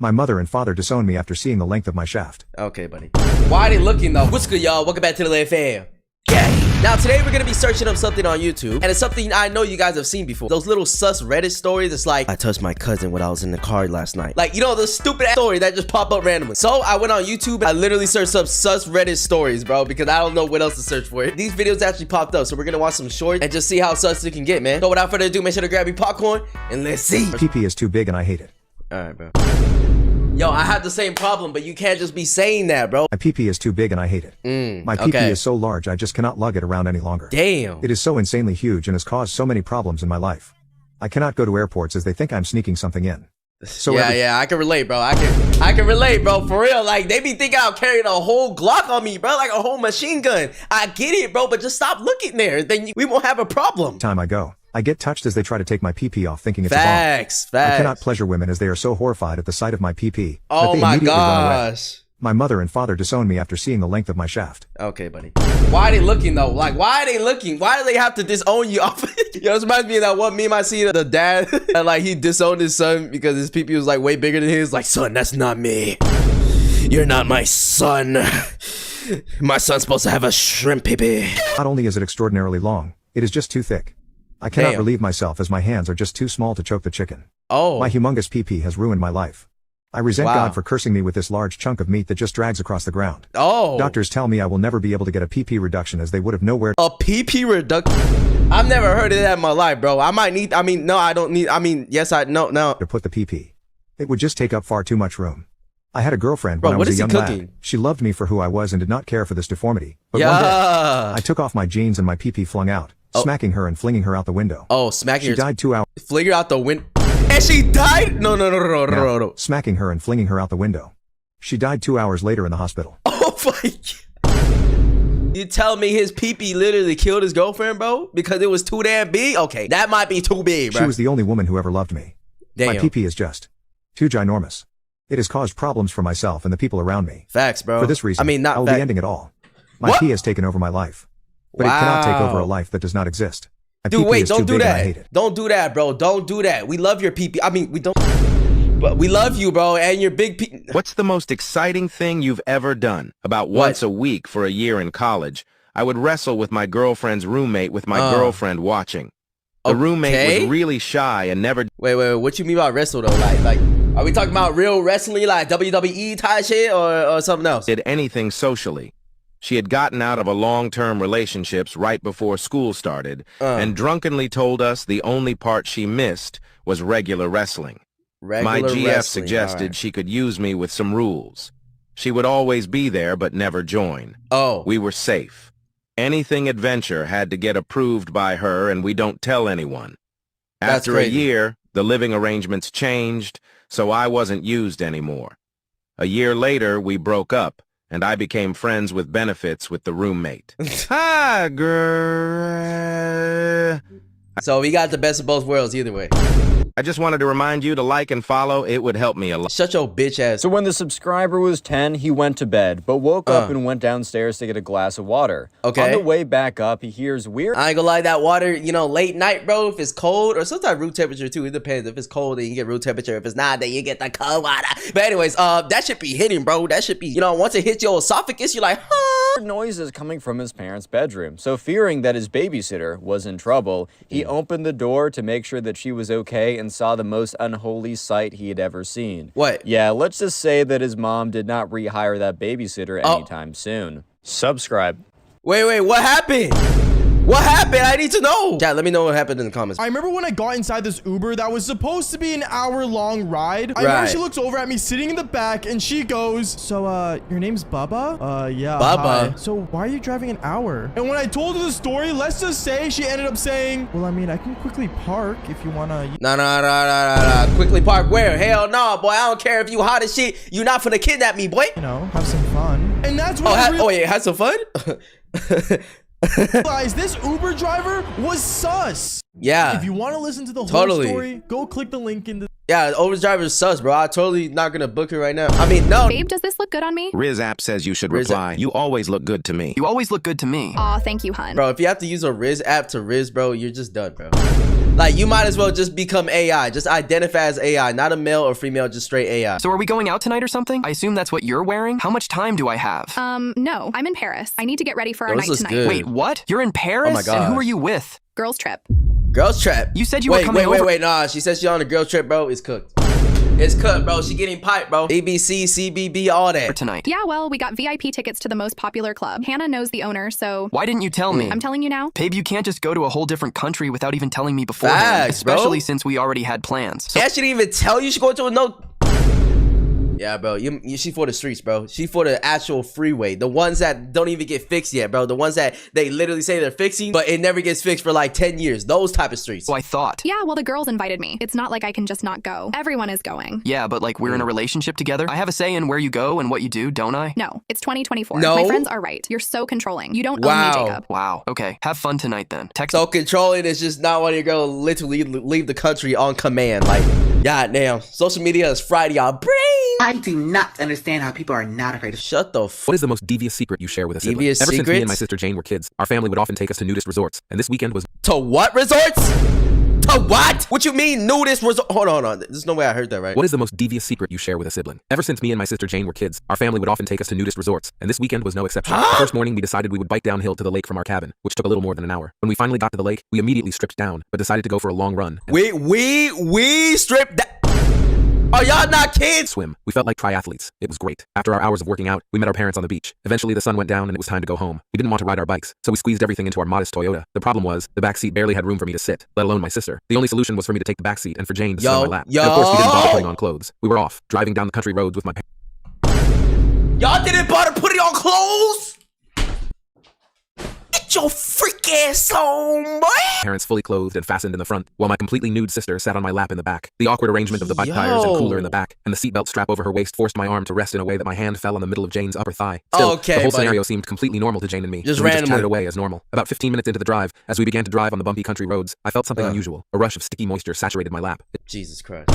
My mother and father disowned me after seeing the length of my shaft. Okay, buddy. Why are they looking though? What's good, y'all? Welcome back to the Lit Fam. Now today we're gonna be searching up something on YouTube, and it's something I know you guys have seen before. Those little sus Reddit stories. It's like, I touched my cousin when I was in the car last night. Like, you know, the stupid ass story that just pop up randomly. So I went on YouTube and I literally searched up sus Reddit stories, bro, because I don't know what else to search for. These videos actually popped up, so we're gonna watch some shorts and just see how sus it can get, man. So without further ado, make sure to grab your popcorn and let's see. My PP is too big and I hate it. All right, bro. Yo, I have the same problem, but you can't just be saying that, bro. My PP is too big and I hate it. My PP is so large I just cannot lug it around any longer. Damn. It is so insanely huge and has caused so many problems in my life. I cannot go to airports as they think I'm sneaking something in. So yeah, I can relate, bro. I can relate, bro. For real, like they be thinking I'm carrying a whole Glock on me, bro, like a whole machine gun. I get it, bro, but just stop looking there. Then we won't have a problem. Time I go, I get touched as they try to take my PP off, thinking it's Facts. a bomb. I cannot pleasure women as they are so horrified at the sight of my PP. Oh my gosh. My mother and father disowned me after seeing the length of my shaft. Okay, buddy. Why are they looking though? Like, why are they looking? Why do they have to disown you off? Yo, this reminds me of that one meme I see, the dad, and like he disowned his son because his PP was like way bigger than his. Like, son, that's not me. You're not my son. My son's supposed to have a shrimp PP. Not only is it extraordinarily long, it is just too thick. I cannot relieve myself as my hands are just too small to choke the chicken. Oh. My humongous PP has ruined my life. I resent God for cursing me with this large chunk of meat that just drags across the ground. Oh. Doctors tell me I will never be able to get a PP reduction as they would have nowhere. A PP reduction? I've never heard of that in my life, bro. I might need, no, I don't need, yes, no. To put the PP. It would just take up far too much room. I had a girlfriend when I was a young lad. She loved me for who I was and did not care for this deformity. But one day, I took off my jeans and my PP flung out, smacking her and flinging her out the window. Oh, smacking her. She died 2 hours. Fling her out the window. And she died? No. Smacking her and flinging her out the window. She died 2 hours later in the hospital. Oh my God. You tell me his PP literally killed his girlfriend, bro? Because it was too damn big? Okay, that might be too big, bro. She was the only woman who ever loved me. Damn. My PP is just too ginormous. It has caused problems for myself and the people around me. Facts, bro. For this reason, I will be ending it all. My P has taken over my life. But it cannot take over a life that does not exist. Dude, wait, don't do that. Don't do that, bro. Don't do that. We love your PP. I mean, we don't. But we love you, bro, and your big P. What's the most exciting thing you've ever done? About once a week for a year in college, I would wrestle with my girlfriend's roommate with my girlfriend watching. The roommate was really shy and never. Wait. What you mean by wrestle though? Like, are we talking about real wrestling, like WWE type shit, or something else? Did anything socially. She had gotten out of a long-term relationships right before school started and drunkenly told us the only part she missed was regular wrestling. My GF suggested she could use me with some rules. She would always be there but never join. Oh. We were safe. Anything adventure had to get approved by her and we don't tell anyone. After a year, the living arrangements changed, so I wasn't used anymore. A year later, we broke up. And I became friends with benefits with the roommate. Hi, girl. So we got the best of both worlds either way. I just wanted to remind you to like and follow. It would help me a lot. Shut your bitch ass. So when the subscriber was 10, he went to bed, but woke up and went downstairs to get a glass of water. Okay. On the way back up, he hears weird. I ain't gonna lie, that water, you know, late night, bro, if it's cold, or sometimes room temperature too. It depends. If it's cold, then you get room temperature. If it's not, then you get the cold water. But anyways, that should be hitting, bro. That should be, you know, once it hits your esophagus, you're like, huh? Noises coming from his parents' bedroom. So fearing that his babysitter was in trouble, he opened the door to make sure that she was okay and saw the most unholy sight he had ever seen. What? Yeah, let's just say that his mom did not rehire that babysitter anytime soon. Subscribe. Wait, what happened? What happened? I need to know. Chat, let me know what happened in the comments. I remember when I got inside this Uber that was supposed to be an hour-long ride. I remember she looks over at me sitting in the back and she goes, so, your name's Bubba? Yeah. Bubba. Hi. So why are you driving an hour? And when I told her the story, let's just say she ended up saying, well, I mean, I can quickly park if you wanna. Nah. Quickly park where? Hell no, boy. I don't care if you hot as shit. You not finna kidnap me, boy. You know, have some fun. And that's what have some fun? Guys, this Uber driver was sus. Yeah. If you want to listen to the whole story, go click the link in the. Yeah, Uber driver is sus, bro. I totally not gonna book her right now. I mean, no. Babe, does this look good on me? Riz app says you should reply. You always look good to me. You always look good to me. Aw, thank you, hun. Bro, if you have to use a Riz app to Riz, bro, you're just done, bro. Like, you might as well just become AI. Just identify as AI, not a male or female, just straight AI. So are we going out tonight or something? I assume that's what you're wearing? How much time do I have? No, I'm in Paris. I need to get ready for our night tonight. Good. Wait, what? You're in Paris? Oh my God. And who are you with? Girls trip. Girls trip. You said you were coming over. Wait. Nah, she said she's on a girl trip, bro. It's cooked. It's cooked, bro. She getting piped, bro. ABC, CBB, all that. For tonight. Yeah, well, we got VIP tickets to the most popular club. Hannah knows the owner, so... Why didn't you tell me? I'm telling you now. Babe, you can't just go to a whole different country without even telling me beforehand. Facts, bro. Especially since we already had plans. So Yeah, she didn't even tell you she going to a no... Yeah, bro, she for the streets, bro. She for the actual freeway. The ones that don't even get fixed yet, bro. The ones that they literally say they're fixing, but it never gets fixed for like 10 years. Those type of streets. I thought. Yeah, well, the girls invited me. It's not like I can just not go. Everyone is going. Yeah, but like we're in a relationship together. I have a say in where you go and what you do, don't I? No, it's 2024. No? My friends are right. You're so controlling. You don't Wow. own me, Jacob. Wow. Okay. Have fun tonight then. Text. So controlling is just not wanting your girl to literally leave the country on command. Like, goddamn. Social media is fried, y'all. Brain. I do not understand how people are not afraid of Shut the f. What is the most devious secret you share with a sibling? Devious Ever since me secrets? and my sister Jane were kids, our family would often take us to nudist resorts, and this weekend was To what resorts? To what? What you mean nudist resort? Hold on. There's no way I heard that right. What is the most devious secret you share with a sibling? Ever since me and my sister Jane were kids, our family would often take us to nudist resorts, and this weekend was no exception. The first morning, we decided we would bike downhill to the lake from our cabin, which took a little more than an hour. When we finally got to the lake, we immediately stripped down, but decided to go for a long run. We stripped that. Are y'all not kids? Swim. We felt like triathletes. It was great. After our hours of working out, we met our parents on the beach. Eventually, the sun went down and it was time to go home. We didn't want to ride our bikes, so we squeezed everything into our modest Toyota. The problem was, the back seat barely had room for me to sit, let alone my sister. The only solution was for me to take the back seat and for Jane to sit on my lap. And of course, we didn't bother putting on clothes. We were off, driving down the country roads with my parents. Y'all didn't bother putting on clothes? Get your freak ass on, boy. Parents fully clothed and fastened in the front, while my completely nude sister sat on my lap in the back. The awkward arrangement of the bike tires and cooler in the back, and the seatbelt strap over her waist forced my arm to rest in a way that my hand fell on the middle of Jane's upper thigh. Still, Okay, the whole buddy. scenario seemed completely normal to Jane and me. Just and we randomly. chatted away as normal. About 15 minutes into the drive, as we began to drive on the bumpy country roads, I felt something unusual. A rush of sticky moisture saturated my lap. It Jesus Christ.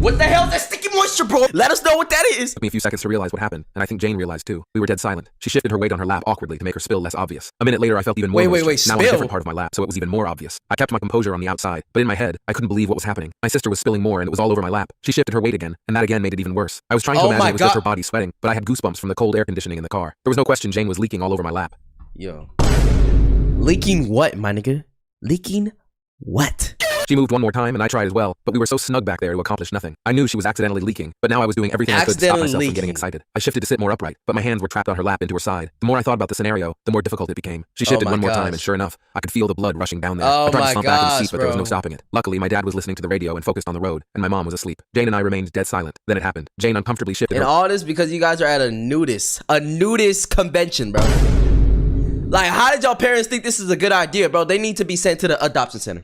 What the hell is that sticky moisture, bro? Let us know what that is. took me a few seconds to realize what happened, and I think Jane realized too. We were dead silent. She shifted her weight on her lap awkwardly to make her spill less obvious. A minute later, I felt even more moisture, now on a spill? different part of my lap, so it was even more obvious. I kept my composure on the outside, but in my head, I couldn't believe what was happening. My sister was spilling more, and it was all over my lap. She shifted her weight again, and that again made it even worse. I was trying to Oh imagine my it was just God. her body sweating, but I had goosebumps from the cold air conditioning in the car. There was no question Jane was leaking all over my lap. Yo. Leaking what, my nigga? Leaking what? She moved one more time, and I tried as well, but we were so snug back there to accomplish nothing. I knew she was accidentally leaking, but now I was doing everything I could to stop myself from getting excited. I shifted to sit more upright, but my hands were trapped on her lap into her side. The more I thought about the scenario, the more difficult it became. She shifted one more time, and sure enough, I could feel the blood rushing down there. I tried to slump back in the seat, but there was no stopping it. Luckily, my dad was listening to the radio and focused on the road, and my mom was asleep. Jane and I remained dead silent. Then it happened. Jane uncomfortably shifted And her- all this because you guys are at a nudist convention, bro. Like, how did y'all parents think this is a good idea, bro? They need to be sent to the adoption center.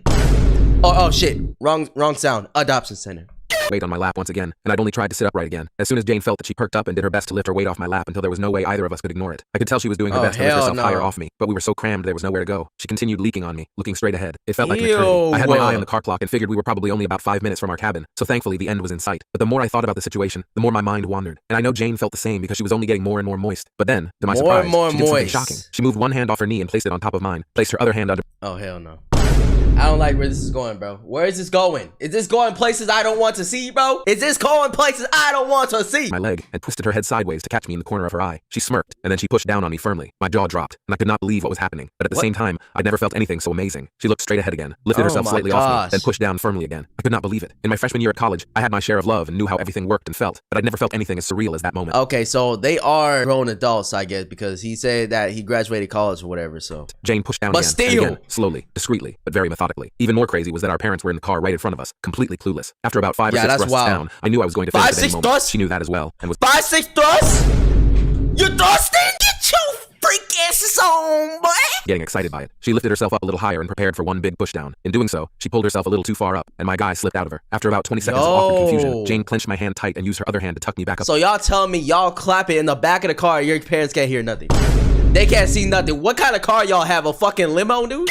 Oh shit. Wrong sound. Adoption center. weight on my lap once again, and I'd only tried to sit upright again. As soon as Jane felt that, she perked up and did her best to lift her weight off my lap until there was no way either of us could ignore it. I could tell she was doing her best to lift herself higher off me, but we were so crammed there was nowhere to go. She continued leaking on me, looking straight ahead. It felt like an eternity. I had my eye on the car clock and figured we were probably only about 5 minutes from our cabin, so thankfully the end was in sight. But the more I thought about the situation, the more my mind wandered. And I know Jane felt the same because she was only getting more and more moist. But then, to my surprise, she did something shocking. She moved one hand off her knee and placed it on top of mine, placed her other hand under— Oh, hell no. I don't like where this is going, bro. Where is this going? Is this going places I don't want to see, bro? Is this going places I don't want to see? my leg and twisted her head sideways to catch me in the corner of her eye. She smirked, and then she pushed down on me firmly. My jaw dropped, and I could not believe what was happening. But at the same time, I'd never felt anything so amazing. She looked straight ahead again, lifted herself slightly off me, then pushed down firmly again. I could not believe it. In my freshman year at college, I had my share of love and knew how everything worked and felt, but I'd never felt anything as surreal as that moment. Okay, so they are grown adults, I guess, because he said that he graduated college or whatever, so. Jane pushed down But again, still. and again, slowly, discreetly, but very methodically. Even more crazy was that our parents were in the car right in front of us, completely clueless. After about 5 or 6 thrusts down, I knew I was going to finish at any moment. thrusts? She knew that as well, and was— 5, 6 thrusts? You thrusting? Get your freak asses on, boy! getting excited by it. She lifted herself up a little higher and prepared for one big pushdown. In doing so, she pulled herself a little too far up, and my guy slipped out of her. After about 20 seconds of awkward confusion, Jane clenched my hand tight and used her other hand to tuck me back up. So y'all telling me y'all clap it in the back of the car and your parents can't hear nothing? They can't see nothing. What kind of car y'all have? A fucking limo, dude?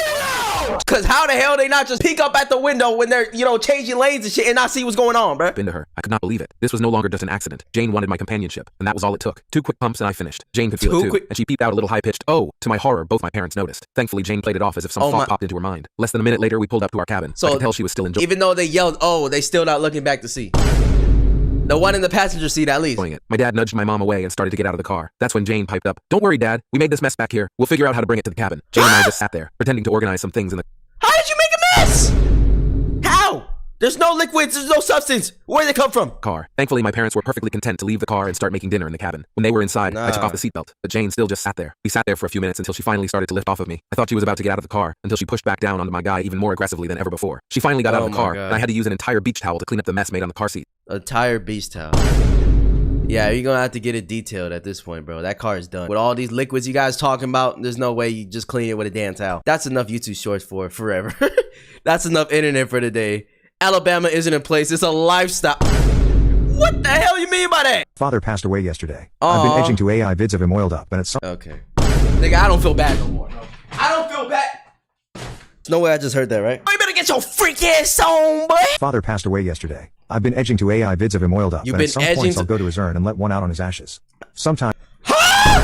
Cause how the hell they not just peek up at the window when they're, you know, changing lanes and shit and not see what's going on, bruh? Into her. I could not believe it. This was no longer just an accident. Jane wanted my companionship, and that was all it took. 2 quick pumps and I finished. Jane could feel it too, and she peeped out a little high-pitched, oh. To my horror, both my parents noticed. Thankfully, Jane played it off as if some thought popped into her mind. Less than a minute later, we pulled up to our cabin. So I could tell she was still enjoying it. Even though they yelled, oh, they still not looking back to see. The one in the passenger seat, at least. My dad nudged my mom away and started to get out of the car. That's when Jane piped up, don't worry, Dad. We made this mess back here. We'll figure out how to bring it to the cabin. Jane and I just sat there, pretending to organize some things in the... How did you make a mess? How? There's no liquids, there's no substance. Where did they come from? Car. Thankfully, my parents were perfectly content to leave the car and start making dinner in the cabin. When they were inside, I took off the seatbelt, but Jane still just sat there. We sat there for a few minutes until she finally started to lift off of me. I thought she was about to get out of the car until she pushed back down onto my guy even more aggressively than ever before. She finally got out of the car, and I had to use an entire beach towel to clean up the mess made on the car seat. A entire beach towel. Yeah, you're gonna have to get it detailed at this point, bro. That car is done. With all these liquids you guys talking about, there's no way you just clean it with a damn towel. That's enough YouTube shorts for forever. That's enough internet for today. Alabama isn't in place. It's a lifestyle. What the hell you mean by that? Father passed away yesterday. I've been edging to AI vids of him oiled up, and it's okay. Nigga, I don't feel bad no more. No. I don't feel bad. There's no way I just heard that, right? Oh, you better get your freak ass on, boy. Father passed away yesterday. I've been edging to AI vids of him oiled up, and at some points I'll go to his urn and let one out on his ashes. Sometimes. Huh?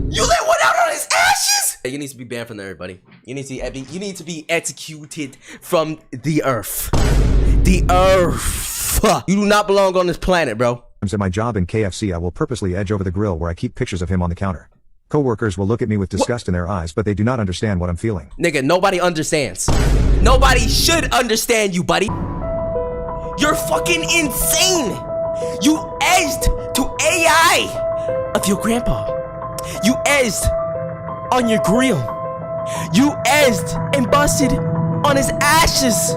You let one out on his ashes? You need to be banned from there, buddy. You need to be executed from the earth. The earth. You do not belong on this planet, bro. At my job in KFC, I will purposely edge over the grill where I keep pictures of him on the counter. Coworkers will look at me with disgust in their eyes, but they do not understand what I'm feeling. Nigga, nobody understands. Nobody should understand you, buddy. You're fucking insane. You edged to AI of your grandpa. You edged on your grill. You edged and busted on his ashes.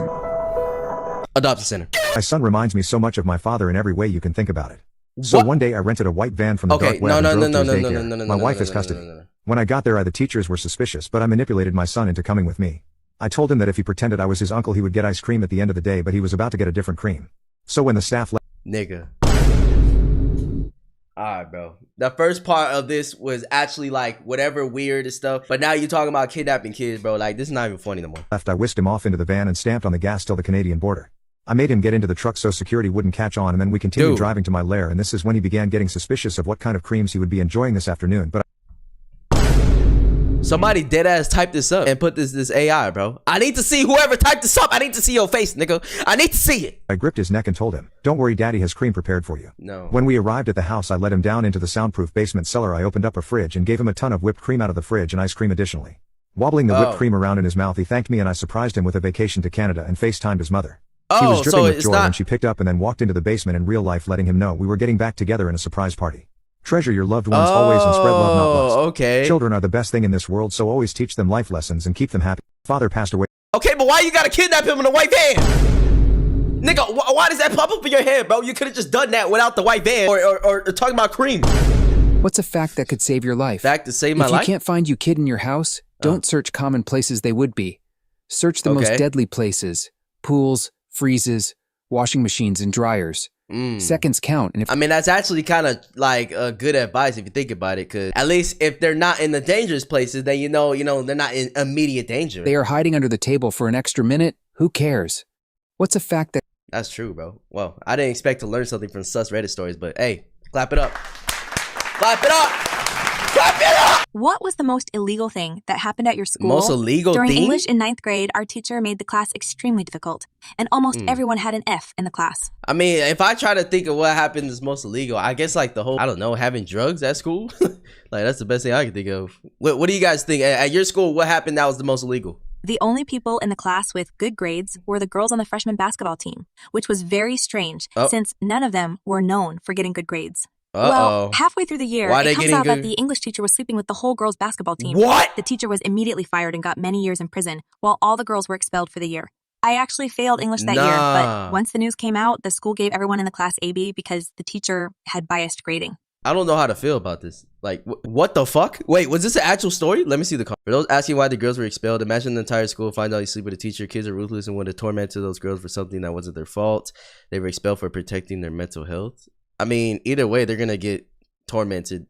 Adoption center. My son reminds me so much of my father in every way you can think about it. So one day I rented a white van from the dark web and drove to his daycare. My wife has custody. When I got there, the teachers were suspicious, but I manipulated my son into coming with me. I told him that if he pretended I was his uncle, he would get ice cream at the end of the day, but he was about to get a different cream. So when the staff left... Nigga. Alright, bro. The first part of this was actually like whatever weird and stuff, but now you're talking about kidnapping kids, bro. Like, this is not even funny no more. I whisked him off into the van and stamped on the gas till the Canadian border. I made him get into the truck so security wouldn't catch on, and then we continued driving to my lair, and this is when he began getting suspicious of what kind of creams he would be enjoying this afternoon, but somebody deadass typed this up and put this AI, bro. I need to see whoever typed this up. I need to see your face, nigga. I need to see it. I gripped his neck and told him, don't worry, Daddy has cream prepared for you. No. When we arrived at the house, I led him down into the soundproof basement cellar. I opened up a fridge and gave him a ton of whipped cream out of the fridge and ice cream additionally. Wobbling the whipped cream around in his mouth, he thanked me and I surprised him with a vacation to Canada and FaceTimed his mother. She was dripping with joy when she picked up and then walked into the basement in real life, letting him know we were getting back together in a surprise party. Treasure your loved ones always and spread love, not lust. Okay. Children are the best thing in this world, so always teach them life lessons and keep them happy. Father passed away. Okay, but why you gotta kidnap him in a white van? Nigga, why does that pop up in your head, bro? You could have just done that without the white van or talking about cream. What's a fact that could save your life? Fact to save my life? If you can't find you kid in your house, don't search common places they would be. Search the most deadly places. Pools, freezes, washing machines, and dryers. Seconds count. And if I mean, that's actually kind of like good advice if you think about it, because at least if they're not in the dangerous places, then you know they're not in immediate danger. They are hiding under the table for an extra minute, who cares? What's a fact that... That's true, bro. Well, I didn't expect to learn something from sus Reddit stories, but hey, clap it up. Clap it up. Clap it up. What was the most illegal thing that happened at your school? Most illegal During thing? English in 9th grade, our teacher made the class extremely difficult, and almost everyone had an F in the class. I mean, if I try to think of what happened is most illegal, I guess like the whole, I don't know, having drugs at school. Like, that's the best thing I can think of. What do you guys think? At your school, what happened that was the most illegal? The only people in the class with good grades were the girls on the freshman basketball team, which was very strange since none of them were known for getting good grades. Well, halfway through the year, it comes out that the English teacher was sleeping with the whole girls' basketball team. What? The teacher was immediately fired and got many years in prison, while all the girls were expelled for the year. I actually failed English that year, but once the news came out, the school gave everyone in the class AB because the teacher had biased grading. I don't know how to feel about this. Like, what the fuck? Wait, was this an actual story? Let me see the comment. For those asking why the girls were expelled, imagine the entire school find out you sleep with a teacher. Kids are ruthless and want to torment those girls for something that wasn't their fault. They were expelled for protecting their mental health. I mean, either way, they're going to get tormented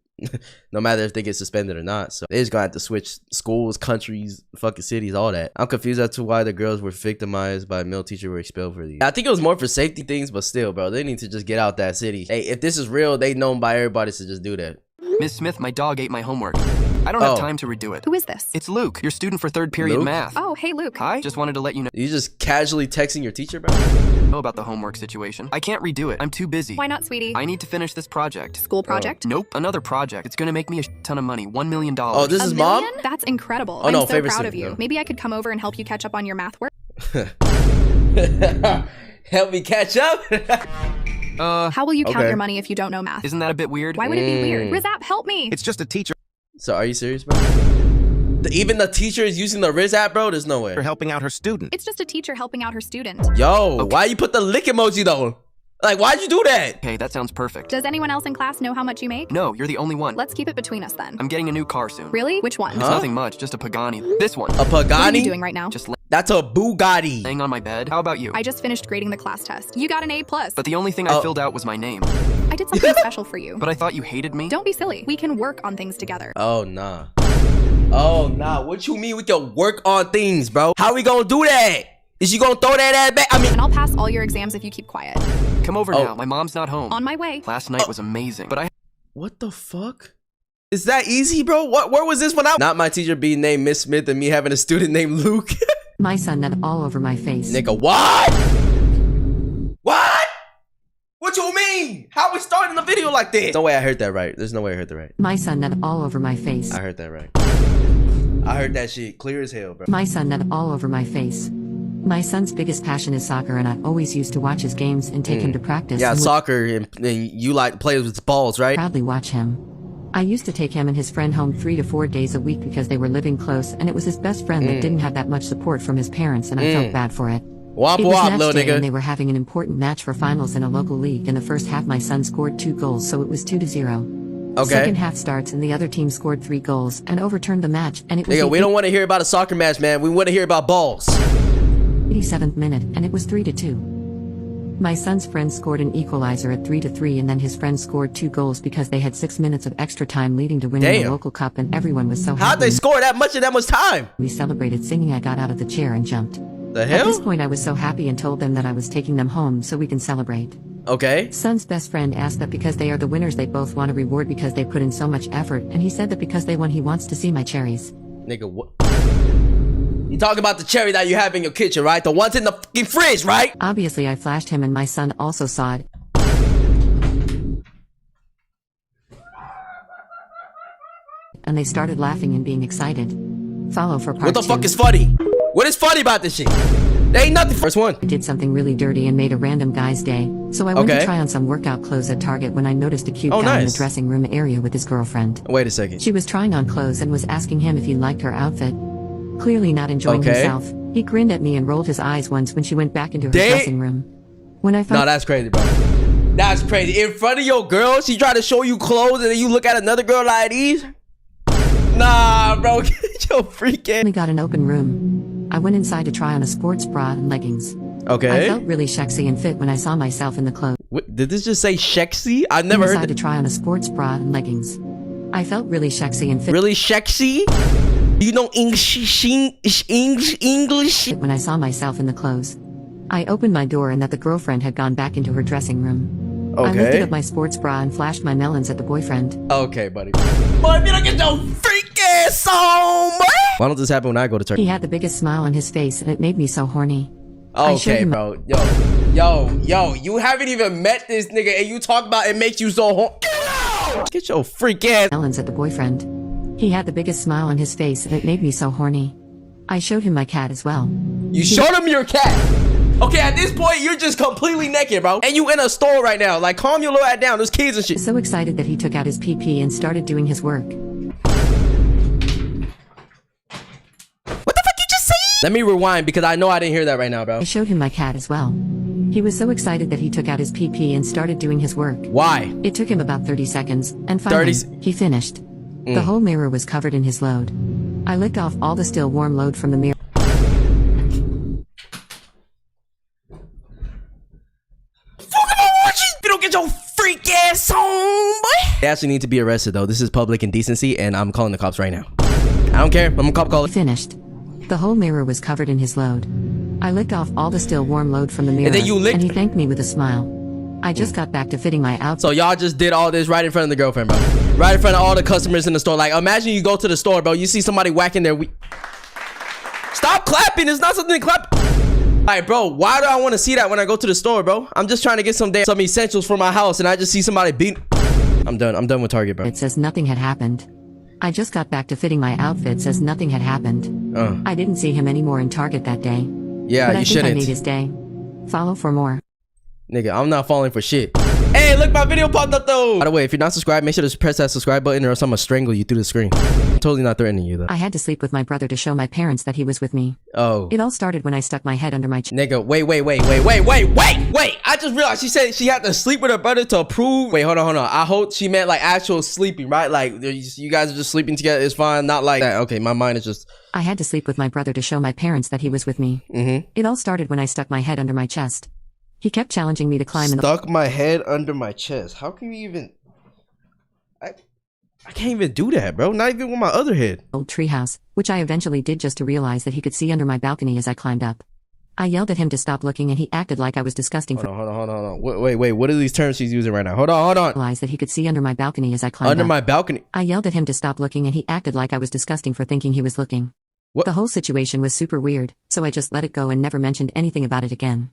No matter if they get suspended or not. So they just gonna have to switch schools, countries, fucking cities, all that. I'm confused as to why the girls were victimized by a male teacher were expelled for these. I think it was more for safety things, but still, bro, they need to just get out that city. Hey, if this is real, they known by everybody to just do that. Miss Smith, my dog ate my homework. I don't have time to redo it. Who is this? It's Luke, your student for 3rd period math. Oh, hey, Luke. Hi, just wanted to let you know. You just casually texting your teacher, bro? Know about the homework situation. I can't redo it. I'm too busy. Why not, sweetie? I need to finish this project. School project? Nope, another project. It's gonna make me a ton of money. $1 million. Oh, this is mom? That's incredible. Oh, no, I'm so proud of you. No. Maybe I could come over and help you catch up on your math work. Help me catch up? How will you count your money if you don't know math? Isn't that a bit weird? Why would it be weird? Rizap, help me. It's just a teacher. So are you serious, bro? Even the teacher is using the Riz app, bro? There's no way. For helping out her student. It's just a teacher helping out her student. Yo, why you put the lick emoji though? Like, why'd you do that? Okay, that sounds perfect. Does anyone else in class know how much you make? No, you're the only one. Let's keep it between us then. I'm getting a new car soon. Really? Which one? It's nothing much, just a Pagani. This one. A Pagani? What are you doing right now? Just That's a Bugatti. laying on my bed. How about you? I just finished grading the class test. You got an A+. But the only thing I filled out was my name. I did something special for you. But I thought you hated me? Don't be silly. We can work on things together. Oh, nah. Oh, nah. What you mean we can work on things, bro? How we gonna do that? Is you gonna throw that ass back? I mean, and I'll pass all your exams if you keep quiet. Come over now. My mom's not home. On my way. Last night was amazing, but What the fuck? Is that easy, bro? Where was this one out? Not my teacher being named Miss Smith and me having a student named Luke. My son nut all over my face. Nigga, what? What? What you mean? How we starting the video like this? No way I heard that right. There's no way I heard that right. My son nut all over my face. I heard that right. I heard that shit clear as hell, bro. My son nut all over my face. My son's biggest passion is soccer, and I always used to watch his games and take him to practice. Yeah, soccer, and you like to play with balls, right? Proudly watch him. I used to take him and his friend home 3 to 4 days a week because they were living close, and it was his best friend that didn't have that much support from his parents, and I felt bad for it. Wop wop, little nigga. And they were having an important match for finals in a local league. In the first half, my son scored 2 goals, so it was 2-0. Okay. Second half starts, and the other team scored 3 goals and overturned the match, and it was. Nigga, we don't want to hear about a soccer match, man. We want to hear about balls. 87th minute, and it was 3-2. My son's friend scored an equalizer at 3-3, and then his friend scored 2 goals because they had 6 minutes of extra time leading to winning the local cup, and everyone was so happy. How'd they score that much in that much time? We celebrated singing. I got out of the chair and jumped. The hell? At this point, I was so happy and told them that I was taking them home so we can celebrate. Okay. Son's best friend asked that because they are the winners, they both want a reward because they put in so much effort, and he said that because they won, he wants to see my cherries. Nigga, what? You talking about the cherry that you have in your kitchen, right? The ones in the fucking fridge, right? Obviously, I flashed him, and my son also saw it. And they started laughing and being excited. Follow for part 2. What the fuck is funny? What is funny about this shit? There ain't nothing. First one. I did something really dirty and made a random guy's day. So I went to try on some workout clothes at Target when I noticed a cute guy in the dressing room area with his girlfriend. Wait a second. She was trying on clothes and was asking him if he liked her outfit. Clearly not enjoying himself. He grinned at me and rolled his eyes once when she went back into her dressing room. When I found— No, that's crazy, bro. That's crazy. In front of your girl, she tried to show you clothes and then you look at another girl like these? Nah, bro. Get your freak ass. We got an open room. I went inside to try on a sports bra and leggings. Okay. I felt really sexy and fit when I saw myself in the clothes. What, did this just say sexy? I've never heard that. To try on a sports bra and leggings. I felt really sexy and fit. Really sexy? You know English? When I saw myself in the clothes. I opened my door and that the girlfriend had gone back into her dressing room. Okay. I lifted up my sports bra and flashed my melons at the boyfriend. Okay, buddy. Boy, if you don't get your freak ass on, boy. Why don't this happen when I go to Turkey? He had the biggest smile on his face and it made me so horny. Okay, bro. Yo, you haven't even met this nigga and you talk about it makes you so horny. Get your freak ass melons at the boyfriend. He had the biggest smile on his face and it made me so horny. I showed him my cat as well. You showed him your cat? Okay, at this point, you're just completely naked, bro. And you in a store right now. Like, calm your little ass down. There's kids and shit. So excited that he took out his PP and started doing his work. What the fuck you just say? Let me rewind because I know I didn't hear that right now, bro. I showed him my cat as well. He was so excited that he took out his PP and started doing his work. Why? It took him about 30 seconds. And finally, he finished. The whole mirror was covered in his load. I licked off all the still warm load from the mirror. Fuck am I watching? You don't get your freak ass ass on, boy. They actually need to be arrested, though. This is public indecency, and I'm calling the cops right now. I don't care. I'm a cop caller. Finished. The whole mirror was covered in his load. I licked off all the still warm load from the mirror, and then you licked, and he thanked me with a smile. I just got back to fitting my outfit. So y'all just did all this right in front of the girlfriend, bro. Right in front of all the customers in the store. Like, imagine you go to the store, bro. You see somebody whacking their Stop clapping. It's not something to clap. All right, bro. Why do I want to see that when I go to the store, bro? I'm just trying to get some essentials for my house, and I just see somebody beat. I'm done. I'm done with Target, bro. It says nothing had happened. I just got back to fitting my outfit. Says nothing had happened. I didn't see him anymore in Target that day. Yeah, but you shouldn't. I made his day. Follow for more. Nigga, I'm not falling for shit. Hey, look, my video popped up though. By the way, if you're not subscribed, make sure to press that subscribe button or else I'm gonna strangle you through the screen. I'm totally not threatening you though. I had to sleep with my brother to show my parents that he was with me. Oh. It all started when I stuck my head under my Nigga, wait. I just realized she said she had to sleep with her brother to prove. Wait, hold on. I hope she meant like actual sleeping, right? Like you guys are just sleeping together. It's fine. Not like that. Okay, my mind is just. I had to sleep with my brother to show my parents that he was with me. It all started when I stuck my head under my chest. He kept challenging me to climb in the— Stuck my head under my chest. How can you even... I can't even do that, bro. Not even with my other head. Old treehouse, which I eventually did just to realize that he could see under my balcony as I climbed up. I yelled at him to stop looking and he acted like I was disgusting. Hold on. Wait. What are these terms she's using right now? Hold on. Realized that he could see under my balcony as I climbed under up. my balcony? I yelled at him to stop looking and he acted like I was disgusting for thinking he was looking. What? The whole situation was super weird, so I just let it go and never mentioned anything about it again.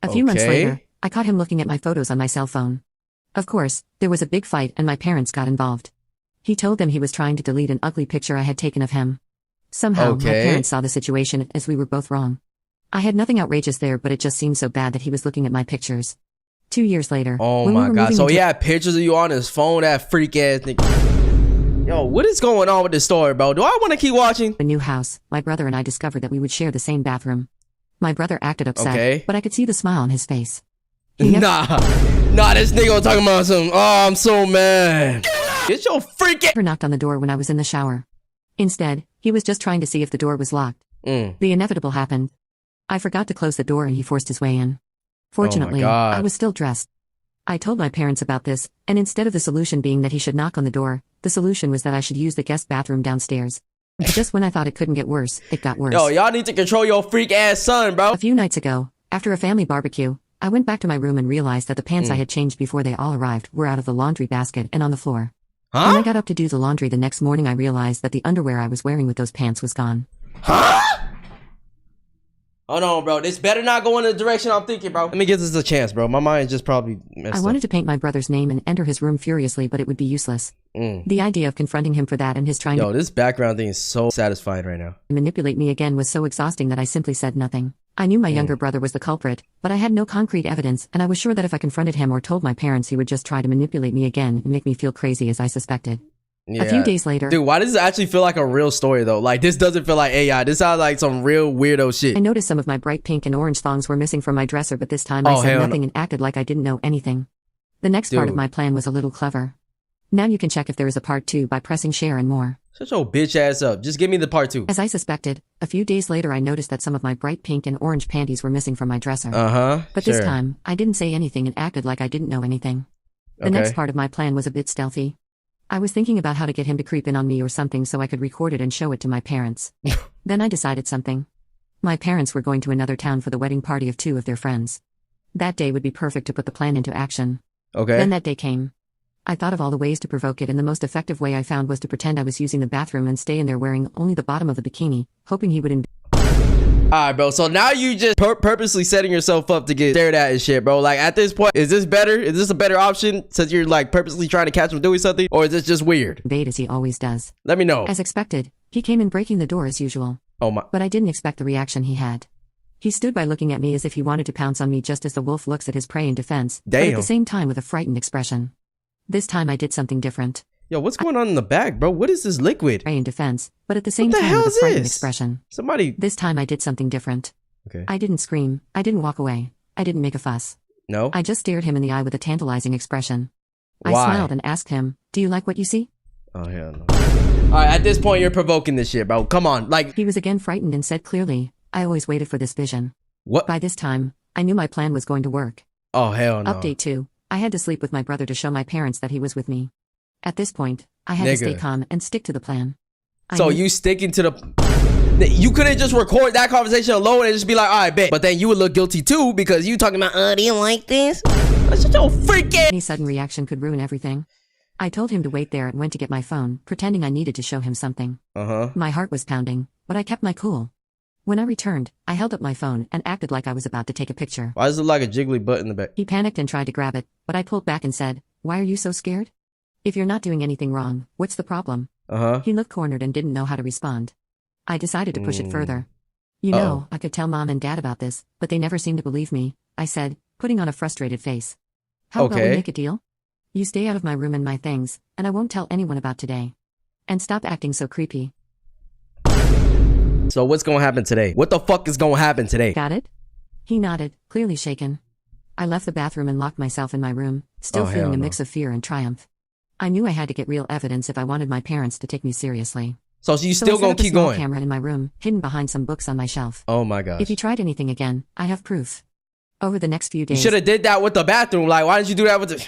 A few months later, I caught him looking at my photos on my cell phone. Of course, there was a big fight and my parents got involved. He told them he was trying to delete an ugly picture I had taken of him. Somehow, my parents saw the situation as we were both wrong. I had nothing outrageous there, but it just seemed so bad that he was looking at my pictures. 2 years later. Oh my God. So he had pictures of you on his phone, that freak ass nigga. Yo, what is going on with this story, bro? Do I want to keep watching? A new house, my brother and I discovered that we would share the same bathroom. My brother acted upset, but I could see the smile on his face. Nah, this nigga was talking about some, oh, I'm so mad. Get your freaking... Never knocked on the door when I was in the shower. Instead, he was just trying to see if the door was locked. The inevitable happened. I forgot to close the door and he forced his way in. Fortunately, I was still dressed. I told my parents about this, and instead of the solution being that he should knock on the door, the solution was that I should use the guest bathroom downstairs. Just when I thought it couldn't get worse, it got worse. Yo, y'all need to control your freak ass son, bro. A few nights ago, after a family barbecue, I went back to my room and realized that the pants I had changed before they all arrived were out of the laundry basket and on the floor. When I got up to do the laundry the next morning, I realized that the underwear I was wearing with those pants was gone. Hold on, bro. This better not go in the direction I'm thinking, bro. Let me give this a chance, bro. My mind just probably messed up. I wanted to paint my brother's name and enter his room furiously, but it would be useless. The idea of confronting him for that and his trying to— Yo, this background thing is so satisfying right now. Manipulate me again was so exhausting that I simply said nothing. I knew my younger brother was the culprit, but I had no concrete evidence, and I was sure that if I confronted him or told my parents, he would just try to manipulate me again and make me feel crazy as I suspected. Yeah. A few days later— Dude, why does it actually feel like a real story though? Like, this doesn't feel like AI. This sounds like some real weirdo shit. I noticed some of my bright pink and orange thongs were missing from my dresser, but this time I said nothing and acted like I didn't know anything. The next part of my plan was a little clever. Now you can check if there is a part 2 by pressing share and more. Shut your bitch ass up. Just give me the part 2. As I suspected, a few days later I noticed that some of my bright pink and orange panties were missing from my dresser. But this time, I didn't say anything and acted like I didn't know anything. The next part of my plan was a bit stealthy. I was thinking about how to get him to creep in on me or something so I could record it and show it to my parents. Then I decided something. My parents were going to another town for the wedding party of 2 of their friends. That day would be perfect to put the plan into action. Then that day came. I thought of all the ways to provoke it, and the most effective way I found was to pretend I was using the bathroom and stay in there wearing only the bottom of the bikini, hoping he would Alright, bro. So now you just purposely setting yourself up to get stared at and shit, bro. Like, at this point, is this better? Is this a better option since you're like purposely trying to catch him doing something? Or is this just weird? Invade as he always does. Let me know. As expected, he came in breaking the door as usual. Oh my. But I didn't expect the reaction he had. He stood by looking at me as if he wanted to pounce on me, just as the wolf looks at his prey in defense. Damn. But at the same time with a frightened expression. This time I did something different. Yo, what's going on in the back, bro? What is this liquid? Prey in defense, but at the same time with a frightened expression. Somebody. This time I did something different. Okay. I didn't scream. I didn't walk away. I didn't make a fuss. No? I just stared him in the eye with a tantalizing expression. Why? I smiled and asked him, "Do you like what you see?" Oh, hell no. Alright, at this point, you're provoking this shit, bro. Come on, like... He was again frightened and said clearly, "I always waited for this vision." What? By this time, I knew my plan was going to work. Oh, hell no. Update 2. I had to sleep with my brother to show my parents that he was with me. At this point, I had to stay calm and stick to the plan. So you sticking to the... You couldn't just record that conversation alone and just be like, all right, bet. But then you would look guilty too because you talking about, do you like this? That's just so freaking... Any sudden reaction could ruin everything. I told him to wait there and went to get my phone, pretending I needed to show him something. My heart was pounding, but I kept my cool. When I returned, I held up my phone and acted like I was about to take a picture. Why does it look like a jiggly butt in the back? He panicked and tried to grab it, but I pulled back and said, "Why are you so scared? If you're not doing anything wrong, what's the problem?" He looked cornered and didn't know how to respond. I decided to push it further. You know, I could tell Mom and Dad about this, but they never seemed to believe me, I said, putting on a frustrated face. How about we make a deal? You stay out of my room and my things, and I won't tell anyone about today. And stop acting so creepy. So what's gonna happen today? What the fuck is gonna happen today? Got it? He nodded, clearly shaken. I left the bathroom and locked myself in my room, still feeling a mix of fear and triumph. I knew I had to get real evidence if I wanted my parents to take me seriously. So you still gonna keep going? I set up a small camera in my room, hidden behind some books on my shelf. Oh my gosh. If he tried anything again, I have proof. Over the next few days... You should have did that with the bathroom. Like, why didn't you do that with the...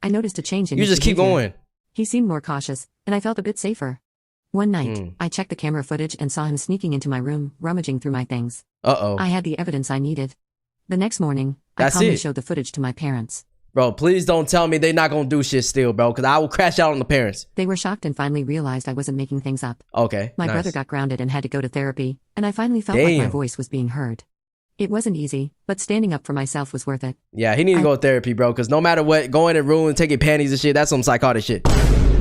I noticed a change in his behavior. You just keep going. He seemed more cautious, and I felt a bit safer. One night, I checked the camera footage and saw him sneaking into my room, rummaging through my things. I had the evidence I needed. The next morning, I calmly showed the footage to my parents. Bro, please don't tell me they're not gonna do shit still, bro, because I will crash out on the parents. They were shocked and finally realized I wasn't making things up. Okay, My brother got grounded and had to go to therapy, and I finally felt like my voice was being heard. It wasn't easy, but standing up for myself was worth it. Yeah, he needs to go to therapy, bro, because no matter what, going in a room and taking panties and shit, that's some psychotic shit.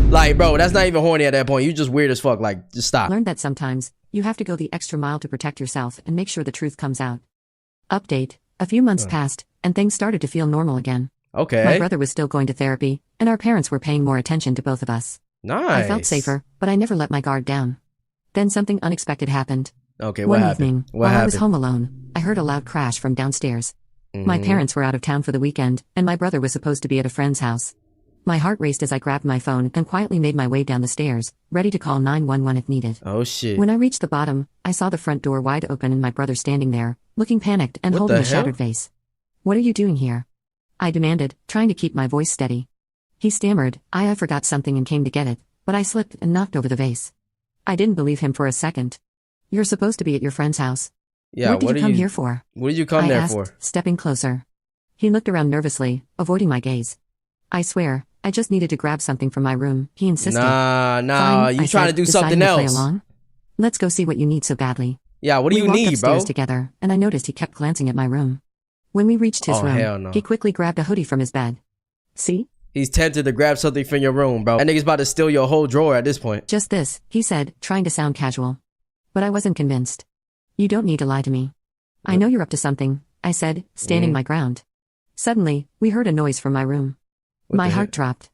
Like, bro, that's not even horny at that point. You just weird as fuck. Like, just stop. Learned that sometimes, you have to go the extra mile to protect yourself and make sure the truth comes out. Update. A few months passed, and things started to feel normal again. Okay. My brother was still going to therapy, and our parents were paying more attention to both of us. Nice. I felt safer, but I never let my guard down. Then something unexpected happened. Okay, what happened? One evening, while I was home alone, I heard a loud crash from downstairs. My parents were out of town for the weekend, and my brother was supposed to be at a friend's house. My heart raced as I grabbed my phone and quietly made my way down the stairs, ready to call 911 if needed. Oh shit. When I reached the bottom, I saw the front door wide open and my brother standing there, looking panicked and holding a shattered vase. "What are you doing here?" I demanded, trying to keep my voice steady. He stammered, I forgot something and came to get it, but I slipped and knocked over the vase. I didn't believe him for a second. "You're supposed to be at your friend's house. Yeah, what did you come here for?" What did you come there for? Stepping closer. He looked around nervously, avoiding my gaze. "I swear, I just needed to grab something from my room," he insisted. Nah, Fine, you trying to do something else. Play along? "Let's go see what you need so badly." Yeah, what do you need, bro? We walked upstairs together, and I noticed he kept glancing at my room. When we reached his room, he quickly grabbed a hoodie from his bed. "See?" He's tempted to grab something from your room, bro. That nigga's about to steal your whole drawer at this point. "Just this," he said, trying to sound casual. But I wasn't convinced. "You don't need to lie to me. I know you're up to something," I said, standing my ground. Suddenly, we heard a noise from my room. My heart dropped.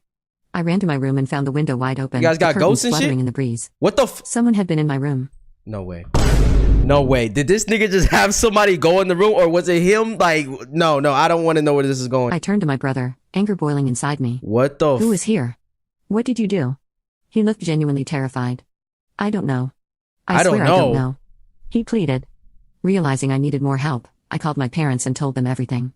I ran to my room and found the window wide open. You guys got ghosts and shit? Fluttering in the breeze. What the Someone had been in my room. No way. No way. Did this nigga just have somebody go in the room, or was it him? Like, no, I don't want to know where this is going. I turned to my brother, anger boiling inside me. What the Who is here? What did you do? He looked genuinely terrified. "I don't know. I swear I don't know." He pleaded. Realizing I needed more help, I called my parents and told them everything.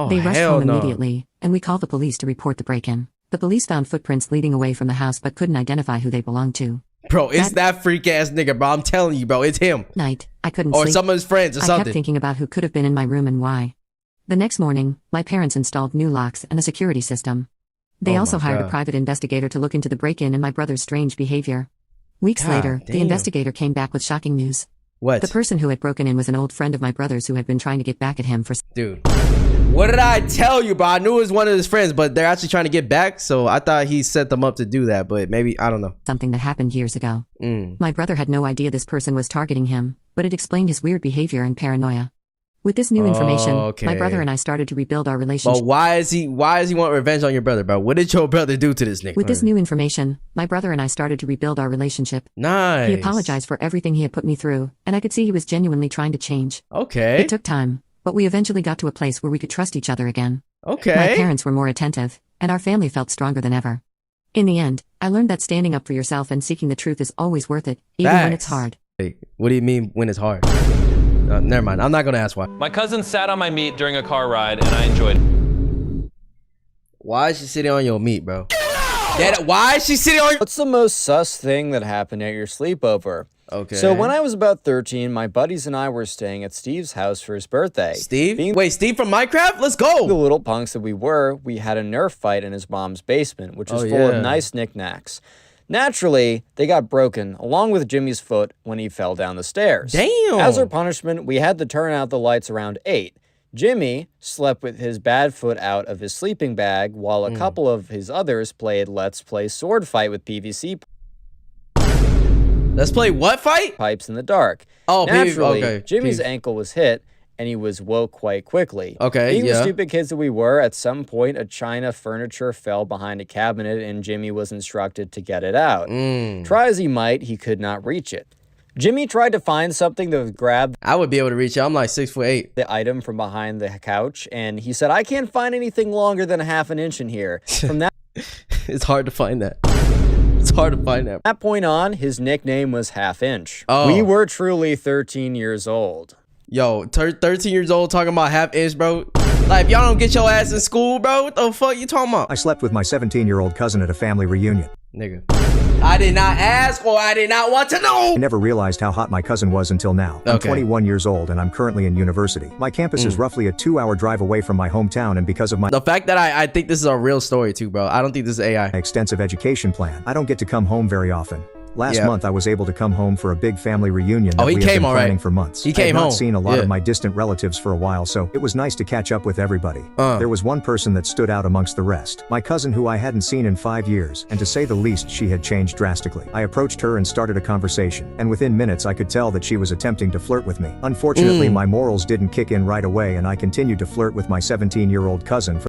They rushed home immediately, and we called the police to report the break-in. The police found footprints leading away from the house but couldn't identify who they belonged to. Bro, it's that freak-ass nigga, bro. I'm telling you, bro. It's him. Night, I couldn't sleep. Or some of his friends or something. I kept thinking about who could have been in my room and why. The next morning, my parents installed new locks and a security system. They also hired a private investigator to look into the break-in and my brother's strange behavior. Weeks later, the investigator came back with shocking news. What? The person who had broken in was an old friend of my brother's who had been trying to get back at him for... Dude. What did I tell you, bro? I knew it was one of his friends, but they're actually trying to get back, so I thought he set them up to do that, but maybe, I don't know. Something that happened years ago. My brother had no idea this person was targeting him, but it explained his weird behavior and paranoia. With this new information, my brother and I started to rebuild our relationship. But why is he want revenge on your brother, bro? What did your brother do to this nigga? With this new information, my brother and I started to rebuild our relationship. Nice. He apologized for everything he had put me through, and I could see he was genuinely trying to change. Okay. It took time, but we eventually got to a place where we could trust each other again. Okay. My parents were more attentive, and our family felt stronger than ever. In the end, I learned that standing up for yourself and seeking the truth is always worth it, even when it's hard. Wait, what do you mean when it's hard? Never mind. I'm not going to ask why. My cousin sat on my meat during a car ride, and I enjoyed it. Why is she sitting on your meat, bro? Why is she sitting on your... What's the most sus thing that happened at your sleepover? Okay. So when I was about 13, my buddies and I were staying at Steve's house for his birthday. Steve? Wait, Steve from Minecraft? Let's go! The little punks that we were, we had a Nerf fight in his mom's basement, which was full of nice knickknacks. Naturally, they got broken, along with Jimmy's foot when he fell down the stairs. Damn! As our punishment, we had to turn out the lights around 8. Jimmy slept with his bad foot out of his sleeping bag, while a couple of his others played Let's Play Sword Fight with PVC Let's play what fight? Pipes in the dark. Oh, naturally, Jimmy's ankle was hit, and he was woke quite quickly. Okay, Being the stupid kids that we were, at some point, a china furniture fell behind a cabinet, and Jimmy was instructed to get it out. Try as he might, he could not reach it. Jimmy tried to find something that would grab... I would be able to reach it. I'm like 6'8". ...the item from behind the couch, and he said, I can't find anything longer than a half an inch in here. From that... It's hard to find that. It's hard to find that. From that point on, his nickname was Half Inch. Oh. We were truly 13 years old. Yo, 13 years old talking about half inch, bro. Like, if y'all don't get your ass in school, bro, what the fuck you talking about? I slept with my 17-year-old cousin at a family reunion. Nigga. I did not ask, or I did not want to know. I never realized how hot my cousin was until now. I'm 21 years old and I'm currently in university. My campus is roughly a 2-hour drive away from my hometown, and because of my... The fact that I think this is a real story too, bro. I don't think this is AI. ...extensive education plan, I don't get to come home very often. Last month, I was able to come home for a big family reunion that we have been planning for months. He came home. I had not seen a lot of my distant relatives for a while, so it was nice to catch up with everybody. There was one person that stood out amongst the rest. My cousin, who I hadn't seen in 5 years, and to say the least, she had changed drastically. I approached her and started a conversation, and within minutes I could tell that she was attempting to flirt with me. Unfortunately, my morals didn't kick in right away, and I continued to flirt with my 17-year-old cousin for...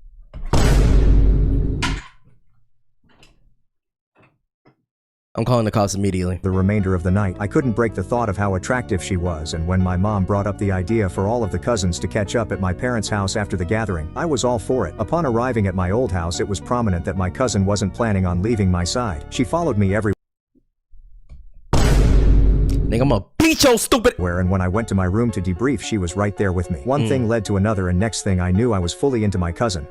I'm calling the cops immediately. The remainder of the night, I couldn't break the thought of how attractive she was, and when my mom brought up the idea for all of the cousins to catch up at my parents' house after the gathering, I was all for it. Upon arriving at my old house, it was prominent that my cousin wasn't planning on leaving my side. She followed me everywhere. Nigga, I'm gonna beat your stupid... And when I went to my room to debrief, she was right there with me. One thing led to another, and next thing I knew, I was fully into my cousin.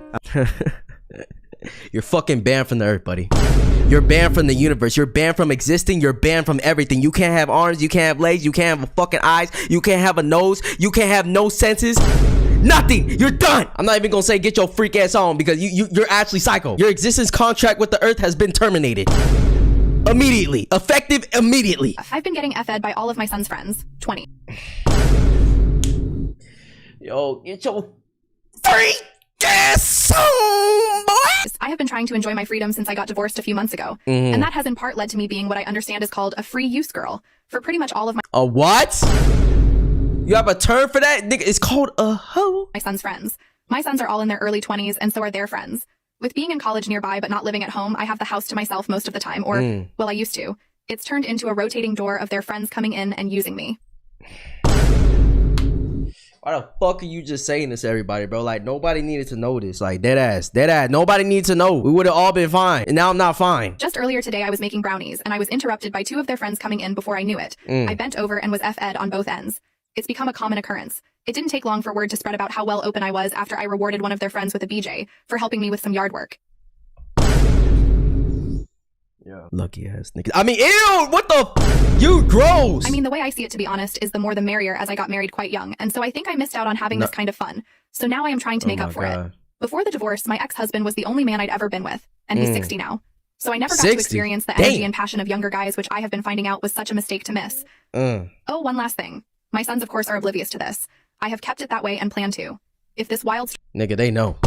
You're fucking banned from the earth, buddy. You're banned from the universe. You're banned from existing. You're banned from everything. You can't have arms. You can't have legs. You can't have fucking eyes. You can't have a nose. You can't have no senses. Nothing. You're done. I'm not even gonna say get your freak ass on, because you're actually psycho. Your existence contract with the earth has been terminated. Immediately. Effective immediately. I've been getting F-ed by all of my son's friends. 20. Yo, get your freak ass on, boy. I have been trying to enjoy my freedom since I got divorced a few months ago. And that has in part led to me being what I understand is called a free use girl for pretty much all of my... A what? You have a term for that? Nigga, it's called a hoe. My son's friends. My sons are all in their early 20s, and so are their friends. With being in college nearby but not living at home, I have the house to myself most of the time, or, well, I used to. It's turned into a rotating door of their friends coming in and using me. Why the fuck are you just saying this to everybody, bro? Like, nobody needed to know this. Like, dead ass. Nobody needs to know. We would have all been fine, and now I'm not fine. Just earlier today, I was making brownies, and I was interrupted by 2 of their friends coming in before I knew it. I bent over and was F-ed on both ends. It's become a common occurrence. It didn't take long for word to spread about how well open I was after I rewarded one of their friends with a BJ for helping me with some yard work. Yeah. Lucky ass nigga. I mean, ew! What the? You gross! I mean, the way I see it, to be honest, is the more the merrier, as I got married quite young, and so I think I missed out on having this kind of fun. So now I am trying to make up for it. Before the divorce, my ex-husband was the only man I'd ever been with, and he's 60 now. So I never got to experience the energy and passion of younger guys, which I have been finding out was such a mistake to miss. Oh, one last thing. My sons, of course, are oblivious to this. I have kept it that way and plan to. If this wild... Nigga, they know.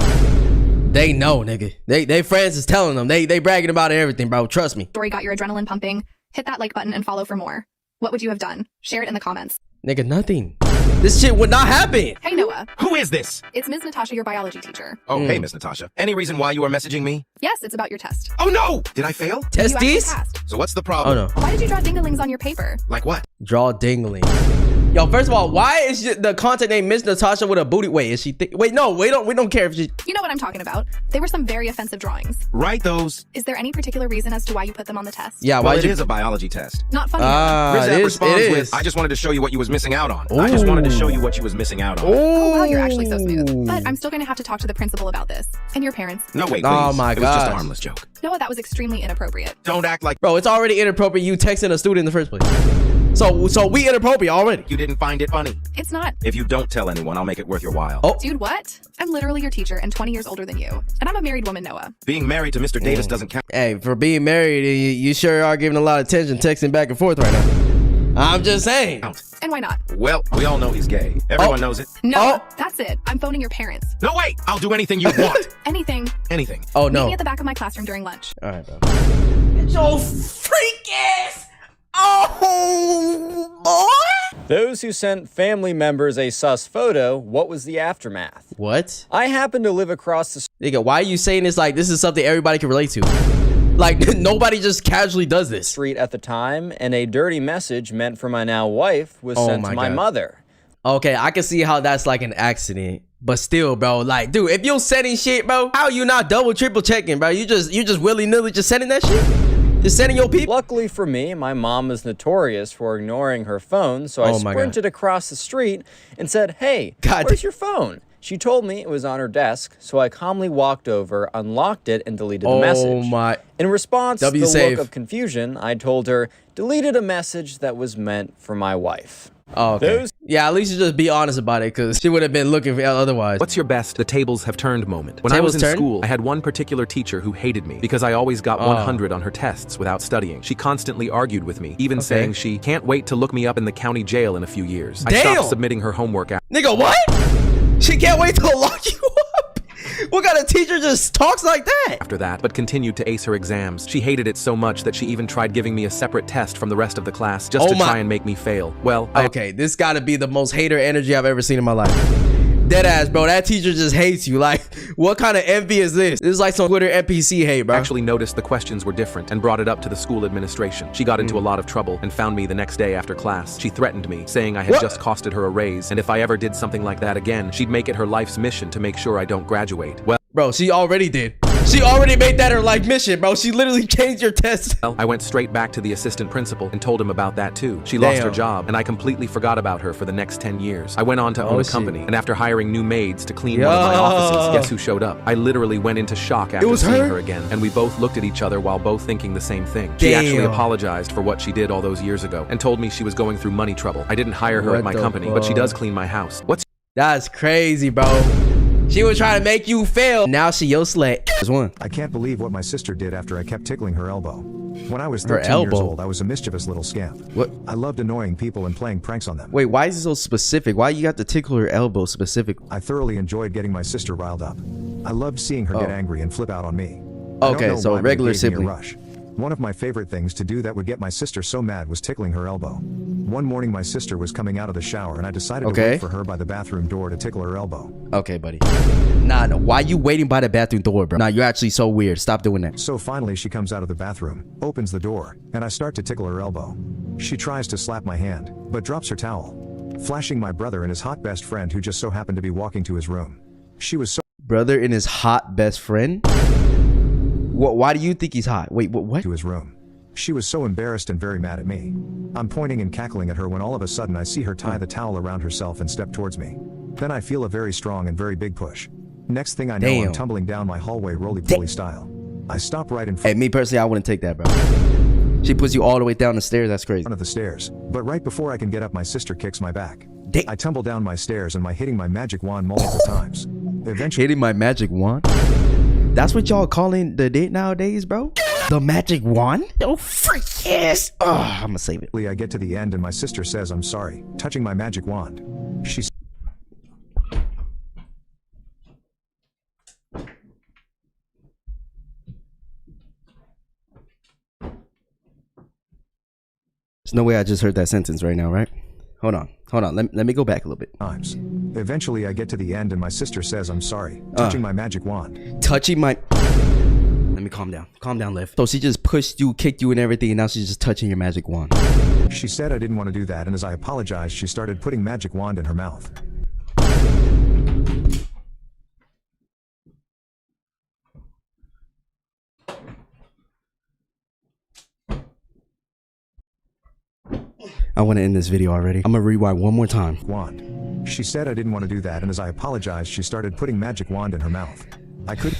They know, nigga. They friends is telling them. They bragging about everything, bro. Trust me. Story got your adrenaline pumping. Hit that like button and follow for more. What would you have done? Share it in the comments. Nigga, nothing. This shit would not happen. Hey, Noah. Who is this? It's Ms. Natasha, your biology teacher. Oh, hey, Miss Natasha. Any reason why you are messaging me? Yes, it's about your test. Oh, no! Did I fail? Testes? So what's the problem? Oh, no. Why did you draw dinglings on your paper? Like what? Draw dingling. Yo, first of all, why is the content name Miss Natasha with a booty? Wait, is she? Wait, no, we don't care if she. You know what I'm talking about. They were some very offensive drawings. Write those. Is there any particular reason as to why you put them on the test? Yeah, well, it is a biology test. Not funny. Rizab responds with, I just wanted to show you what you was missing out on. Ooh. I just wanted to show you what you was missing out on. Oh, wow, you're actually so smooth. But I'm still going to have to talk to the principal about this. And your parents. No, wait, please. Oh my God. It was just a harmless joke. Noah, that was extremely inappropriate. Don't act like... Bro, it's already inappropriate you texting a student in the first place. So we inappropriate already. You didn't find it funny. It's not. If you don't tell anyone, I'll make it worth your while. Oh. Dude, what? I'm literally your teacher and 20 years older than you. And I'm a married woman, Noah. Being married to Mr. Davis doesn't count. Hey, for being married, you sure are giving a lot of attention texting back and forth right now. I'm just saying. And why not? Well, we all know he's gay. Everyone knows it. No, that's it. I'm phoning your parents. No, wait. I'll do anything you want. Anything. Anything. Oh, no. Meet me at the back of my classroom during lunch. All right, bro. Get your freak ass. Oh, boy. Those who sent family members a sus photo, what was the aftermath? What? I happen to live across the Nigga, why are you saying this like this is something everybody can relate to? Like, nobody just casually does this. Street at the time, and a dirty message meant for my now wife was sent to my mother. Okay, I can see how that's like an accident. But still, bro, like, dude, if you're sending shit, bro, how you not double, triple checking, bro? You just willy-nilly just sending that shit? Just sending your people? Luckily for me, my mom is notorious for ignoring her phone, so I sprinted across the street and said, hey, where's your phone? She told me it was on her desk, so I calmly walked over, unlocked it, and deleted the message. In response to the look of confusion, I told her, deleted a message that was meant for my wife. Oh, okay. Yeah, at least you just be honest about it, because she would have been looking for otherwise. What's your best the tables have turned moment? When I was in school, I had one particular teacher who hated me because I always got 100 on her tests without studying. She constantly argued with me, even saying she can't wait to look me up in the county jail in a few years. I stopped submitting her homework out. Nigga, what? She can't wait to lock you up? What kind of teacher just talks like that? After that, but continued to ace her exams. She hated it so much that she even tried giving me a separate test from the rest of the class just to try and make me fail. Well, okay, this gotta be the most hater energy I've ever seen in my life. Deadass, bro, that teacher just hates you. Like, what kind of envy is this? This is like some Twitter NPC hate, bro. Actually noticed the questions were different and brought it up to the school administration. She got into a lot of trouble and found me the next day after class. She threatened me, saying I had just costed her a raise, and if I ever did something like that again, she'd make it her life's mission to make sure I don't graduate. Well, bro, she already did. She already made that her life mission, bro. She literally changed your test. Well, I went straight back to the assistant principal and told him about that too. She lost her job, and I completely forgot about her for the next 10 years. I went on to own a company, and after hiring new maids to clean one of my offices, guess who showed up? I literally went into shock after seeing her again, and we both looked at each other while both thinking the same thing. She actually apologized for what she did all those years ago and told me she was going through money trouble. I didn't hire her at my company, but she does clean my house. That's crazy, bro. She was trying to make you fail. Now she your slut. I can't believe what my sister did after I kept tickling her elbow. When I was 13 years old, I was a mischievous little scamp. What? I loved annoying people and playing pranks on them. Wait, why is it so specific? Why you got to tickle her elbow specifically? I thoroughly enjoyed getting my sister riled up. I loved seeing her get angry and flip out on me. Okay, so regular sibling. One of my favorite things to do that would get my sister so mad was tickling her elbow. One morning my sister was coming out of the shower and I decided to wait for her by the bathroom door to tickle her elbow. Okay, buddy. Nah, no, why you waiting by the bathroom door, bro? Nah, you're actually so weird. Stop doing that. So finally she comes out of the bathroom, opens the door, and I start to tickle her elbow. She tries to slap my hand, but drops her towel, flashing my brother and his hot best friend who just so happened to be walking to his room. She was so... Brother and his hot best friend? Why do you think he's hot? Wait, what? To his room. She was so embarrassed and very mad at me. I'm pointing and cackling at her when all of a sudden I see her tie the towel around herself and step towards me. Then I feel a very strong and very big push. Next thing I know, I'm tumbling down my hallway roly-poly style. I stop right in front. Hey, me personally, I wouldn't take that, bro. She puts you all the way down the stairs. That's crazy. Front of the stairs. But right before I can get up, my sister kicks my back. I tumble down my stairs and hitting my magic wand multiple times. Eventually, hitting my magic wand? That's what y'all calling the date nowadays, bro? The magic wand? Oh, freak yes! Oh, I'm gonna save it. I get to the end and my sister says I'm sorry, touching my magic wand. She's... There's no way I just heard that sentence right now, right? Hold on. Let me go back a little bit. Eventually, I get to the end and my sister says I'm sorry, touching my magic wand. Touching my... Let me calm down. Calm down, Liv. So she just pushed you, kicked you and everything, and now she's just touching your magic wand. She said I didn't want to do that, and as I apologized, she started putting magic wand in her mouth. I want to end this video already. I'm gonna rewind one more time. Wand. She said I didn't want to do that, and as I apologized, she started putting magic wand in her mouth. I couldn't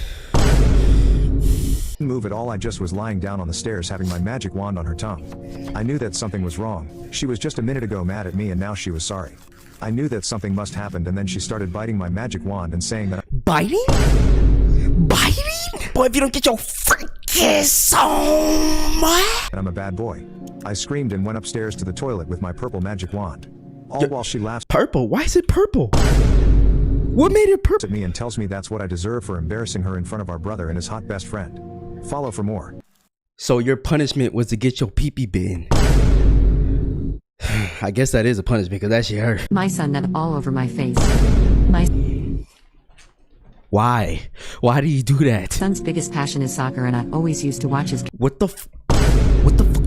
move at all. I just was lying down on the stairs having my magic wand on her tongue. I knew that something was wrong. She was just a minute ago mad at me, and now she was sorry. I knew that something must happen, and then she started biting my magic wand and saying that Biting? Biting? Boy, if you don't get your freaking on, and I'm a bad boy. I screamed and went upstairs to the toilet with my purple magic wand. All while she laughs. Purple? Why is it purple? What made it purple? At me and tells me that's what I deserve for embarrassing her in front of our brother and his hot best friend. Follow for more. So your punishment was to get your pee-pee bitten. I guess that is a punishment because that shit hurt. My son nut all over my face. Why? Why do you do that? Son's biggest passion is soccer, and I always used to watch his What the fuck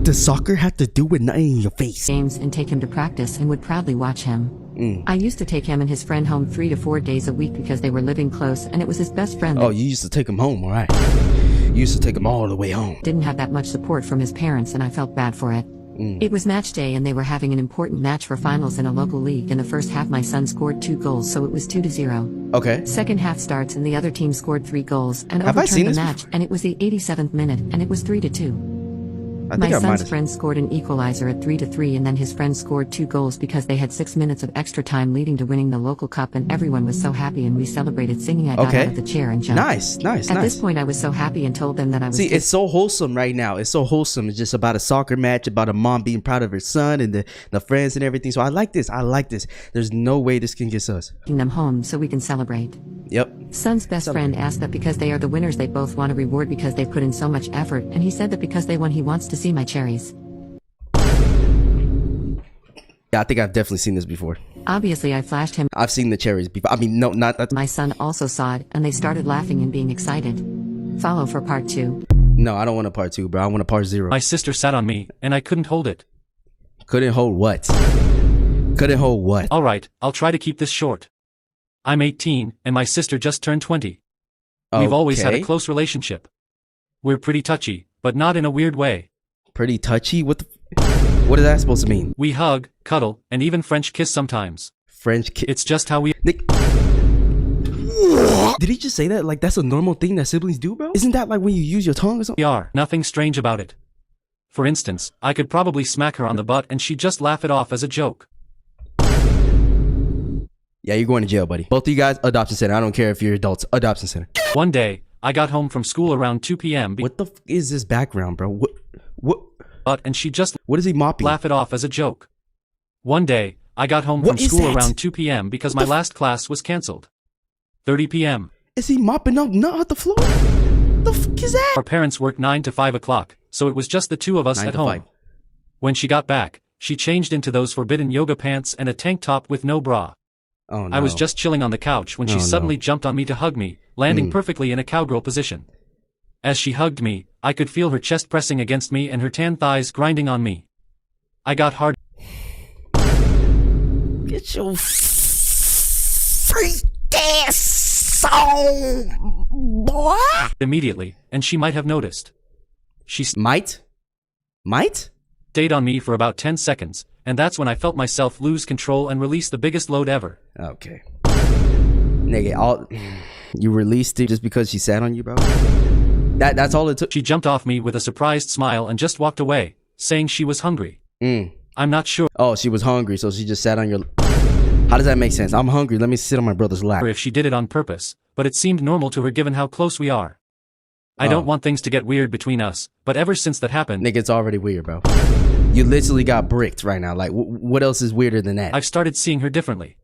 does soccer have to do with nothing in your face? Games and take him to practice and would proudly watch him. I used to take him and his friend home 3 to 4 days a week because they were living close, and it was his best friend. Oh, you used to take him home, all right. You used to take him all the way home. Didn't have that much support from his parents, and I felt bad for it. It was match day, and they were having an important match for finals in a local league. In the first half, my son scored 2 goals, so it was 2-0. Okay. Second half starts, and the other team scored 3 goals and overturned the match, and it was the 87th minute, and it was 3-2. My son's friend scored an equalizer at 3-3, and then his friend scored 2 goals because they had 6 minutes of extra time leading to winning the local cup, and everyone was so happy, and we celebrated singing. I got out of the chair and jumped. Nice. At this point, I was so happy and told them that I was... See, it's so wholesome right now. It's so wholesome. It's just about a soccer match, about a mom being proud of her son and the friends and everything. So I like this. There's no way this can get sus. Taking them home so we can celebrate. Yep. Son's best friend asked that because they are the winners, they both want a reward because they put in so much effort, and he said that because they won, he wants to see my cherries. Yeah, I think I've definitely seen this before. Obviously, I flashed him. I've seen the cherries before. I mean, no, not that. My son also saw it, and they started laughing and being excited. Follow for part 2. No, I don't want a part 2, bro. I want a part 0. My sister sat on me, and I couldn't hold it. Couldn't hold what? Couldn't hold what? All right, I'll try to keep this short. I'm 18, and my sister just turned 20. We've always had a close relationship. We're pretty touchy, but not in a weird way. Pretty touchy? What is that supposed to mean? We hug, cuddle, and even French kiss sometimes. French kiss? It's just how we... Did he just say that? Like, that's a normal thing that siblings do, bro? Isn't that like when you use your tongue or something? We are. Nothing strange about it. For instance, I could probably smack her on the butt and she'd just laugh it off as a joke. Yeah, you're going to jail, buddy. Both of you guys, adoption center. I don't care if you're adults. Adoption center. One day, I got home from school around 2 p.m. What the f is this background, bro? What? And she just... What is he mopping? Laugh it off as a joke. One day, I got home from school around 2 p.m. because my last class was cancelled. 30 p.m. Is he mopping up nut off the floor? The fuck is that? Our parents worked 9 to 5 o'clock, so it was just the two of us at home. 5. When she got back, she changed into those forbidden yoga pants and a tank top with no bra. Oh, no. I was just chilling on the couch when she suddenly jumped on me to hug me, landing perfectly in a cowgirl position. As she hugged me, I could feel her chest pressing against me and her tan thighs grinding on me. I got hard. Get your freak ass on, boy! Immediately, and she might have noticed. She might? Stayed on me for about 10 seconds, and that's when I felt myself lose control and release the biggest load ever. Okay. Nigga, you released it just because she sat on you, bro? That's all it took? She jumped off me with a surprised smile and just walked away, saying she was hungry. I'm not sure. Oh, she was hungry, so she just sat on your... How does that make sense? I'm hungry, let me sit on my brother's lap. Or if she did it on purpose, but it seemed normal to her given how close we are. I don't want things to get weird between us, but ever since that happened... Nigga, it's already weird, bro. You literally got bricked right now. Like, what else is weirder than that? I've started seeing her differently.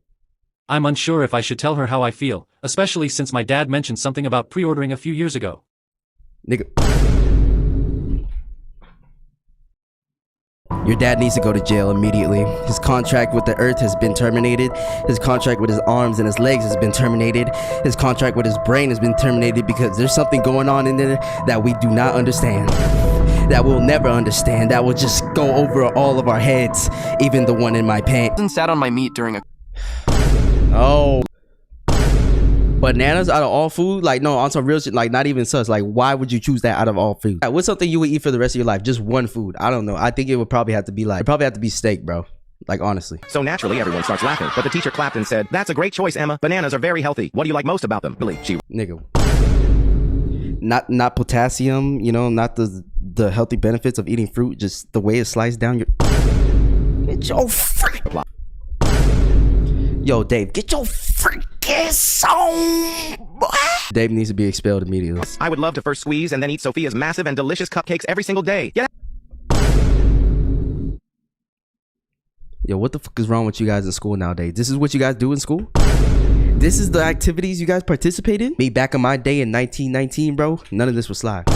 I'm unsure if I should tell her how I feel, especially since my dad mentioned something about pre-ordering a few years ago. Nigga. Your dad needs to go to jail immediately. His contract with the earth has been terminated. His contract with his arms and his legs has been terminated. His contract with his brain has been terminated because there's something going on in there that we do not understand. That we'll never understand. That will just go over all of our heads. Even the one in my pants. Sat on my meat during a... Oh. Bananas out of all food? Like, no, on some real shit, like, not even sus. Like, why would you choose that out of all food? Like, what's something you would eat for the rest of your life? Just one food. I don't know. I think it would probably have to be like, it'd probably have to be steak, bro. Like, honestly. So naturally, everyone starts laughing. But the teacher clapped and said, "That's a great choice, Emma. Bananas are very healthy. What do you like most about them?" Billy, she... Nigga. Not potassium, you know, not the healthy benefits of eating fruit, just the way it sliced down your... Get your freak... Yo, Dave, get your freaking song, boy. Dave needs to be expelled immediately. I would love to first squeeze and then eat Sophia's massive and delicious cupcakes every single day. Yeah. Yo, what the fuck is wrong with you guys in school nowadays? This is what you guys do in school? This is the activities you guys participate in? Me back in my day in 1919, bro, none of this was slide.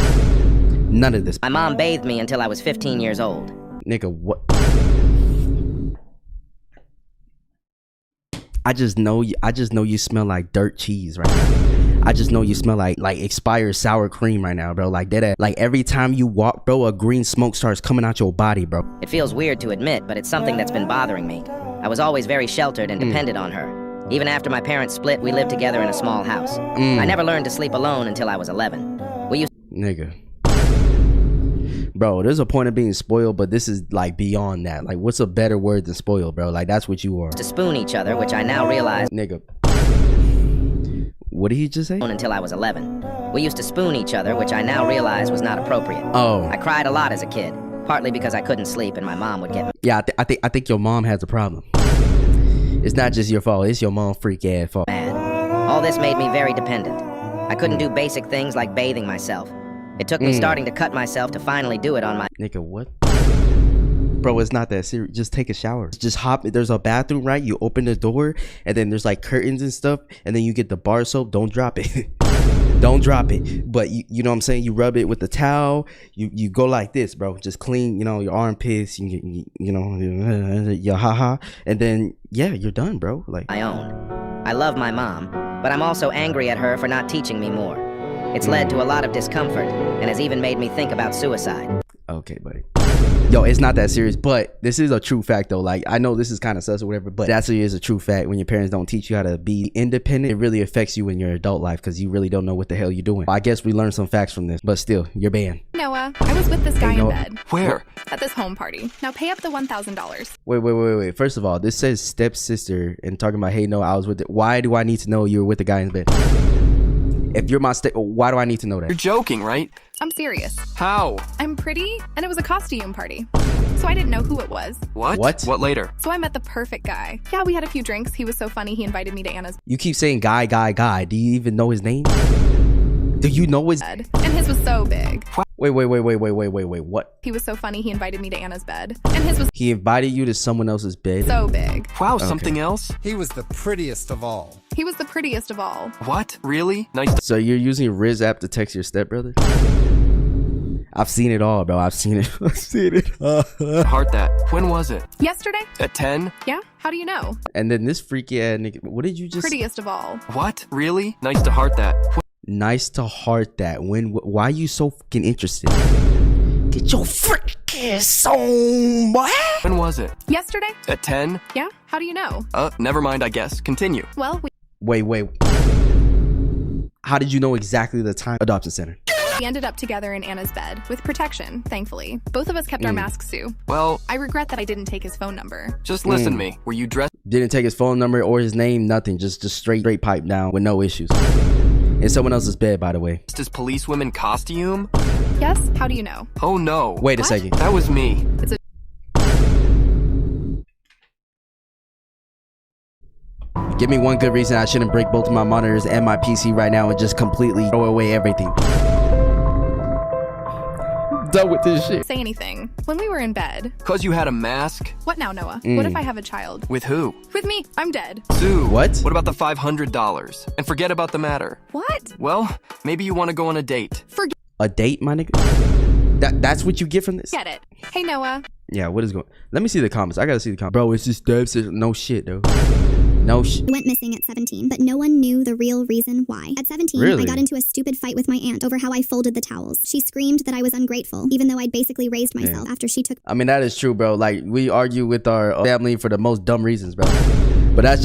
None of this. My mom bathed me until I was 15 years old. Nigga, what? I just know you smell like dirt cheese right now. I just know you smell like expired sour cream right now, bro. Like that. Like every time you walk, bro, a green smoke starts coming out your body, bro. It feels weird to admit, but it's something that's been bothering me. I was always very sheltered and dependent on her. Even after my parents split, we lived together in a small house. I never learned to sleep alone until I was 11. We used... Nigga. Bro, there's a point of being spoiled, but this is like beyond that. Like, what's a better word than spoiled, bro? Like, that's what you are. To spoon each other, which I now realize... Nigga. What did he just say? Until I was 11. We used to spoon each other, which I now realize was not appropriate. Oh. I cried a lot as a kid, partly because I couldn't sleep and my mom would get me. Yeah, I think your mom has a problem. It's not just your fault. It's your mom freak ass fault. Man, all this made me very dependent. I couldn't do basic things like bathing myself. It took me starting to cut myself to finally do it on my... Nigga, what? Bro, it's not that serious. Just take a shower. Just hop. There's a bathroom, right? You open the door, and then there's like curtains and stuff, and then you get the bar soap. Don't drop it. Don't drop it. But you know what I'm saying? You rub it with the towel. You go like this, bro. Just clean, you know, your armpits. You know, your haha. And then, yeah, you're done, bro. Like my own. I love my mom, but I'm also angry at her for not teaching me more. It's led to a lot of discomfort and has even made me think about suicide. Okay, buddy. Yo, it's not that serious, but this is a true fact though. Like, I know this is kind of sus or whatever, but that is a true fact. When your parents don't teach you how to be independent, it really affects you in your adult life because you really don't know what the hell you're doing. I guess we learned some facts from this, but still, you're banned. Noah, I was with this guy in bed. Where? At this home party. Now pay up the $1,000. Wait. First of all, this says stepsister and talking about, hey, no, I was with it. Why do I need to know you were with the guy in bed? If you're my why do I need to know that? You're joking, right? I'm serious. How? I'm pretty, and it was a costume party. So I didn't know who it was. What? What later? So I met the perfect guy. Yeah, we had a few drinks. He was so funny, he invited me to Anna's. You keep saying guy. Do you even know his name? Do you know his... bed? And his was so big. Wait, what? He was so funny, he invited me to Anna's bed. And his was... He invited you to someone else's bed? So big. Wow, something else? He was the prettiest of all. He was the prettiest of all. What? Really? Nice. So you're using Riz app to text your stepbrother? I've seen it all, bro. I've seen it. Heart that. When was it? Yesterday. At 10? Yeah? How do you know? And then this freaky ass nigga, what did you just... Prettiest of all. What? Really? Nice to heart that. Nice to heart that. Why are you so fucking interested? Get your freaking song, boy. When was it? Yesterday. At 10? Yeah? How do you know? Never mind, I guess. Continue. Well, Wait. How did you know exactly the time? Adoption center. We ended up together in Anna's bed, with protection, thankfully. Both of us kept our masks too. Well... I regret that I didn't take his phone number. Just listen to me. Were you dressed... Didn't take his phone number or his name, nothing. Just straight pipe down with no issues. In someone else's bed, by the way. His policewoman costume? Yes? How do you know? Oh no. Wait a second. That was me. It's a... Give me one good reason I shouldn't break both of my monitors and my PC right now and just completely throw away everything. Done with this shit. Say anything. When we were in bed. Cause you had a mask? What now, Noah? What if I have a child? With who? With me. I'm dead. Sue. What? What about the $500? And forget about the matter. What? Well, maybe you want to go on a date. Forget a date, my nigga? That's what you get from this? it. Hey, Noah. Yeah, what is going? Let me see the comments. I gotta see the comments. Bro, it's just stepsister. No shit, though. No shit. I went missing at 17, but no one knew the real reason why. At 17, I got into a stupid fight with my aunt over how I folded the towels. She screamed that I was ungrateful, even though I'd basically raised myself after she took. I mean, that is true, bro. Like, we argue with our family for the most dumb reasons, bro. But that's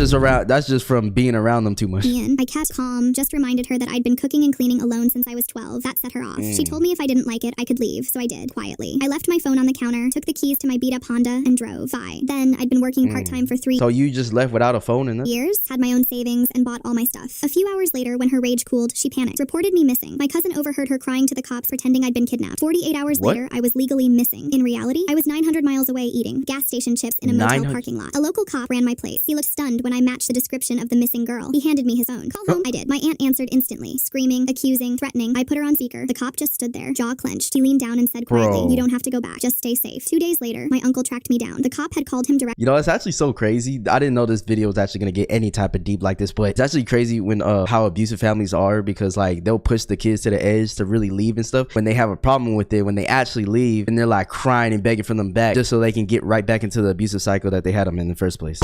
just from being around them too much. Ian, I kept calm, just reminded her that I'd been cooking and cleaning alone since I was 12. That set her off. She told me if I didn't like it, I could leave, so I did, quietly. I left my phone on the counter, took the keys to my beat-up Honda, and drove. Bye. Then, I'd been working part-time for 3 So you just left without a phone and years, had my own savings, and bought all my stuff. A few hours later, when her rage cooled, she panicked, reported me missing. My cousin overheard her crying to the cops, pretending I'd been kidnapped. 48 hours later, I was legally missing. In reality, I was 900 miles away eating gas station chips in a motel parking lot. A local cop ran my place. He looked stunned when I matched the description of the missing girl. He handed me his own. Call home. I did. My aunt answered instantly, screaming, accusing, threatening. I put her on speaker. The cop just stood there, jaw clenched. He leaned down and said quietly, you don't have to go back. Just stay safe. 2 days later, my uncle tracked me down. The cop had called him direct. You know, it's actually so crazy. I didn't know this video was actually gonna get any type of deep like this, but it's actually crazy when how abusive families are, because like they'll push the kids to the edge to really leave and stuff. When they have a problem with it, when they actually leave, and they're like crying and begging for them back just so they can get right back into the abusive cycle that they had them in the first place.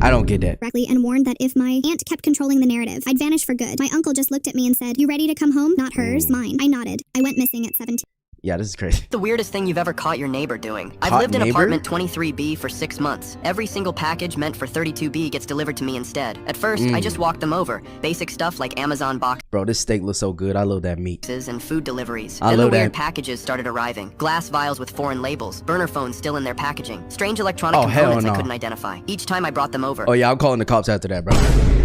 I don't get that. Directly, and warned that if my aunt kept controlling the narrative, I'd vanish for good. My uncle just looked at me and said, you ready to come home? Not hers, mine. I nodded. I went missing at 17. Yeah, this is crazy. The weirdest thing you've ever caught your neighbor doing. I've lived in apartment 23B for 6 months. Every single package meant for 32B gets delivered to me instead. At first, I just walked them over. Basic stuff like Amazon boxes. Bro, this steak looks so good. I love that meat. And food deliveries. Then the weird packages started arriving. Glass vials with foreign labels. Burner phones still in their packaging. Strange electronic components I couldn't identify. Each time I brought them over. Oh yeah, I'm calling the cops after that, bro.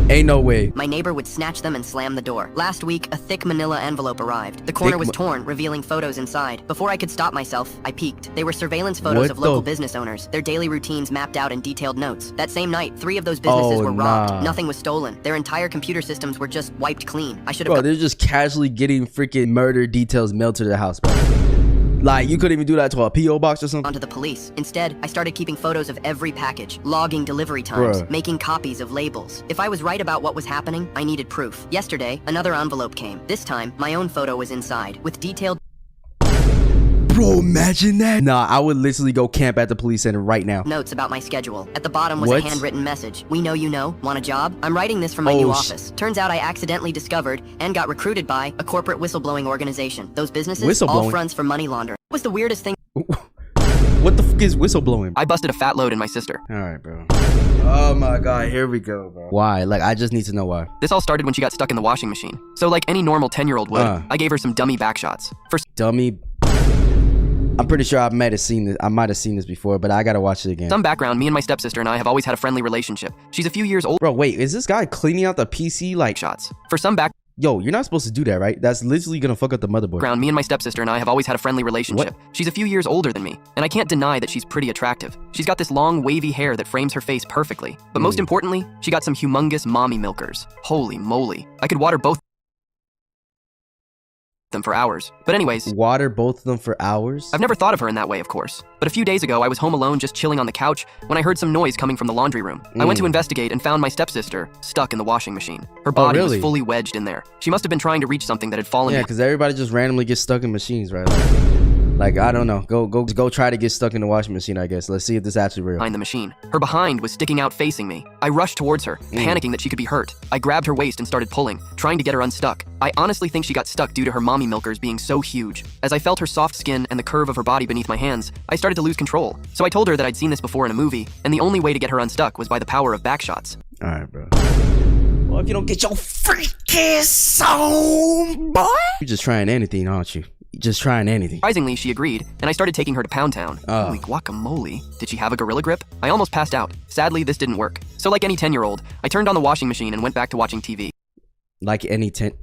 Ain't no way. My neighbor would snatch them and slam the door. Last week, a thick manila envelope arrived. The corner was torn, revealing photos inside. Before I could stop myself, I peeked. They were surveillance photos of local business owners, their daily routines mapped out in detailed notes. That same night, 3 of those businesses were robbed. Nothing was stolen. Their entire computer systems were just wiped clean. I should have. Bro, they're just casually getting freaking murder details mailed to their house, bro. Like, you couldn't even do that to a P.O. box or something? Onto the police. Instead, I started keeping photos of every package, logging delivery times, making copies of labels. If I was right about what was happening, I needed proof. Yesterday, another envelope came. This time, my own photo was inside, with detailed... Bro, imagine that. Nah, I would literally go camp at the police center right now. Notes about my schedule. At the bottom was a handwritten message. We know you know. Want a job? I'm writing this from my new office. Turns out I accidentally discovered and got recruited by a corporate whistleblowing organization. Those businesses, all fronts for money laundering. What was the weirdest thing? What the fuck is whistleblowing? I busted a fat load in my sister. Alright, bro. Oh my god, here we go, bro. Why? Like, I just need to know why. This all started when she got stuck in the washing machine. So like any normal 10-year-old would, I gave her some dummy back shots. Dummy... I'm pretty sure I might have seen this before, but I gotta watch it again. Some background, me and my stepsister and I have always had a friendly relationship. She's a few years old. Bro, wait, is this guy cleaning out the PC like shots? For some back... Yo, you're not supposed to do that, right? That's literally gonna fuck up the motherboard. Me and my stepsister and I have always had a friendly relationship. What? She's a few years older than me, and I can't deny that she's pretty attractive. She's got this long, wavy hair that frames her face perfectly. But most importantly, she got some humongous mommy milkers. Holy moly. I could water both them for hours. But anyways, water both of them for hours? I've never thought of her in that way, of course. But a few days ago, I was home alone just chilling on the couch when I heard some noise coming from the laundry room. I went to investigate and found my stepsister stuck in the washing machine. Her body was fully wedged in there. She must have been trying to reach something that had fallen. Yeah, because everybody just randomly gets stuck in machines, right? Like, I don't know. Go try to get stuck in the washing machine, I guess. Let's see if this is actually real. Behind the machine. Her behind was sticking out facing me. I rushed towards her, panicking that she could be hurt. I grabbed her waist and started pulling, trying to get her unstuck. I honestly think she got stuck due to her mommy milkers being so huge. As I felt her soft skin and the curve of her body beneath my hands, I started to lose control. So I told her that I'd seen this before in a movie, and the only way to get her unstuck was by the power of back shots. Alright, bro. Well, if you don't get your freaking on, boy! You're just trying anything, aren't you? Just trying anything. Surprisingly, she agreed, and I started taking her to Pound Town. Holy guacamole. Did she have a gorilla grip? I almost passed out. Sadly, this didn't work. So like any 10-year-old, I turned on the washing machine and went back to watching TV. Like any 10...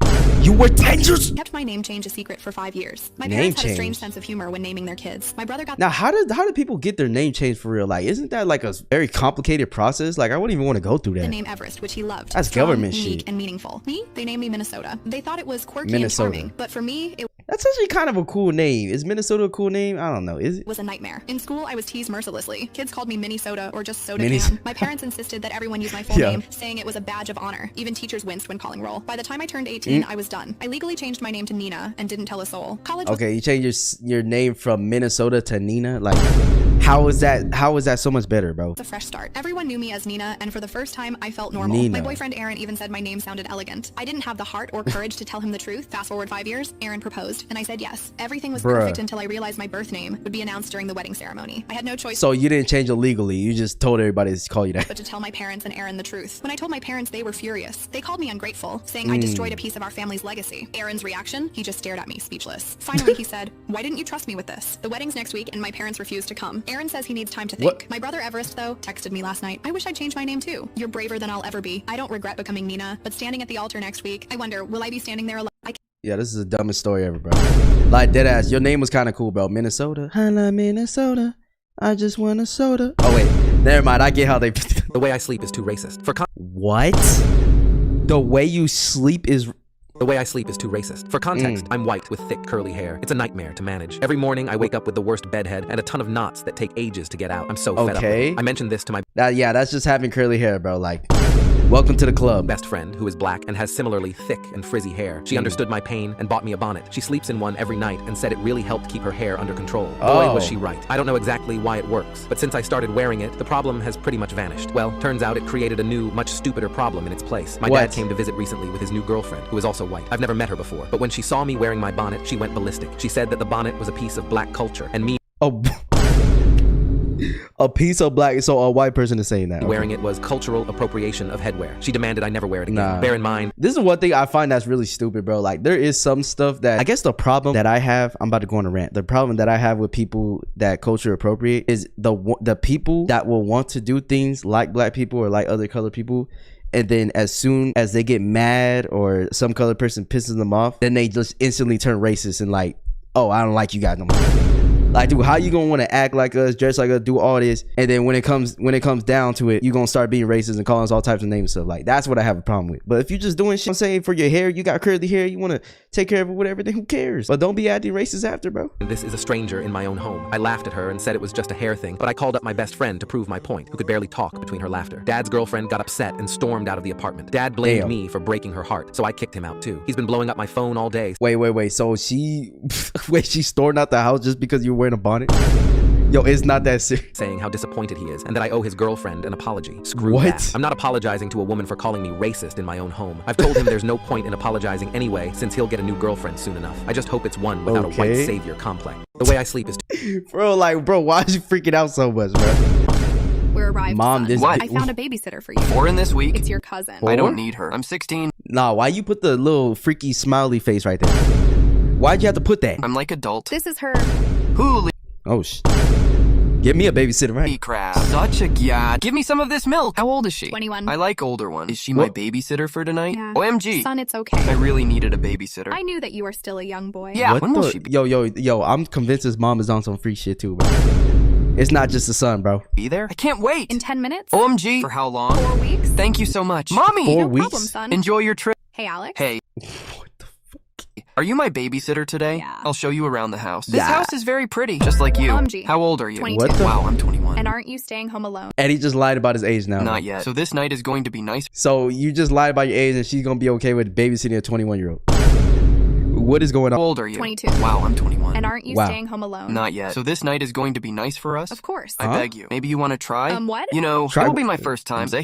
You were 10 years... Kept my name change a secret for 5 years. My parents had a strange sense of humor when naming their kids. My brother got... Now, how do people get their name changed for real? Like, isn't that like a very complicated process? Like, I wouldn't even want to go through that. The name Everest, which he loved. That's government shit. Unique and meaningful. Me, they named me Minnesota. They thought it was quirky and charming, but for me, it... That's actually kind of a cool name. Is Minnesota a cool name? I don't know. Is it? Was a nightmare. In school, I was teased mercilessly. Kids called me Minnesota or just Soda Can. My parents insisted that everyone use my full name, saying it was a badge of honor. Even teachers winced when calling roll. By the time I turned 18, I was done. I legally changed my name to Nina and didn't tell a soul. College. Okay, you changed your name from Minnesota to Nina, like. How is that so much better, bro? It's a fresh start. Everyone knew me as Nina, and for the first time, I felt normal. Nina. My boyfriend Aaron even said my name sounded elegant. I didn't have the heart or courage to tell him the truth. Fast forward 5 years, Aaron proposed, and I said yes. Everything was perfect until I realized my birth name would be announced during the wedding ceremony. I had no choice. So you didn't change it legally. You just told everybody to call you that. But to tell my parents and Aaron the truth. When I told my parents, they were furious. They called me ungrateful, saying I destroyed a piece of our family's legacy. Aaron's reaction? He just stared at me, speechless. Finally, he said, "Why didn't you trust me with this? The wedding's next week, and my parents refused to come." Aaron says he needs time to think. What? My brother Everest, though, texted me last night. "I wish I'd changed my name too. You're braver than I'll ever be. I don't regret becoming Nina, but standing at the altar next week, I wonder, will I be standing there alone?" Yeah, this is the dumbest story ever, bro. Like, deadass, your name was kind of cool, bro. Minnesota. I love Minnesota. I just want a soda. Oh, wait. Never mind. I get how they... The way I sleep is too racist. What? The way you sleep is... The way I sleep is too racist. For context, I'm white with thick curly hair. It's a nightmare to manage. Every morning, I wake up with the worst bedhead and a ton of knots that take ages to get out. I'm so fed up. I mentioned this to my... yeah, that's just having curly hair, bro. Like... Welcome to the club. Best friend, who is black and has similarly thick and frizzy hair. She understood my pain and bought me a bonnet. She sleeps in one every night and said it really helped keep her hair under control. Boy, was she right. I don't know exactly why it works, but since I started wearing it, the problem has pretty much vanished. Well, turns out it created a new, much stupider problem in its place. My dad came to visit recently with his new girlfriend, who is also white. I've never met her before, but when she saw me wearing my bonnet, she went ballistic. She said that the bonnet was a piece of black culture, and me... Oh... A piece of black, so a white person is saying that. Wearing it was cultural appropriation of headwear. She demanded I never wear it again. Bear in mind, this is one thing I find that's really stupid, bro. Like, there is some stuff that, I guess the problem that I have, I'm about to go on a rant. The problem that I have with people that culture appropriate is the people that will want to do things like black people or like other colored people, and then as soon as they get mad or some colored person pisses them off, then they just instantly turn racist and like, oh, I don't like you guys no more. Like, dude, how you gonna want to act like us, dress like us, do all this, and then when it comes down to it, you gonna start being racist and calling us all types of names and stuff. Like, that's what I have a problem with. But if you're just doing shit, I'm saying, for your hair, you got curly hair, you want to take care of it, whatever, then who cares? But don't be acting racist after, bro. This is a stranger in my own home. I laughed at her and said it was just a hair thing, but I called up my best friend to prove my point, who could barely talk between her laughter. Dad's girlfriend got upset and stormed out of the apartment. Dad blamed me for breaking her heart, so I kicked him out too. He's been blowing up my phone all day. Wait. So she stormed out the house just because you were wearing a bonnet? Yo, it's not that serious. Saying how disappointed he is and that I owe his girlfriend an apology. Screw that. I'm not apologizing to a woman for calling me racist in my own home. I've told him there's no point in apologizing anyway, since he'll get a new girlfriend soon enough. I just hope it's one without a white savior complex. The way I sleep is Bro, why is you freaking out so much, bro? We're arrived. Mom, I found a babysitter for you. 4 in this week? It's your cousin. 4? I don't need her. I'm 16. Nah, why you put the little freaky smiley face right there? Why'd you have to put that? I'm like adult. This is her. Hooli. Oh, Give me a babysitter, right? Crap. Such a gyat. Give me some of this milk. How old is she? 21. I like older ones. Is she my babysitter for tonight? Yeah. OMG. Son, it's okay. I really needed a babysitter. I knew that you were still a young boy. Yeah, when will she be? Yo, I'm convinced his mom is on some free shit too, bro. It's not just the son, bro. Be there? I can't wait. In 10 minutes? OMG. For how long? 4 weeks. Thank you so much. Mommy! 4 no weeks? problem, son. Enjoy your trip. Hey, Alex. Hey. What the fuck? Are you my babysitter today? Yeah. I'll show you around the house. This house is very pretty, just like you. OMG. How old are you? 22. What the Wow, I'm 21. And aren't you staying home alone? And he just lied about his age now. Not yet. So this night is going to be nice. So you just lied about your age and she's gonna be okay with babysitting a 21-year-old. What is going on? How old are you? 22. Wow, I'm 21. And aren't you staying home alone? Not yet. So this night is going to be nice for us? Of course. I beg you. Maybe you want to try? What? You know, it will be my first time. I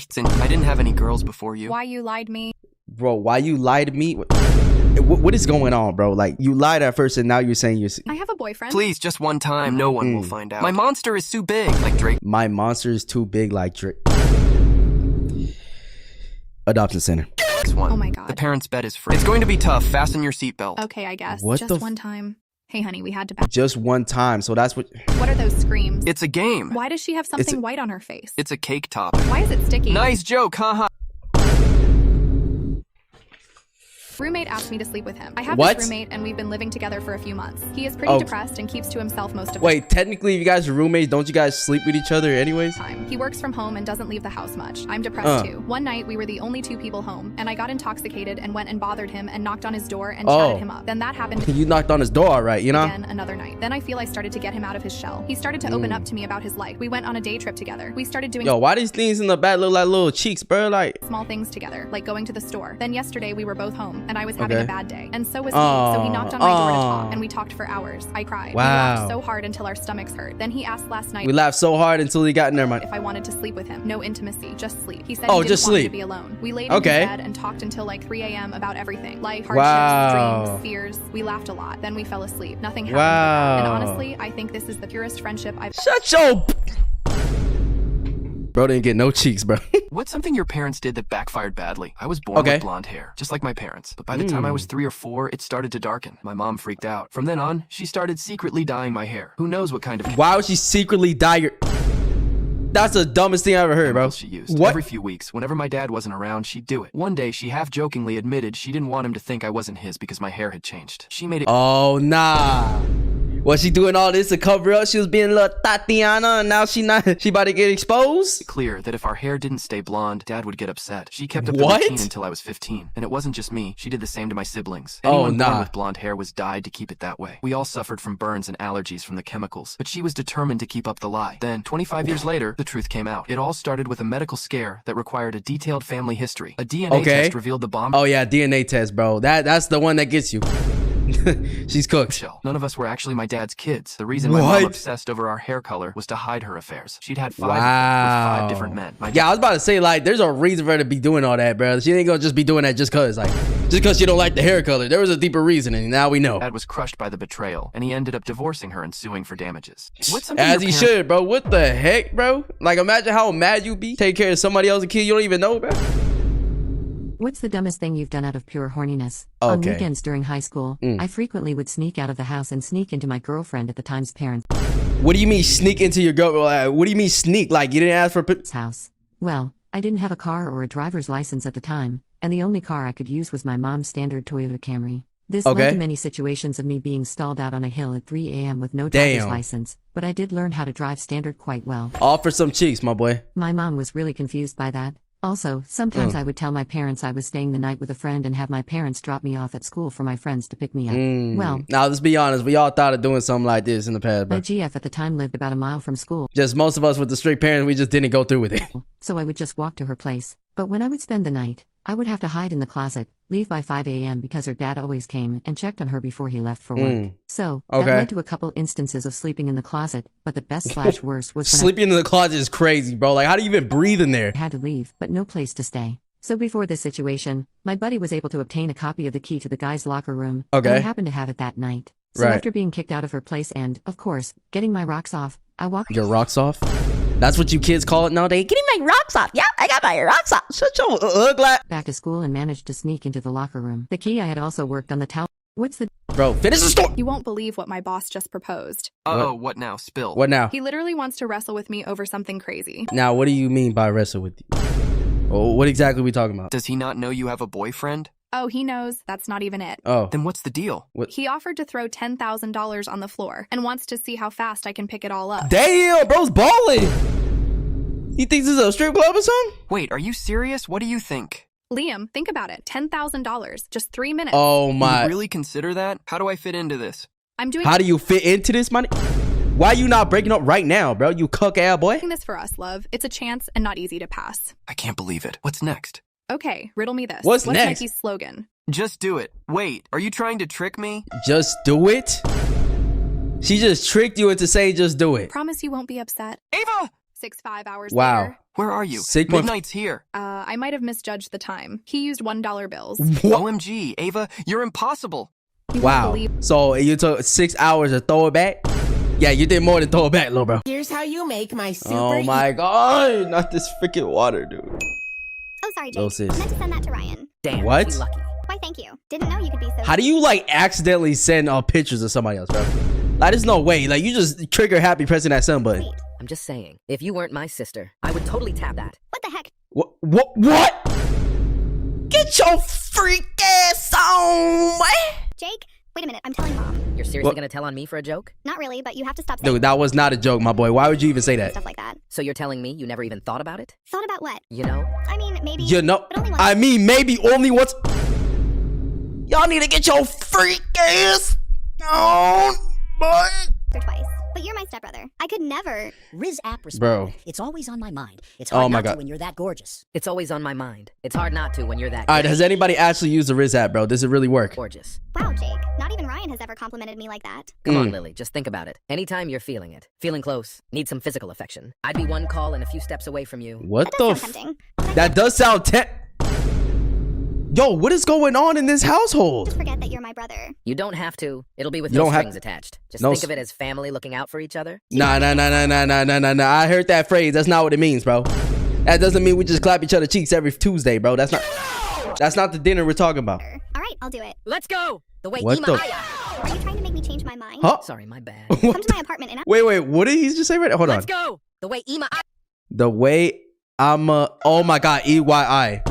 didn't have any girls before you. Why you lied me? Bro, why you lied to me? What is going on, bro? Like, you lied at first and now you're saying you're... I have a boyfriend. Please, just one time. No one will find out. My monster is too big, like Drake. My monster is too big, like Drake. Adoption center. One. Oh my god. The parents' bed is free. It's going to be tough. Fasten your seatbelt. Okay, I guess. What just one time. Hey, honey, we had to back. Just one time, so that's what... What are those screams? It's a game. Why does she have something white on her face? It's a cake top. Why is it sticky? Nice joke, haha. Roommate asked me to sleep with him. I have this roommate and we've been living together for a few months. He is pretty depressed and keeps to himself most of the time. Technically, if you guys are roommates, don't you guys sleep with each other anyways? He works from home and doesn't leave the house much. I'm depressed too. One night, we were the only 2 people home, and I got intoxicated and went and bothered him and knocked on his door and chatted him up. Then that happened. You knocked on his door, all right, you know? Again, another night. Then I feel I started to get him out of his shell. He started to open up to me about his life. We went on a day trip together. We started doing why these things in the back look like little cheeks, bro? Like small things together, like going to the store. Then yesterday we were both home. and I was having a bad day. And so was he. So he knocked on my door to talk, and we talked for hours. I cried. We laughed so hard until our stomachs hurt. Then he asked last night. We laughed so hard until he got in there. If I wanted to sleep with him. No intimacy, just sleep. He said he didn't want me to be alone. We laid in his bed and talked until like 3 a.m. about everything. Life, hardships, dreams, fears. We laughed a lot. Then we fell asleep. Nothing happened. And honestly, I think this is the purest friendship I've... Shut your... Bro didn't get no cheeks, bro. What's something your parents did that backfired badly? I was born with blonde hair, just like my parents. But by the time I was 3 or 4, it started to darken. My mom freaked out. From then on, she started secretly dyeing my hair. Who knows what kind of... Why would she secretly dye your... That's the dumbest thing I ever heard, bro. She used. Every few weeks, whenever my dad wasn't around, she'd do it. One day, she half-jokingly admitted she didn't want him to think I wasn't his because my hair had changed. She made it... Oh, nah. Was she doing all this to cover up? She was being a little Tatiana, and now she about to get exposed? Clear that if our hair didn't stay blonde, Dad would get upset. She kept up the routine until I was 15. And it wasn't just me. She did the same to my siblings. Anyone born with blonde hair was dyed to keep it that way. We all suffered from burns and allergies from the chemicals. But she was determined to keep up the lie. Then, 25 years later, the truth came out. It all started with a medical scare that required a detailed family history. A DNA test revealed the bomb. Oh yeah, DNA test, bro. That's the one that gets you. She's cooked. None of us were actually my dad's kids. The reason my mom obsessed over our hair color was to hide her affairs. She'd had 5 with 5 different men. Yeah, I was about to say, like, there's a reason for her to be doing all that, bro. She ain't gonna just be doing that just cause she don't like the hair color. There was a deeper reason, and now we know. Dad was crushed by the betrayal, and he ended up divorcing her and suing for damages. As he should, bro. What the heck, bro? Like, imagine how mad you be. Take care of somebody else's kid you don't even know, bro. What's the dumbest thing you've done out of pure horniness? On weekends during high school, I frequently would sneak out of the house and sneak into my girlfriend at the time's parents' What do you mean sneak into your girl? What do you mean sneak? Like you didn't ask for house? Well, I didn't have a car or a driver's license at the time, and the only car I could use was my mom's standard Toyota Camry. This led to many situations of me being stalled out on a hill at 3 a.m. with no driver's license, but I did learn how to drive standard quite well. All for some cheeks, my boy. My mom was really confused by that. Also, sometimes I would tell my parents I was staying the night with a friend and have my parents drop me off at school for my friends to pick me up. Well, now let's be honest, we all thought of doing something like this in the past, bro. My GF at the time lived about a mile from school. Just most of us with the strict parents, we just didn't go through with it. So I would just walk to her place. But when I would spend the night, I would have to hide in the closet, leave by 5 a.m. because her dad always came and checked on her before he left for work. So, that led to a couple instances of sleeping in the closet, but the best/worst was when sleeping in the closet is crazy, bro. Like, how do you even breathe in there? I had to leave, but no place to stay. So before this situation, my buddy was able to obtain a copy of the key to the guy's locker room, and I happened to have it that night. So after being kicked out of her place and, of course, getting my rocks off, I walked... Your rocks off? That's what you kids call it nowadays? Getting my rocks off. Yeah, I got my rocks off. Shut your ugly... Back to school and managed to sneak into the locker room. The key I had also worked on the towel... What's the... Bro, finish the story! You won't believe what my boss just proposed. Uh-oh, what now? Spill. What now? He literally wants to wrestle with me over something crazy. Now, what do you mean by wrestle with you? Oh, what exactly are we talking about? Does he not know you have a boyfriend? Oh, he knows. That's not even it. Oh. Then what's the deal? What? He offered to throw $10,000 on the floor and wants to see how fast I can pick it all up. Damn, bro's balling! He thinks this is a strip club or something? Wait, are you serious? What do you think? Liam, think about it. $10,000, just 3 minutes. Oh my. You really consider that? How do I fit into this? How do you fit into this money? Why are you not breaking up right now, bro? You cuck ass boy. Doing this for us, love. It's a chance and not easy to pass. I can't believe it. What's next? Okay, riddle me this. What's next? Nike's slogan? Just do it. Wait, are you trying to trick me? Just do it? She just tricked you into saying just do it. Promise you won't be upset. Ava! 6-5 hours later. Where are you? Midnight's here. I might have misjudged the time. He used $1 bills. What? OMG, Ava, you're impossible. Wow. So you took 6 hours to throw it back? Yeah, you did more than throw it back, little bro. Here's how you make my super... Oh my god, not this freaking water, dude. Oh, sorry, Jake. I meant to send that to Ryan. Damn, what? Lucky. Why, thank you. Didn't know you could be so... How do you, like, accidentally send pictures of somebody else, bro? Like, there's no way. Like, you just trigger happy pressing that send button. Wait. I'm just saying, if you weren't my sister, I would totally tap that. What the heck? What? Get your freak ass on, boy! Jake, wait a minute. I'm telling Mom. You're seriously gonna tell on me for a joke? Not really, but you have to stop saying... Dude, that was not a joke, my boy. Why would you even say that? Stuff like that. So you're telling me you never even thought about it? Thought about what? You know? I mean, maybe... You know? But only once. I mean, maybe only once... Y'all need to get your freak ass on, boy! Or twice. But you're my stepbrother. I could never. Riz app responded. Bro. It's always on my mind. It's hard not to when you're that gorgeous. It's always on my mind. It's hard not to when you're that gorgeous. All right, has anybody actually used the Riz app, bro? Does it really work? Gorgeous. Wow, Jake. Not even Ryan has ever complimented me like that. Come on, Lily. Just think about it. Anytime you're feeling it, feeling close, need some physical affection, I'd be one call and a few steps away from you. What the That does sound Yo, what is going on in this household? Just forget that you're my brother. You don't have to. It'll be with no strings attached. Just think of it as family looking out for each other. Nah. I heard that phrase. That's not what it means, bro. That doesn't mean we just clap each other cheeks every Tuesday, bro. That's not the dinner we're talking about. All right, I'll do it. Let's go. The way What the? Are you trying to make me change my mind? Huh? Sorry, my bad. Come to my apartment and Wait, what did he just say right now? Hold on. Let's go. The way The way I'm a... Oh my God, EYI.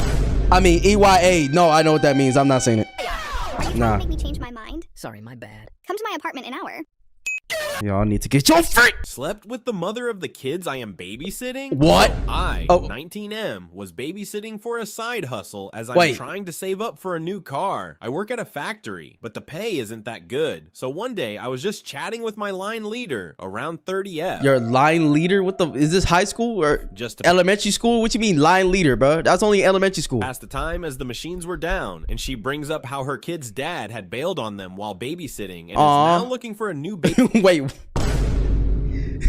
I mean, EYA. No, I know what that means. I'm not saying it. Are you trying to make me change my mind? Sorry, my bad. Come to my apartment an hour. Y'all need to get your freak. Slept with the mother of the kids I am babysitting? What? I, 19M, was babysitting for a side hustle as I'm trying to save up for a new car. I work at a factory, but the pay isn't that good. So one day I was just chatting with my line leader around 30F. Your line leader? What the? Is this high school or just elementary school? What you mean line leader, bro? That's only elementary school. Past the time as the machines were down, and she brings up how her kid's dad had bailed on them while babysitting and is now looking for a new baby.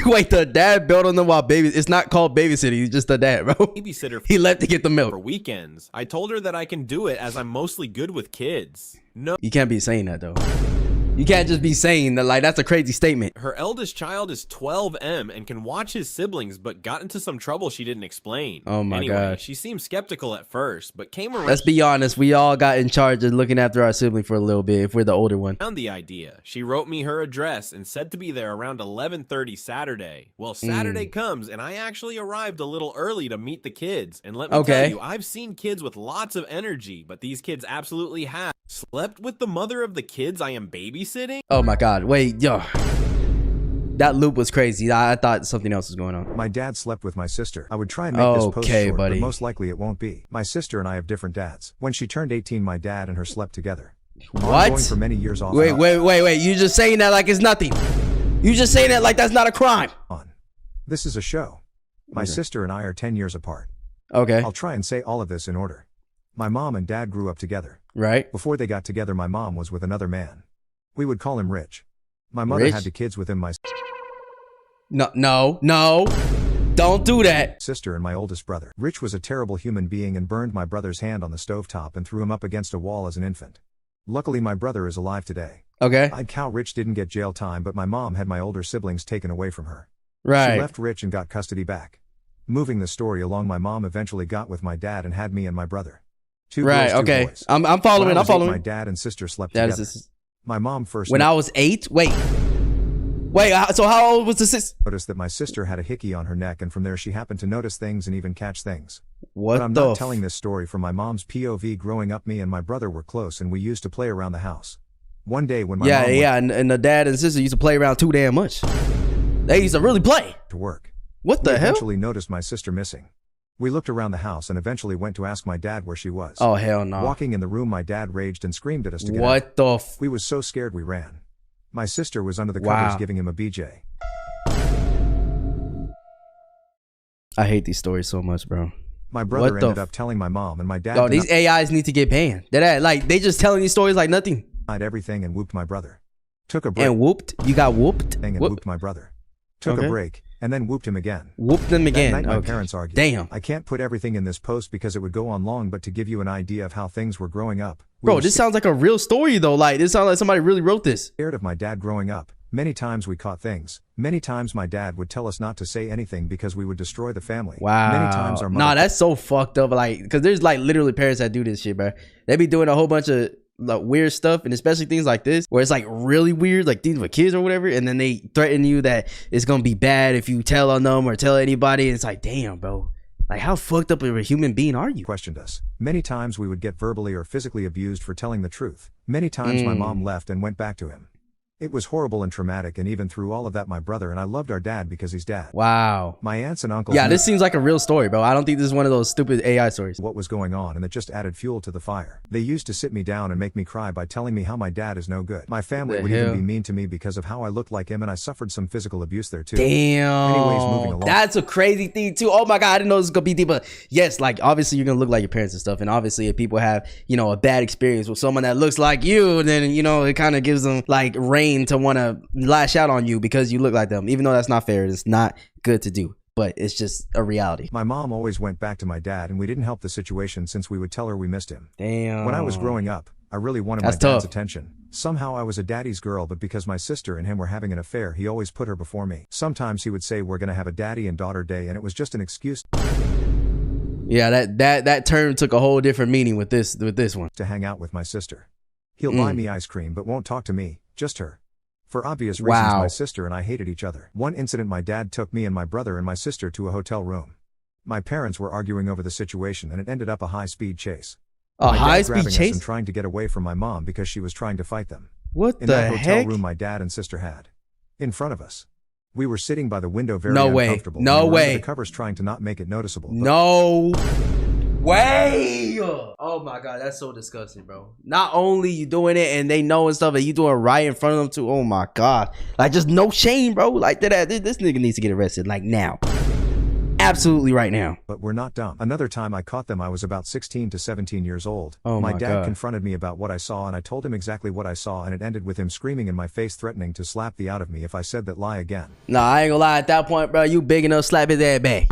Wait, the dad bailed on them while baby. It's not called babysitting. He's just the dad, bro. Babysitter. He left to get the milk for weekends. I told her that I can do it as I'm mostly good with kids. No, you can't be saying that though. You can't just be saying that. Like, that's a crazy statement. Her eldest child is 12M and can watch his siblings, but got into some trouble she didn't explain. Oh my God. She seemed skeptical at first, but came around. Let's be honest. We all got in charge of looking after our sibling for a little bit if we're the older one. Found the idea. She wrote me her address and said to be there around 11:30 Saturday. Well, Saturday comes and I actually arrived a little early to meet the kids. And let me tell you, I've seen kids with lots of energy, but these kids absolutely have. Slept with the mother of the kids I am babysitting? Oh my God. Wait, yo. That loop was crazy. I thought something else was going on. My dad slept with my sister. I would try and make this post short, but most likely it won't be. My sister and I have different dads. When she turned 18, my dad and her slept together. What? Going for many years off. Wait. You just saying that like it's nothing. You just saying that like that's not a crime. This is a show. My sister and I are 10 years apart. Okay. I'll try and say all of this in order. My mom and dad grew up together. Right. Before they got together, my mom was with another man. We would call him Rich. My mother had the kids with him. No. Don't do that. Sister and my oldest brother. Rich was a terrible human being and burned my brother's hand on the stovetop and threw him up against a wall as an infant. Luckily, my brother is alive today. Okay. I'd count Rich didn't get jail time, but my mom had my older siblings taken away from her. Right. She left Rich and got custody back. Moving the story along, my mom eventually got with my dad and had me and my brother. Two girls, two boys. I'm following. I'm following. My dad and sister slept together. My mom first. When I was 8. Wait. So how old was the sister? Noticed that my sister had a hickey on her neck, and from there she happened to notice things and even catch things. What? But I'm not telling this story from my mom's POV. Growing up, me and my brother were close, and we used to play around the house. One day when my mom and the dad and sister used to play around too damn much. They used to really play. To work. What the hell? Eventually noticed my sister missing. We looked around the house and eventually went to ask my dad where she was. Oh, hell no. Walking in the room, my dad raged and screamed at us to get out. What the We was so scared we ran. My sister was under the covers giving him a BJ. I hate these stories so much, bro. My brother ended up telling my mom, and my dad. Oh, these AIs need to get banned. They just telling these stories like nothing. Denied everything and whooped my brother. Took a break. And whooped? You got whooped? And whooped my brother. Took a break. And then whooped him again. Whooped him again. That night, my parents argued. Damn. I can't put everything in this post because it would go on long, but to give you an idea of how things were growing up. Bro, this sounds like a real story though. Like, this sounds like somebody really wrote this. Scared of my dad growing up. Many times we caught things. Many times my dad would tell us not to say anything because we would destroy the family. Wow. Many times our mother. Nah, that's so fucked up. Like, because there's like literally parents that do this shit, bro. They be doing a whole bunch of like weird stuff, and especially things like this where it's like really weird, like things with kids or whatever, and then they threaten you that it's gonna be bad if you tell on them or tell anybody, and it's like, damn, bro, like how fucked up of a human being are you? Questioned us. Many times we would get verbally or physically abused for telling the truth. Many times my mom left and went back to him. It was horrible and traumatic, and even through all of that, my brother and I loved our dad because he's dad. Wow. My aunts and uncles. Yeah, this seems like a real story, bro. I don't think this is one of those stupid AI stories. What was going on, and it just added fuel to the fire. They used to sit me down and make me cry by telling me how my dad is no good. My family would even be mean to me because of how I looked like him, and I suffered some physical abuse there too. Damn. Anyways, moving along. That's a crazy thing too. Oh my God, I didn't know this was gonna be deep, but yes, like obviously you're gonna look like your parents and stuff, and obviously if people have, you know, a bad experience with someone that looks like you, then, you know, it kind of gives them like rein to want to lash out on you because you look like them, even though that's not fair. It's not good to do, but it's just a reality. My mom always went back to my dad, and we didn't help the situation since we would tell her we missed him. Damn. When I was growing up, I really wanted my dad's attention. Somehow I was a daddy's girl, but because my sister and him were having an affair, he always put her before me. Sometimes he would say we're gonna have a daddy and daughter day, and it was just an excuse. Yeah, that term took a whole different meaning with this one. To hang out with my sister. He'll buy me ice cream but won't talk to me, just her. For obvious reasons, my sister and I hated each other. One incident, my dad took me and my brother and my sister to a hotel room. My parents were arguing over the situation, and it ended up a high-speed chase. A high-speed chase? And trying to get away from my mom because she was trying to fight them. What in the that hotel heck? room my dad and sister had. In front of us. We were sitting by the window very No way. uncomfortable. No we were way. under the covers trying to not make it noticeable. No way. Oh my God, that's so disgusting, bro. Not only you doing it and they know and stuff, and you doing it right in front of them too. Oh my God. Like, just no shame, bro. Like, this nigga needs to get arrested, like, now. Absolutely right now. But we're not dumb. Another time I caught them, I was about 16 to 17 years old. Oh my my dad God. confronted me about what I saw, and I told him exactly what I saw, and it ended with him screaming in my face, threatening to slap the out of me if I said that lie again. Nah, I ain't gonna lie, at that point, bro, you big enough, slap his ass back.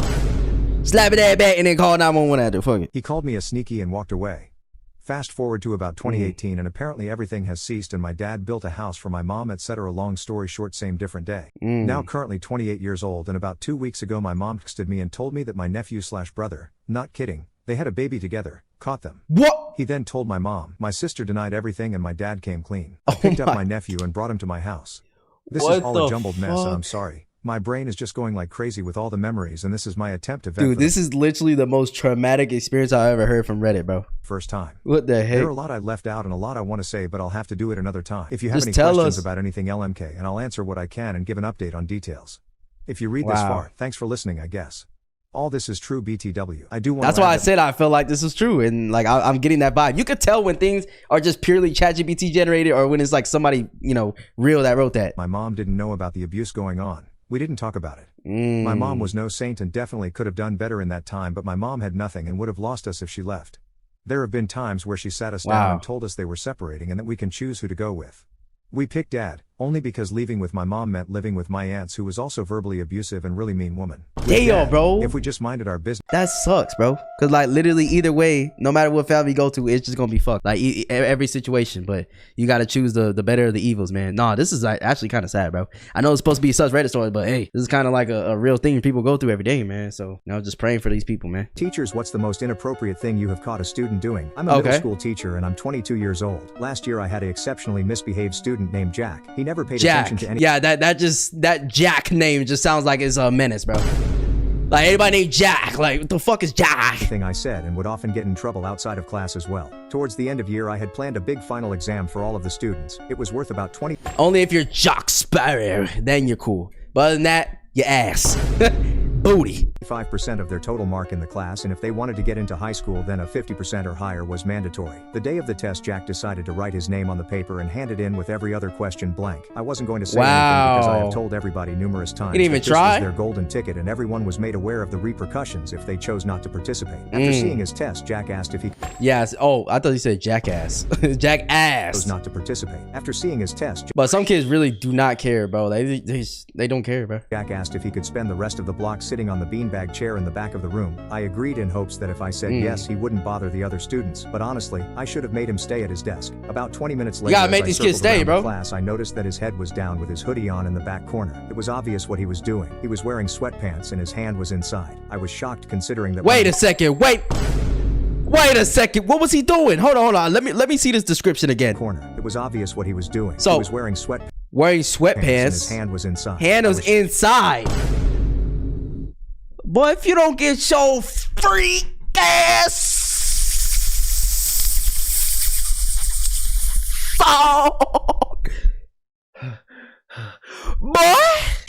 Slap his ass back and then call 911 after. Fuck it. He called me a sneaky and walked away. Fast forward to about 2018, and apparently everything has ceased, and my dad built a house for my mom, etc. Long story short, same different day. Now currently 28 years old, and about 2 weeks ago my mom texted me and told me that my nephew/brother, not kidding, they had a baby together, caught them. What? He then told my mom. My sister denied everything, and my dad came clean. Picked up my nephew and brought him to my house. This is all a jumbled mess, and I'm sorry. My brain is just going like crazy with all the memories, and this is my attempt to vent. Dude, this is literally the most traumatic experience I ever heard from Reddit, bro. First time. What the heck? There are a lot I left out and a lot I want to say, but I'll have to do it another time. If you have Just any tell questions us. about anything LMK, and I'll answer what I can and give an update on details. If you read this far, thanks for listening, I guess. All this is true, BTW. I do want That's why I said I felt like this was true, and like I'm getting that vibe. You could tell when things are just purely ChatGPT generated, or when it's like somebody, you know, real that wrote that. My mom didn't know about the abuse going on. We didn't talk about it. My mom was no saint and definitely could have done better in that time, but my mom had nothing and would have lost us if she left. There have been times where she sat us down and told us they were separating and that we can choose who to go with. We picked dad, only because leaving with my mom meant living with my aunts, who was also verbally abusive and really mean woman. Damn, bro. If we just minded our business. That sucks, bro. Cause like literally either way, no matter what family you go to, it's just gonna be fucked. Like every situation, but you gotta choose the better of the evils, man. Nah, this is like actually kind of sad, bro. I know it's supposed to be such Reddit story, but hey, this is kind of like a real thing people go through every day, man. So, you know, just praying for these people, man. Teachers, what's the most inappropriate thing you have caught a student doing? I'm a middle school teacher and I'm 22 years old. Last year I had an exceptionally misbehaved student named Jack. He never paid attention to any. Yeah, that Jack name just sounds like it's a menace, bro. Like anybody named Jack, like what the fuck is Jack? Thing I said, and would often get in trouble outside of class as well. Towards the end of year, I had planned a big final exam for all of the students. It was worth about 20. Only if you're Jock Sparrow, then you're cool. But other than that, your ass. Booty. 5% of their total mark in the class, and if they wanted to get into high school, then a 50% or higher was mandatory. The day of the test, Jack decided to write his name on the paper and hand it in with every other question blank. I wasn't going to say anything because I have told everybody numerous times He didn't even that try? this was their golden ticket, and everyone was made aware of the repercussions if they chose not to participate. After seeing his test, Jack asked if he Yes. Oh, I thought you said jackass. Jackass. chose not to participate. After seeing his test, But some kids really do not care, bro. They don't care, bro. Jack asked if he could spend the rest of the block sitting on the beanbag chair in the back of the room. I agreed in hopes that if I said yes, he wouldn't bother the other students, but honestly, I should have made him stay at his desk. About 20 minutes later, gotta make these kids stay, bro. Class, I noticed that his head was down with his hoodie on in the back corner. It was obvious what he was doing. He was wearing sweatpants and his hand was inside. I was shocked considering that. Wait a second. Wait a second. What was he doing? Hold on. Let me see this description again. Corner. It was obvious what he was doing. So he was wearing sweatpants. And his hand was inside. Hand was inside. Boy, if you don't get your freak ass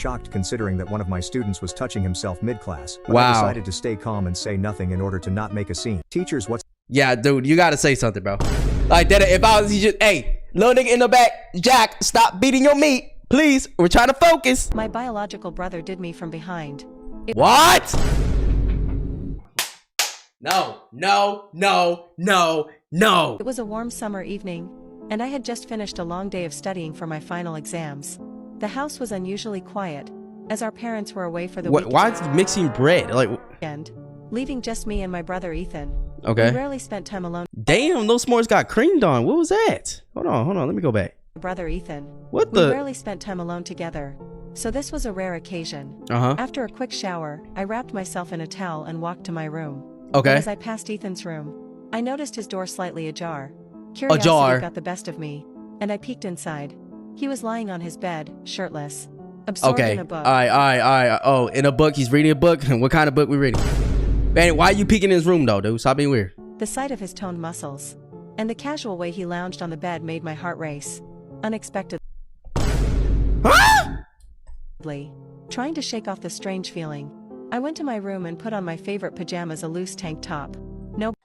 shocked considering that one of my students was touching himself mid-class, but I decided to stay calm and say nothing in order to not make a scene. Teachers, what's... Yeah, dude, you gotta say something, bro. Like that, if I was just, hey, little nigga in the back, Jack, stop beating your meat. Please, we're trying to focus. My biological brother did me from behind. What? No, no, no, no, no. It was a warm summer evening, and I had just finished a long day of studying for my final exams. The house was unusually quiet, as our parents were away for the weekend. Why is he mixing bread? Like, leaving just me and my brother Ethan. Okay. We rarely spent time alone. Damn, those s'mores got creamed on. What was that? Hold on, let me go back. Brother Ethan. What the? We rarely spent time alone together, so this was a rare occasion. After a quick shower, I wrapped myself in a towel and walked to my room. Okay. And as I passed Ethan's room, I noticed his door slightly ajar. Curiosity got the best of me, and I peeked inside. He was lying on his bed, shirtless, absorbed in a book. All right. Oh, in a book? He's reading a book? What kind of book we reading? Man, why are you peeking in his room, though, dude? Stop being weird. The sight of his toned muscles and the casual way he lounged on the bed made my heart race. Unexpectedly. Trying to shake off the strange feeling, I went to my room and put on my favorite pajamas, a loose tank top. No.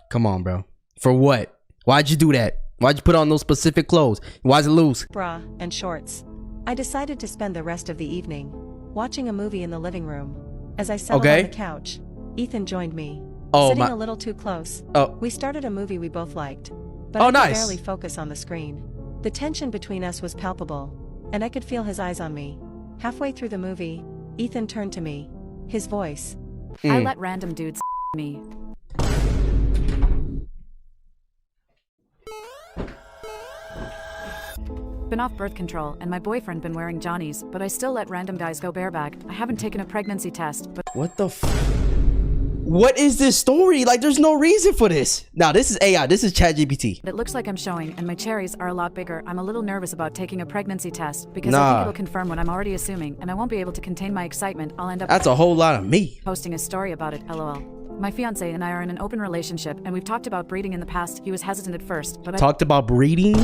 Come on, bro. For what? Why'd you do that? Why'd you put on those specific clothes? Why's it loose? Bra and shorts. I decided to spend the rest of the evening watching a movie in the living room. As I settled on the couch, Ethan joined me. Sitting a little too close. We started a movie we both liked, but I could barely focus on the screen. The tension between us was palpable, and I could feel his eyes on me. Halfway through the movie, Ethan turned to me. His voice. I let random dudes me. Been off birth control, and my boyfriend been wearing Johnnies, but I still let random guys go bareback. I haven't taken a pregnancy test, but... What the What is this story? Like, there's no reason for this. Now, this is AI. This is ChatGPT. It looks like I'm showing, and my cherries are a lot bigger. I'm a little nervous about taking a pregnancy test, because I think it'll confirm what I'm already assuming, and I won't be able to contain my excitement. I'll end up... That's a whole lot of me. ...posting a story about it, LOL. My fiance and I are in an open relationship, and we've talked about breeding in the past. He was hesitant at first, but Talked about breeding?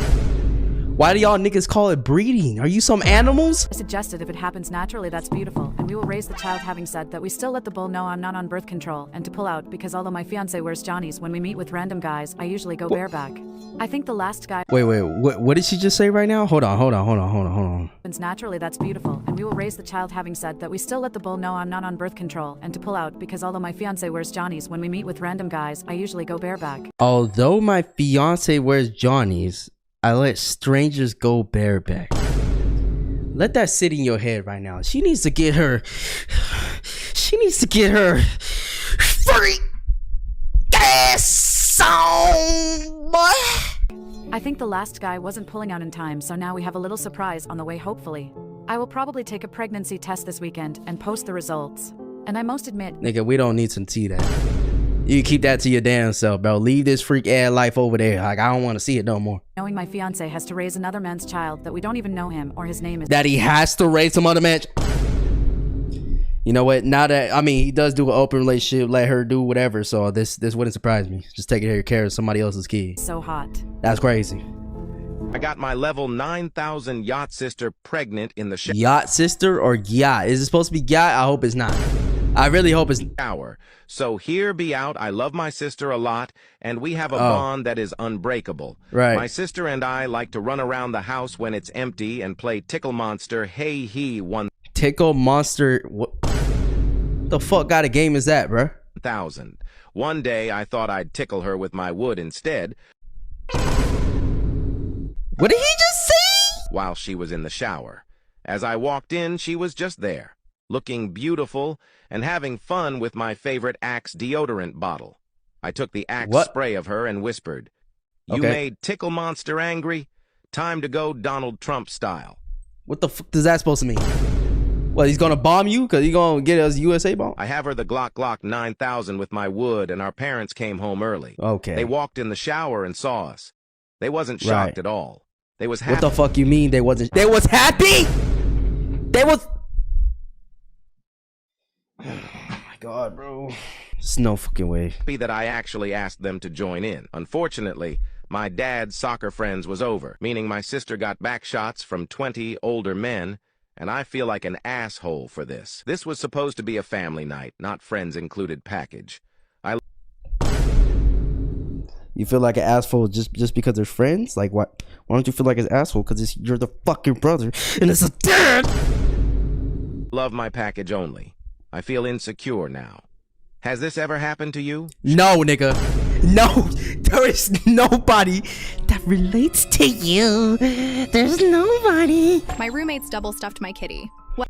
Why do y'all niggas call it breeding? Are you some animals? I suggested if it happens naturally, that's beautiful, and we will raise the child. Having said that, we still let the bull know I'm not on birth control, and to pull out, because although my fiance wears Johnnies, when we meet with random guys, I usually go bareback. I think the last guy... Wait, what did she just say right now? Hold on. Happens naturally, that's beautiful, and we will raise the child. Having said that, we still let the bull know I'm not on birth control, and to pull out, because although my fiance wears Johnnies, when we meet with random guys, I usually go bareback. Although my fiance wears Johnnies, I let strangers go bareback. Let that sit in your head right now. She needs to get her freak ass on, boy. I think the last guy wasn't pulling out in time, so now we have a little surprise on the way, hopefully. I will probably take a pregnancy test this weekend and post the results. And I must admit... Nigga, we don't need to see that. You keep that to your damn self, bro. Leave this freak ass life over there. Like, I don't want to see it no more. Knowing my fiance has to raise another man's child that we don't even know him or his name is... That he has to raise some other man's... You know what? Now that, I mean, he does do an open relationship, let her do whatever. So this wouldn't surprise me. Just taking care of somebody else's kid. So hot. That's crazy. I got my level 9,000 yacht sister pregnant in the shower. Yacht sister or yacht? Is it supposed to be yacht? I hope it's not. I really hope it's shower. So here be out. I love my sister a lot, and we have a bond that is unbreakable. Right. My sister and I like to run around the house when it's empty and play Tickle Monster. Hey, he won. Tickle Monster. What the fuck kind of game is that, bro? 1,000. One day I thought I'd tickle her with my wood instead. What did he just say? While she was in the shower. As I walked in, she was just there, looking beautiful and having fun with my favorite Axe deodorant bottle. I took the Axe spray of her and whispered, "You made Tickle Monster angry? Time to go Donald Trump style." What the fuck does that supposed to mean? Well, he's gonna bomb you because he's gonna get us USA bomb? I have her the Glock 9000 with my wood, and our parents came home early. Okay. They walked in the shower and saw us. They wasn't shocked at all. They was happy. What the fuck you mean they wasn't? They was happy? They was... Oh my god, bro. There's no fucking way. That I actually asked them to join in. Unfortunately, my dad's soccer friends was over, meaning my sister got back shots from 20 older men, and I feel like an asshole for this. This was supposed to be a family night, not friends included package. You feel like an asshole just because they're friends? Like, why don't you feel like an asshole? Because you're the fucking brother, and it's a dad! Love my package only. I feel insecure now. Has this ever happened to you? No, nigga. No, there is nobody that relates to you. There's nobody. My roommates double stuffed my kitty. What?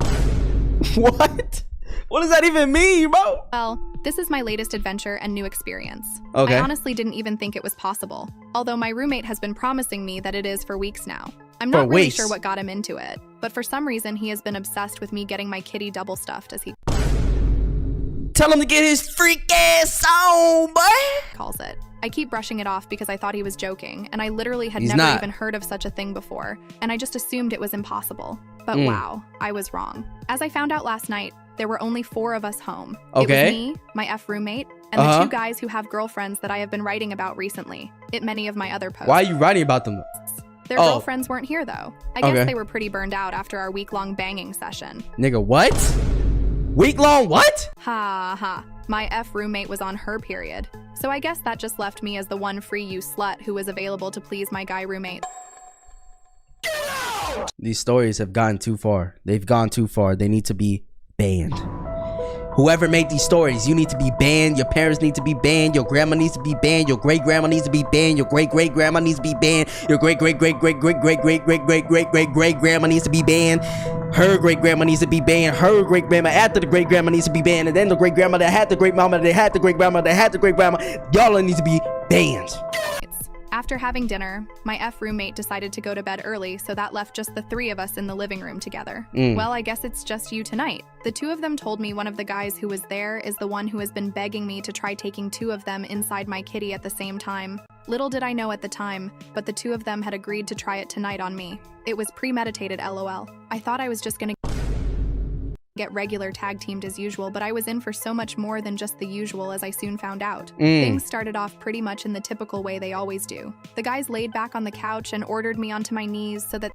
What does that even mean, bro? Well, this is my latest adventure and new experience. Okay. I honestly didn't even think it was possible, although my roommate has been promising me that it is for weeks now. I'm not really sure what got him into it, but for some reason he has been obsessed with me getting my kitty double stuffed as he tell him to get his freak ass on, boy! Calls it. I keep brushing it off because I thought he was joking, and I literally had never even heard of such a thing before, and I just assumed it was impossible. But wow, I was wrong. As I found out last night, there were only 4 of us home. Okay. It was me, my F roommate, and the 2 guys who have girlfriends that I have been writing about recently. Many of my other posts. Why are you writing about them? Their girlfriends weren't here though. I guess they were pretty burned out after our week-long banging session. Nigga, what? Week-long what? Ha ha. My F roommate was on her period. So I guess that just left me as the one free you slut who was available to please my guy roommate. These stories have gone too far. They've gone too far. They need to be banned. Whoever made these stories, you need to be banned. Your parents need to be banned. Your grandma needs to be banned. Your great-grandma needs to be banned. Your great-great-grandma needs to be banned. Your great-great-great-great-great-great-great-great-great-great-great-grandma needs to be banned. Her great-grandma needs to be banned. Her great-grandma after the great-grandma needs to be banned. And then the great-grandma that had the great-mama that had the great-grandma that had the great-grandma. Y'all need to be banned. After having dinner, my F roommate decided to go to bed early, so that left just the 3 of us in the living room together. Well, I guess it's just you tonight. The 2 of them told me one of the guys who was there is the one who has been begging me to try taking 2 of them inside my kitty at the same time. Little did I know at the time, but the 2 of them had agreed to try it tonight on me. It was premeditated, LOL. I thought I was just gonna get regular tag teamed as usual, but I was in for so much more than just the usual, as I soon found out. Things started off pretty much in the typical way they always do. The guys laid back on the couch and ordered me onto my knees so that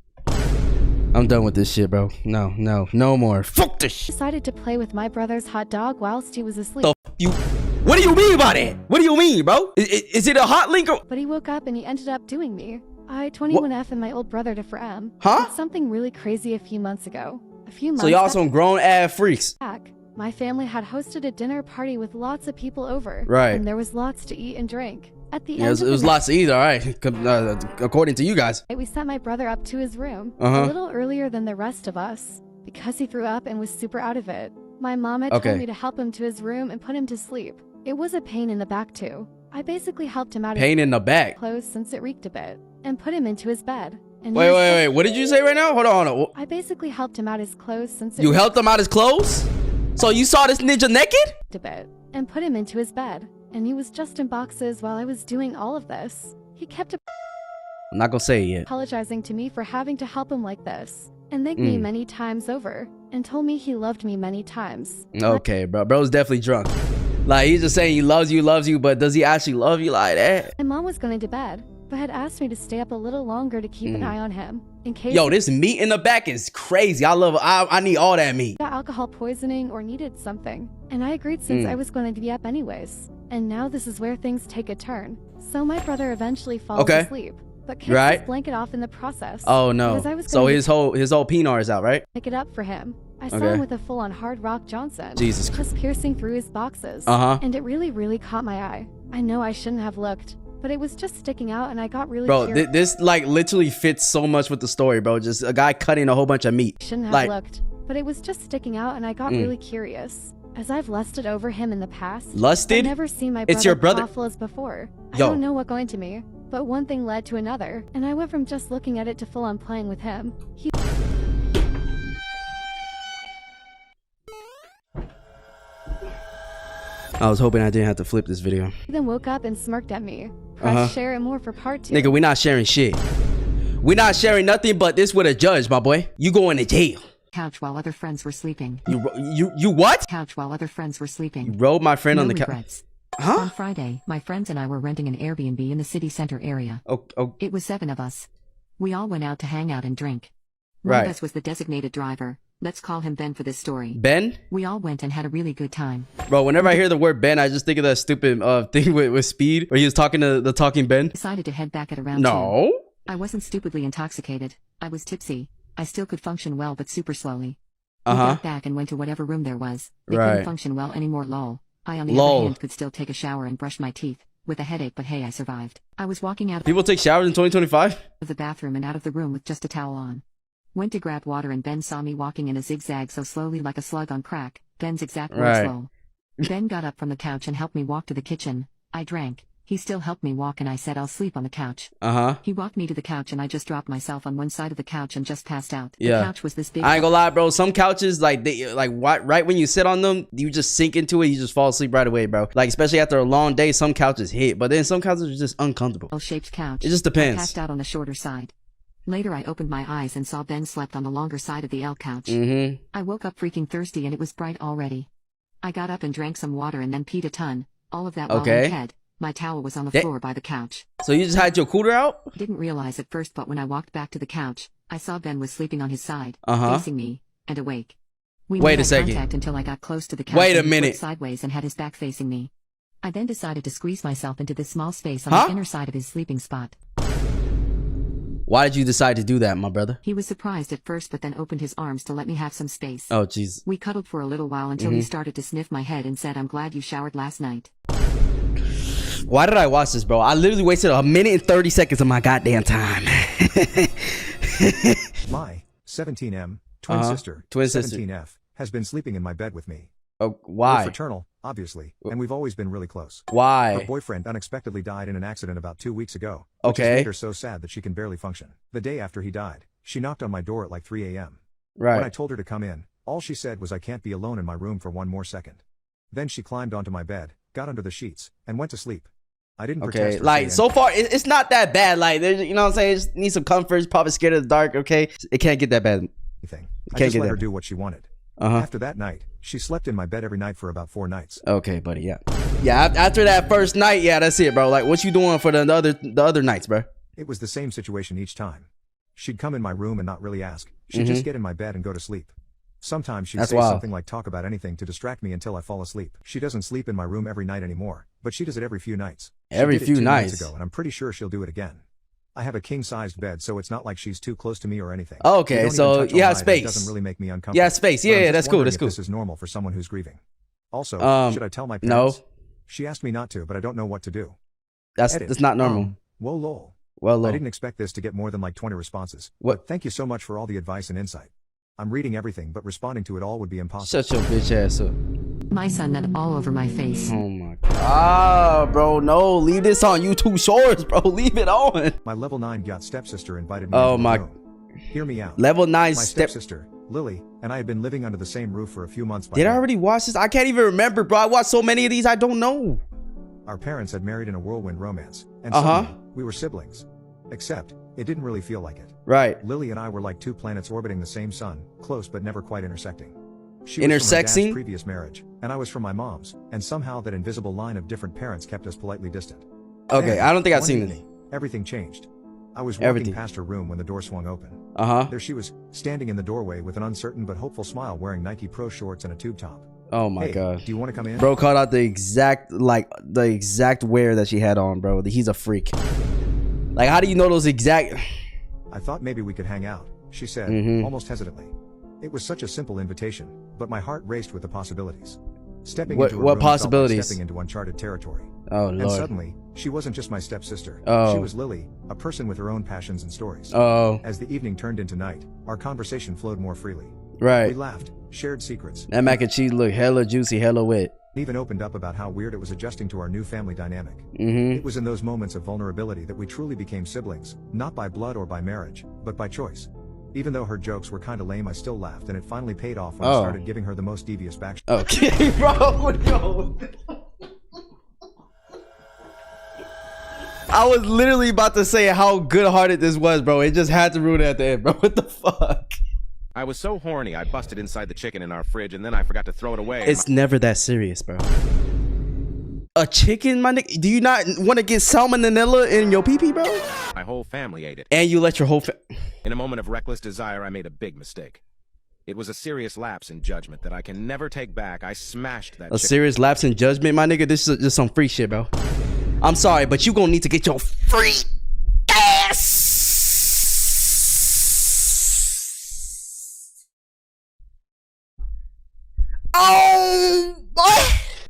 I'm done with this shit, bro. No more. Fuck this shit. Decided to play with my brother's hot dog whilst he was asleep. What do you mean by that? What do you mean, bro? Is it a hot link or? But he woke up and he ended up doing me. I 21F and my old brother to Fram. Huh? Did something really crazy a few months ago. So y'all some grown ass freaks. My family had hosted a dinner party with lots of people over. Right. And there was lots to eat and drink. At the end it was lots to eat, all right. According to you guys. We sent my brother up to his room a little earlier than the rest of us because he threw up and was super out of it. My mom had told me to help him to his room and put him to sleep. It was a pain in the back too. I basically helped him out. Pain in the back. Clothes since it reeked a bit and put him into his bed. And wait. What did you say right now? Hold on. I basically helped him out his clothes since you helped him out his clothes? So you saw this ninja naked? A bit and put him into his bed. And he was just in boxes while I was doing all of this. He kept I'm not gonna say it yet. Apologizing to me for having to help him like this. And thanked me many times over. And told me he loved me many times. Okay, bro. Bro's definitely drunk. Like, he's just saying he loves you, but does he actually love you like that? My mom was going to bed, but had asked me to stay up a little longer to keep an eye on him. In case this meat in the back is crazy. I need all that meat. Got alcohol poisoning or needed something. And I agreed since I was going to be up anyways. And now this is where things take a turn. So my brother eventually falls asleep. But kicked his blanket off in the process. Oh no. So his whole pinar is out, right? Pick it up for him. I saw him with a full-on Hard Rock Johnson. Jesus Christ. Just piercing through his boxes. And it really caught my eye. I know I shouldn't have looked, but it was just sticking out and I got really curious. Bro, this like literally fits so much with the story, bro. Just a guy cutting a whole bunch of meat. Shouldn't have looked, but it was just sticking out and I got really curious. As I've lusted over him in the past. Lusted? I've never seen my brother it's your brother awful as before. I don't know what going to me, but one thing led to another, and I went from just looking at it to full on playing with him. I was hoping I didn't have to flip this video. He then woke up and smirked at me. Press share and more for part 2. Nigga, we not sharing shit. We not sharing nothing but this with a judge, my boy. You going to jail. Couch while other friends were sleeping. You what? Couch while other friends were sleeping. You rolled my friend on the couch. On Friday, my friends and I were renting an Airbnb in the city center area. It was 7 of us. We all went out to hang out and drink. One of us was the designated driver. Let's call him Ben for this story. Ben? We all went and had a really good time. Bro, whenever I hear the word Ben, I just think of that stupid thing with Speed, where he was talking to the talking Ben. Decided to head back at around 2. I wasn't stupidly intoxicated. I was tipsy. I still could function well, but super slowly. We got back and went to whatever room there was. They couldn't function well anymore, lol. I, on the other hand, could still take a shower and brush my teeth. With a headache, but hey, I survived. I was walking out. People take showers in 2025? Of the bathroom and out of the room with just a towel on. Went to grab water and Ben saw me walking in a zigzag so slowly like a slug on crack. Ben's exact words slow. Ben got up from the couch and helped me walk to the kitchen. I drank. He still helped me walk and I said I'll sleep on the couch. He walked me to the couch and I just dropped myself on one side of the couch and just passed out. The couch was this big. I ain't gonna lie, bro. Some couches, like right when you sit on them, you just sink into it. You just fall asleep right away, bro. Like especially after a long day, some couches hit, but then some couches are just uncomfortable. L-shaped couch. It just depends. I passed out on the shorter side. Later, I opened my eyes and saw Ben slept on the longer side of the L couch. I woke up freaking thirsty and it was bright already. I got up and drank some water and then peed a ton. All of that while in bed. My towel was on the floor by the couch. So you just had your cooler out? Didn't realize at first, but when I walked back to the couch, I saw Ben was sleeping on his side, facing me, and awake. We made contact until I got close to the couch. Wait a minute. Sideways and had his back facing me. I then decided to squeeze myself into this small space on the inner side of his sleeping spot. Why did you decide to do that, my brother? He was surprised at first, but then opened his arms to let me have some space. Oh, jeez. We cuddled for a little while until he started to sniff my head and said, "I'm glad you showered last night." Why did I watch this, bro? I literally wasted 1 minute and 30 seconds of my goddamn time. My 17M twin sister, 17F, has been sleeping in my bed with me. Oh, why? We're fraternal, obviously, and we've always been really close. Why? Her boyfriend unexpectedly died in an accident about 2 weeks ago. Which has made her so sad that she can barely function. The day after he died, she knocked on my door at like 3 a.m. When I told her to come in, all she said was I can't be alone in my room for one more second. Then she climbed onto my bed, got under the sheets, and went to sleep. I didn't protest her. Like, so far, it's not that bad. Like, you know what I'm saying? Just need some comfort. It's probably scared of the dark, okay? It can't get that bad. I just let her do what she wanted. After that night, she slept in my bed every night for about 4 nights. Okay, buddy, yeah, after that first night, that's it, bro. Like, what you doing for the other nights, bro? It was the same situation each time. She'd come in my room and not really ask. She'd just get in my bed and go to sleep. Sometimes she'd say something like talk about anything to distract me until I fall asleep. She doesn't sleep in my room every night anymore, but she does it every few nights. Every few nights? Ago, and I'm pretty sure she'll do it again. I have a king-sized bed, so it's not like she's too close to me or anything. Okay, so you have space. It doesn't really make me uncomfortable. Yeah, space. Yeah, that's cool. That's cool. This is normal for someone who's grieving. Also, should I tell my No. parents? She asked me not to, but I don't know what to do. That's not normal. Whoa, lol. Well, I didn't expect this to get more than like 20 responses. But thank you so much for all the advice and insight. I'm reading everything, but responding to it all would be impossible. Shut your bitch ass up. My son nut all over my face. Oh my god. Bro, no. Leave this on YouTube Shorts, bro. Leave it on. My level 9 yacht stepsister invited me into the room. Hear me out. Level 9 My stepsister, Lily, and I had been living under the same roof for a few months by Did I already watch this? I can't even remember, bro. I watched so many of these, I don't know. Our parents had married in a whirlwind romance, and suddenly, we were siblings. Except, it didn't really feel like it. Right. Lily and I were like 2 planets orbiting the same sun, close but never quite intersecting. She was from her dad's previous marriage, and I was from my mom's, and somehow that invisible line of different parents kept us politely distant. Okay, I don't think I've seen this. Everything changed. I was walking past her room when the door swung open. There she was, standing in the doorway with an uncertain but hopeful smile, wearing Nike Pro shorts and a tube top. Oh my god. Do you want to come in? Bro called out the exact wear that she had on, bro. He's a freak. Like, how do you know those exact... I thought maybe we could hang out, she said, almost hesitantly. It was such a simple invitation, but my heart raced with the possibilities. Stepping into her room felt like stepping into uncharted territory. Oh, Lord. And suddenly, she wasn't just my stepsister. Oh. She was Lily, a person with her own passions and stories. Oh. As the evening turned into night, our conversation flowed more freely. Right. We laughed, shared secrets. That mac and cheese looked hella juicy, hella wet. Even opened up about how weird it was adjusting to our new family dynamic. It was in those moments of vulnerability that we truly became siblings, not by blood or by marriage, but by choice. Even though her jokes were kinda lame, I still laughed, and it finally paid off when I started giving her the most devious backstory. Okay, bro, no. I was literally about to say how good-hearted this was, bro. It just had to ruin it at the end, bro. What the fuck? I was so horny, I busted inside the chicken in our fridge, and then I forgot to throw it away. It's never that serious, bro. a chicken, my nigga? Do you not want to get salmonella in your pee-pee, bro? My whole family ate it. And you let your whole In a moment of reckless desire, I made a big mistake. It was a serious lapse in judgment that I can never take back. I smashed that chicken. Serious lapse in judgment, my nigga? This is just some free shit, bro. I'm sorry, but you gonna need to get your free ass. Oh, boy.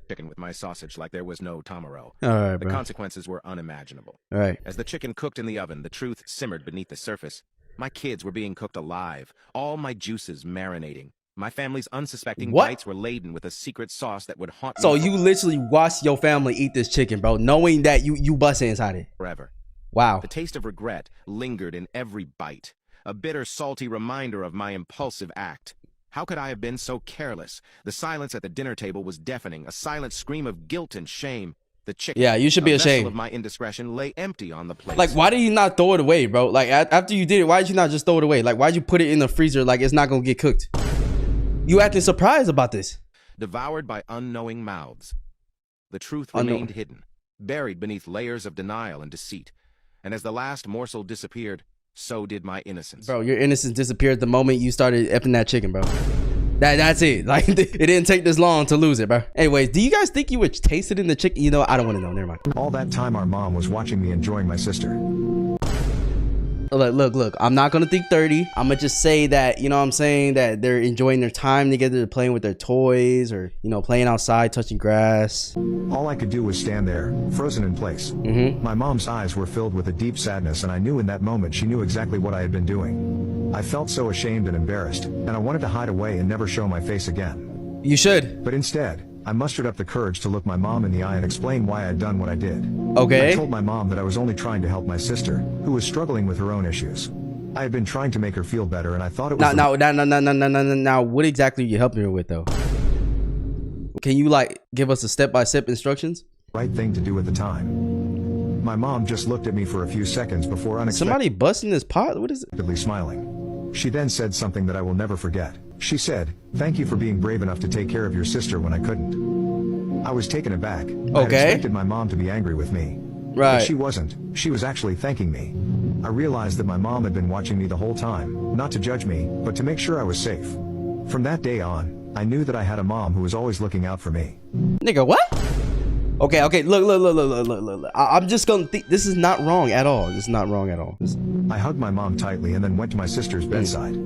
Chicken with my sausage like there was no tomorrow. All right, the bro. consequences were unimaginable. All right. As the chicken cooked in the oven, the truth simmered beneath the surface. My kids were being cooked alive, all my juices marinating. My family's unsuspecting bites were laden with a secret sauce that would haunt me. So you literally watched your family eat this chicken, bro, knowing that you busted inside it forever. Wow. The taste of regret lingered in every bite, a bitter, salty reminder of my impulsive act. How could I have been so careless? The silence at the dinner table was deafening, a silent scream of guilt and shame. The chicken, yeah, you should be ashamed of my indiscretion, lay empty on the plate. Like, why did you not throw it away, bro? Like, after you did it, why did you not just throw it away? Like, why'd you put it in the freezer like it's not gonna get cooked? You acting surprised about this. Devoured by unknowing mouths. The truth remained hidden, buried beneath layers of denial and deceit. And as the last morsel disappeared, so did my innocence. Bro, your innocence disappeared the moment you started effing that chicken, bro. That's it. Like, it didn't take this long to lose it, bro. Anyways, do you guys think you would taste it in the chicken? You know, I don't want to know. Never mind. All that time, our mom was watching me enjoying my sister. Look, I'm not gonna think 30. I'm gonna just say that, you know what I'm saying, that they're enjoying their time together, playing with their toys, or, you know, playing outside, touching grass. All I could do was stand there, frozen in place. My mom's eyes were filled with a deep sadness, and I knew in that moment she knew exactly what I had been doing. I felt so ashamed and embarrassed, and I wanted to hide away and never show my face again. You should. But instead, I mustered up the courage to look my mom in the eye and explain why I had done what I did. Okay. I told my mom that I was only trying to help my sister, who was struggling with her own issues. I had been trying to make her feel better, and I thought it was Now, what exactly are you helping her with, though? Can you, like, give us a step-by-step instructions? Right thing to do at the time. My mom just looked at me for a few seconds before unexpectedly somebody busting this pot? What is it? Smiling. She then said something that I will never forget. She said, "Thank you for being brave enough to take care of your sister when I couldn't." I was taken aback. I had expected my mom to be angry with me. Right. But she wasn't. She was actually thanking me. I realized that my mom had been watching me the whole time, not to judge me, but to make sure I was safe. From that day on, I knew that I had a mom who was always looking out for me. Nigga, what? Okay, look. I'm just gonna think this is not wrong at all. This is not wrong at all. I hugged my mom tightly and then went to my sister's bedside.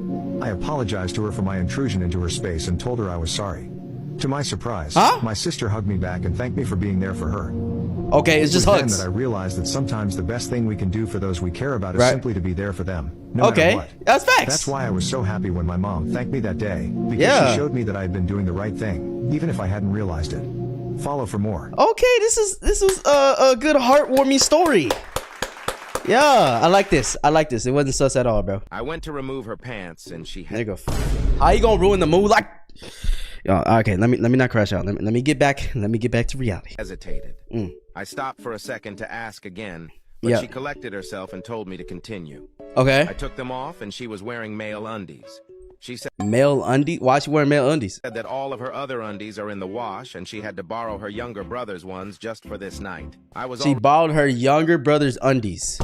I apologized to her for my intrusion into her space and told her I was sorry. To my surprise, my sister hugged me back and thanked me for being there for her. Okay, it's just hugs. Then that I realized that sometimes the best thing we can do for those we care about is simply to be there for them, no matter what. That's facts. That's why I was so happy when my mom thanked me that day, because she showed me that I had been doing the right thing, even if I hadn't realized it. Follow for more. Okay, this is a good heartwarming story. Yeah, I like this. It wasn't sus at all, bro. I went to remove her pants and she had... Nigga, how you gonna ruin the mood? Like, okay, let me not crash out. Let me get back to reality. Hesitated. I stopped for a second to ask again, but she collected herself and told me to continue. Okay. I took them off and she was wearing male undies. She said male undies? Why is she wearing male undies? Said that all of her other undies are in the wash and she had to borrow her younger brother's ones just for this night. She borrowed her younger brother's undies.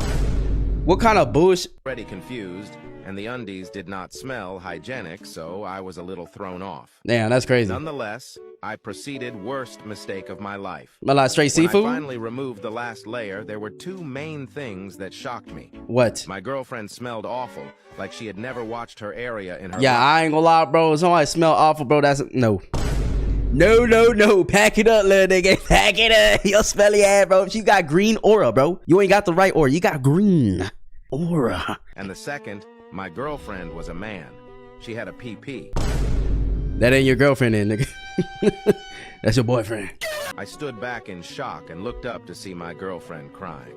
What kind of bullshit? Already confused, and the undies did not smell hygienic, so I was a little thrown off. Damn, that's crazy. Nonetheless, I proceeded worst mistake of my life. Straight seafood? When I finally removed the last layer, there were two main things that shocked me. What? My girlfriend smelled awful, like she had never watched her area in her life. I ain't gonna lie, bro. Somebody smell awful, bro. That's no. Pack it up, little nigga. Pack it up. Your smelly ass, bro. She got green aura, bro. You ain't got the right aura. You got green aura. And the second, my girlfriend was a man. She had a PP. That ain't your girlfriend then, nigga. That's your boyfriend. I stood back in shock and looked up to see my girlfriend crying.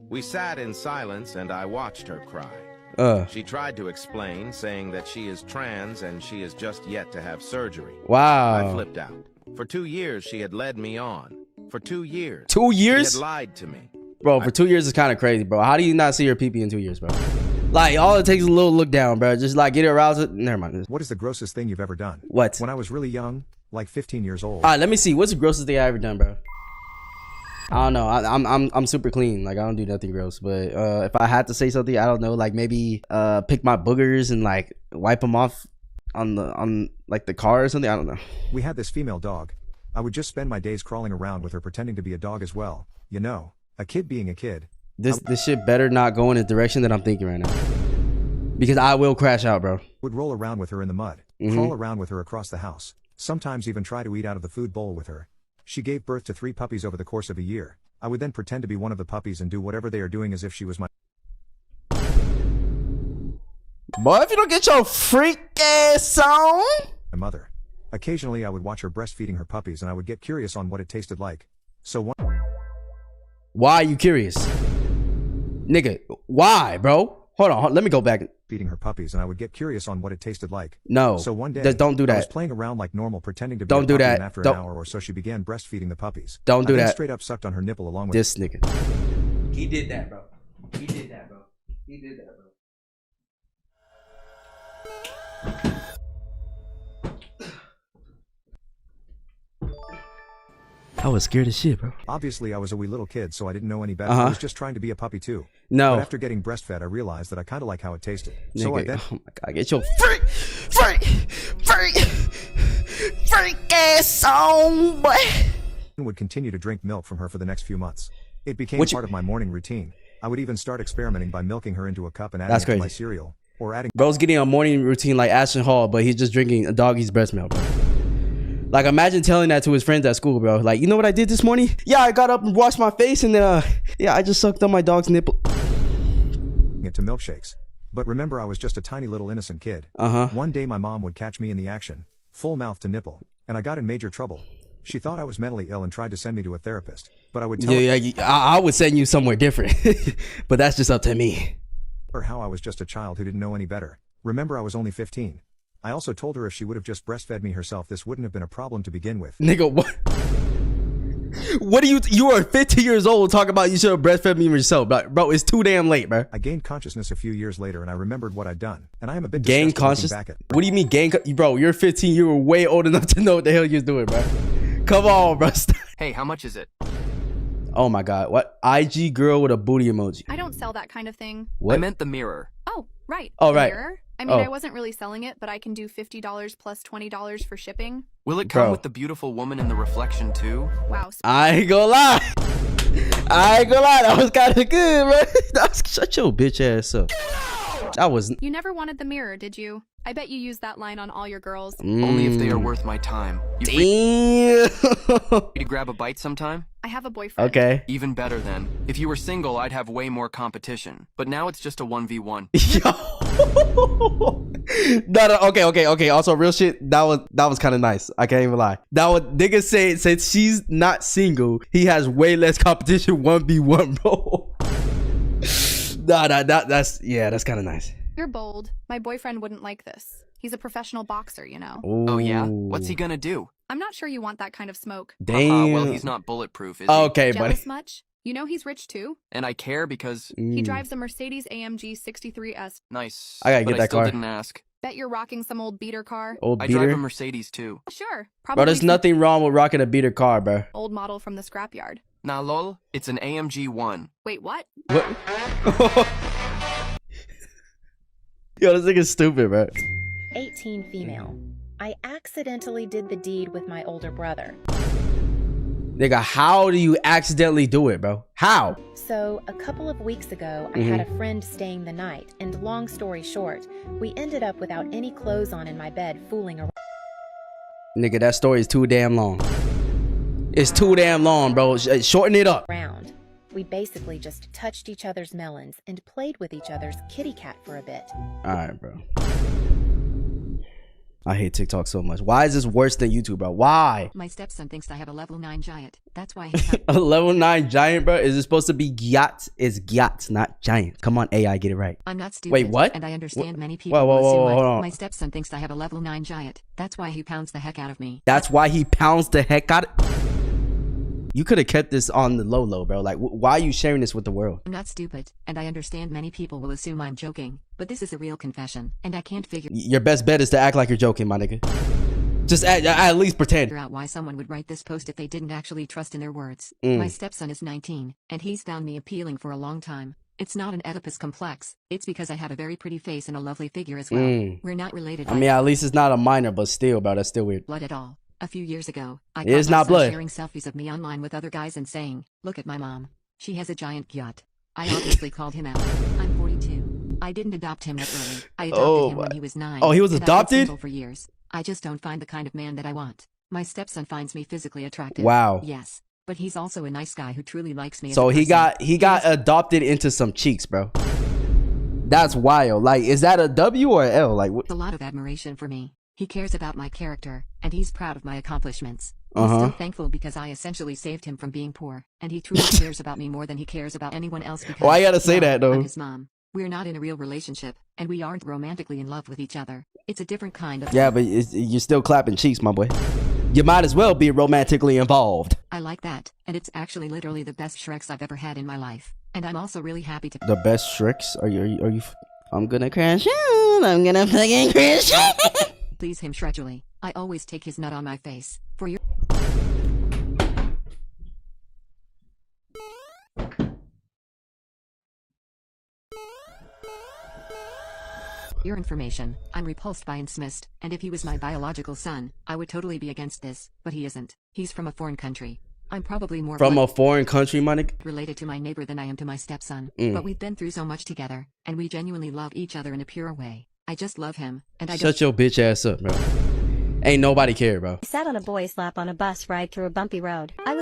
We sat in silence and I watched her cry. She tried to explain, saying that she is trans and she is just yet to have surgery. Wow. I flipped out. For 2 years, she had led me on. For 2 years. 2 years? She had lied to me. Bro, for 2 years is kind of crazy, bro. How do you not see her pee-pee in 2 years, bro? Like, all it takes is a little look down, bro. Just, like, get her aroused. Never mind. What is the grossest thing you've ever done? What? When I was really young, like 15 years old. All right, let me see. What's the grossest thing I ever done, bro? I don't know. I'm super clean. Like I don't do nothing gross. But if I had to say something, I don't know. Like maybe pick my boogers and like wipe them off on like the car or something. I don't know. We had this female dog. I would just spend my days crawling around with her pretending to be a dog as well. You know, a kid being a kid. This shit better not go in the direction that I'm thinking right now. Because I will crash out, bro. Would roll around with her in the mud, crawl around with her across the house, sometimes even try to eat out of the food bowl with her. She gave birth to 3 puppies over the course of a year. I would then pretend to be one of the puppies and do whatever they are doing as if she was my... Boy, if you don't get your freak ass on! My mother. Occasionally I would watch her breastfeeding her puppies and I would get curious on what it tasted like. So one... Why are you curious? Nigga, why, bro? Hold on, let me go back. Feeding her puppies and I would get curious on what it tasted like. No. So one day, don't do that. I was playing around like normal pretending to be don't a do puppy that. And after an hour or so she began breastfeeding the puppies. Don't do that. Straight up sucked on her nipple along with this nigga. He did that, bro. He did that, bro. He did that, bro. I was scared as shit, bro. Obviously, I was a wee little kid, so I didn't know any better. I was just trying to be a puppy too. No. But after getting breastfed, I realized that I kind of like how it tasted. Nigga, so I then... Oh my God, get your freak ass on, boy. Would continue to drink milk from her for the next few months. It became part of my morning routine. I would even start experimenting by milking her into a cup and adding it to my cereal. Or adding... Bro's getting a morning routine like Ashton Hall, but he's just drinking a doggy's breast milk, bro. Like, imagine telling that to his friends at school, bro. Like, you know what I did this morning? Yeah, I got up and washed my face and then, yeah, I just sucked on my dog's nipple. To milkshakes. But remember, I was just a tiny little innocent kid. One day my mom would catch me in the action, full mouth to nipple, and I got in major trouble. She thought I was mentally ill and tried to send me to a therapist, but I would tell her... I would send you somewhere different, but that's just up to me. Or how I was just a child who didn't know any better. Remember, I was only 15. I also told her if she would have just breastfed me herself, this wouldn't have been a problem to begin with. Nigga, what? What are you are 15 years old talking about you should have breastfed me yourself. Bro, it's too damn late, bro. I gained consciousness a few years later and I remembered what I'd done. And I am a bit gained conscious? What do you mean gain? Bro, you're 15. You were way old enough to know what the hell you're doing, bro. Come on, bro. Hey, how much is it? Oh my God. What? IG girl with a booty emoji. I don't sell that kind of thing. What? I meant the mirror. Oh, right. Oh, right. Mirror? I mean, I wasn't really selling it, but I can do $50 plus $20 for shipping. Will it come with the beautiful woman in the reflection too? Wow. I ain't gonna lie. That was kind of good, bro. Shut your bitch ass up. That was... You never wanted the mirror, did you? I bet you used that line on all your girls. Only if they are worth my time. Damn. You grab a bite sometime? I have a boyfriend. Okay. Even better then. If you were single, I'd have way more competition. But now it's just a 1v1. No, okay. Also, real shit, that was kind of nice. I can't even lie. That was nigga said since she's not single, he has way less competition 1v1, bro. That's kind of nice. You're bold. My boyfriend wouldn't like this. He's a professional boxer, you know. Ooh. Oh yeah? What's he gonna do? I'm not sure you want that kind of smoke. Damn. Well, he's not bulletproof, is he? Okay, buddy. Jealous much? You know he's rich too. And I care because... He drives a Mercedes AMG 63S. Nice. I gotta get that car. I still didn't ask. Bet you're rocking some old beater car. Old beater? I drive a Mercedes too. Sure. Probably. Bro, there's nothing wrong with rocking a beater car, bro. Old model from the scrapyard. Nah, lol. It's an AMG 1. Wait, what? Yo, this nigga's stupid, bro. 18 female. I accidentally did the deed with my older brother. Nigga, how do you accidentally do it, bro? How? So, a couple of weeks ago, I had a friend staying the night, and long story short, we ended up without any clothes on in my bed fooling around. Nigga, that story is too damn long. It's too damn long, bro. Shorten it up. We basically just touched each other's melons and played with each other's kitty cat for a bit. Alright, bro. I hate TikTok so much. Why is this worse than YouTube, bro? Why? My stepson thinks I have a level 9 giant. That's why a level 9 giant, bro? Is it supposed to be gyat? It's gyat, not giant. Come on, AI, get it right. I'm not stupid. Wait, what? And I understand many people hold on. My stepson thinks I have a level 9 giant. That's why he pounds the heck out of me. That's why he pounds the heck out of... You could have kept this on the low, bro. Like, why are you sharing this with the world? I'm not stupid, and I understand many people will assume I'm joking, but this is a real confession, and I can't figure... Your best bet is to act like you're joking, my nigga. Just at least pretend. Figure out why someone would write this post if they didn't actually trust in their words. My stepson is 19, and he's found me appealing for a long time. It's not an Oedipus complex. It's because I have a very pretty face and a lovely figure as well. We're not related. I mean, at least it's not a minor, but still, bro, that's still weird. Blood at all. A few years ago, I caught my son sharing selfies of me online with other guys and saying, "Look at my mom. She has a giant yacht." I obviously called him out. I'm 42. I didn't adopt him that early. I adopted him when he was 9. Oh, he was adopted? I've been single for years. I just don't find the kind of man that I want. My stepson finds me physically attractive. Wow. Yes, but he's also a nice guy who truly likes me. So he got adopted into some cheeks, bro. That's wild. Like, is that a W or an L? Like, a lot of admiration for me. He cares about my character, and he's proud of my accomplishments. He's so thankful because I essentially saved him from being poor, and he truly cares about me more than he cares about anyone else. Because why you gotta say that though? I'm his mom. We're not in a real relationship, and we aren't romantically in love with each other. It's a different kind of. Yeah, but you're still clapping cheeks, my boy. You might as well be romantically involved. I like that, and it's actually literally the best Shreks I've ever had in my life, and I'm also really happy to. The best Shreks? Are you? I'm gonna crash out. I'm gonna fucking crash out. Please him Shredully. I always take his nut on my face. For your information, I'm repulsed by Insmist, and if he was my biological son, I would totally be against this, but he isn't. He's from a foreign country. I'm probably more from a foreign country, Monica? Related to my neighbor than I am to my stepson, but we've been through so much together, and we genuinely love each other in a pure way. I just love him, and I Shut your bitch ass up, bro. Ain't nobody care, bro. I sat on a boy's lap on a bus ride through a bumpy road. I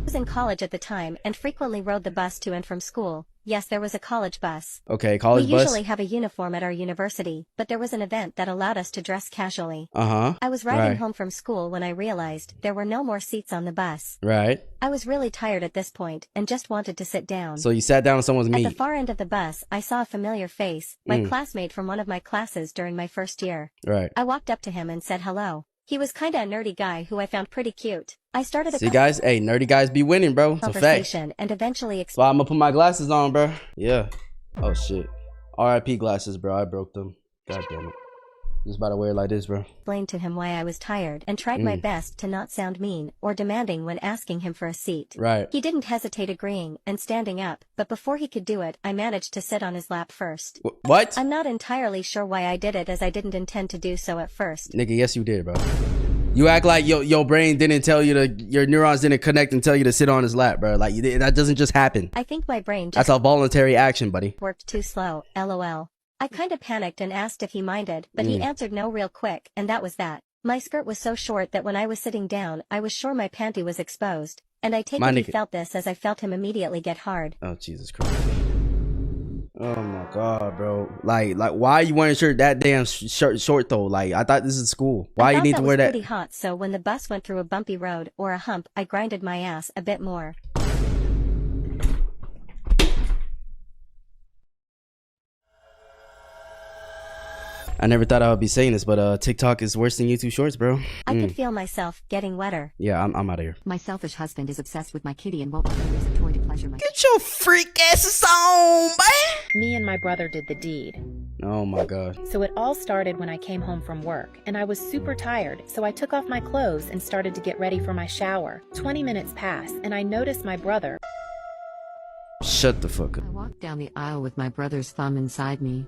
was in college at the time and frequently rode the bus to and from school. Yes, there was a college bus. Okay, college bus. We usually have a uniform at our university, but there was an event that allowed us to dress casually. I was riding home from school when I realized there were no more seats on the bus. Right. I was really tired at this point and just wanted to sit down. So you sat down on someone's meat. At the far end of the bus, I saw a familiar face, my classmate from one of my classes during my first year. Right. I walked up to him and said hello. He was kinda a nerdy guy who I found pretty cute. I started a See guys, hey, nerdy guys be winning, bro. It's a fact. And eventually so I'm gonna put my glasses on, bro. Yeah. Oh shit. RIP glasses, bro. I broke them. God damn it. Just about to wear it like this, bro. Explained to him why I was tired and tried my best to not sound mean or demanding when asking him for a seat. Right. He didn't hesitate agreeing and standing up, but before he could do it, I managed to sit on his lap first. What? I'm not entirely sure why I did it, as I didn't intend to do so at first. Nigga, yes you did, bro. You act like your brain didn't tell you to, your neurons didn't connect and tell you to sit on his lap, bro. Like that doesn't just happen. I think my brain just That's a voluntary action, buddy. Worked too slow, lol. I kinda panicked and asked if he minded, but he answered no real quick, and that was that. My skirt was so short that when I was sitting down, I was sure my panty was exposed, and I take it he felt this as I felt him immediately get hard. Oh, Jesus Christ. Oh my God, bro. Like, why are you wearing a shirt that damn short though? Like, I thought this is school. Why you need to wear that? It was pretty hot, so when the bus went through a bumpy road or a hump, I grinded my ass a bit more. I never thought I would be saying this, but TikTok is worse than YouTube Shorts, bro. I could feel myself getting wetter. Yeah, I'm out of here. My selfish husband is obsessed with my kitty and won't let me use a toy to pleasure my. Get your freak asses on, man! Me and my brother did the deed. Oh my God. So it all started when I came home from work, and I was super tired, so I took off my clothes and started to get ready for my shower. 20 minutes passed, and I noticed my brother. Shut the fuck up. I walked down the aisle with my brother's thumb inside me.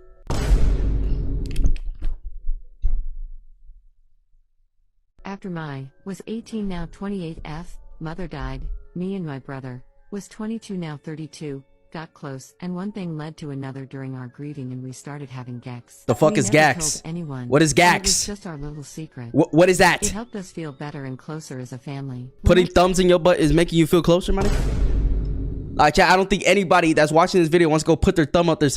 After my was 18 now 28F, mother died, me and my brother was 22 now 32, got close, and one thing led to another during our grieving and we started having gax. The fuck is gax? What is gax? It was just our little secret. What is that? It helped us feel better and closer as a family. Putting thumbs in your butt is making you feel closer, man? Like, I don't think anybody that's watching this video wants to go put their thumb up their...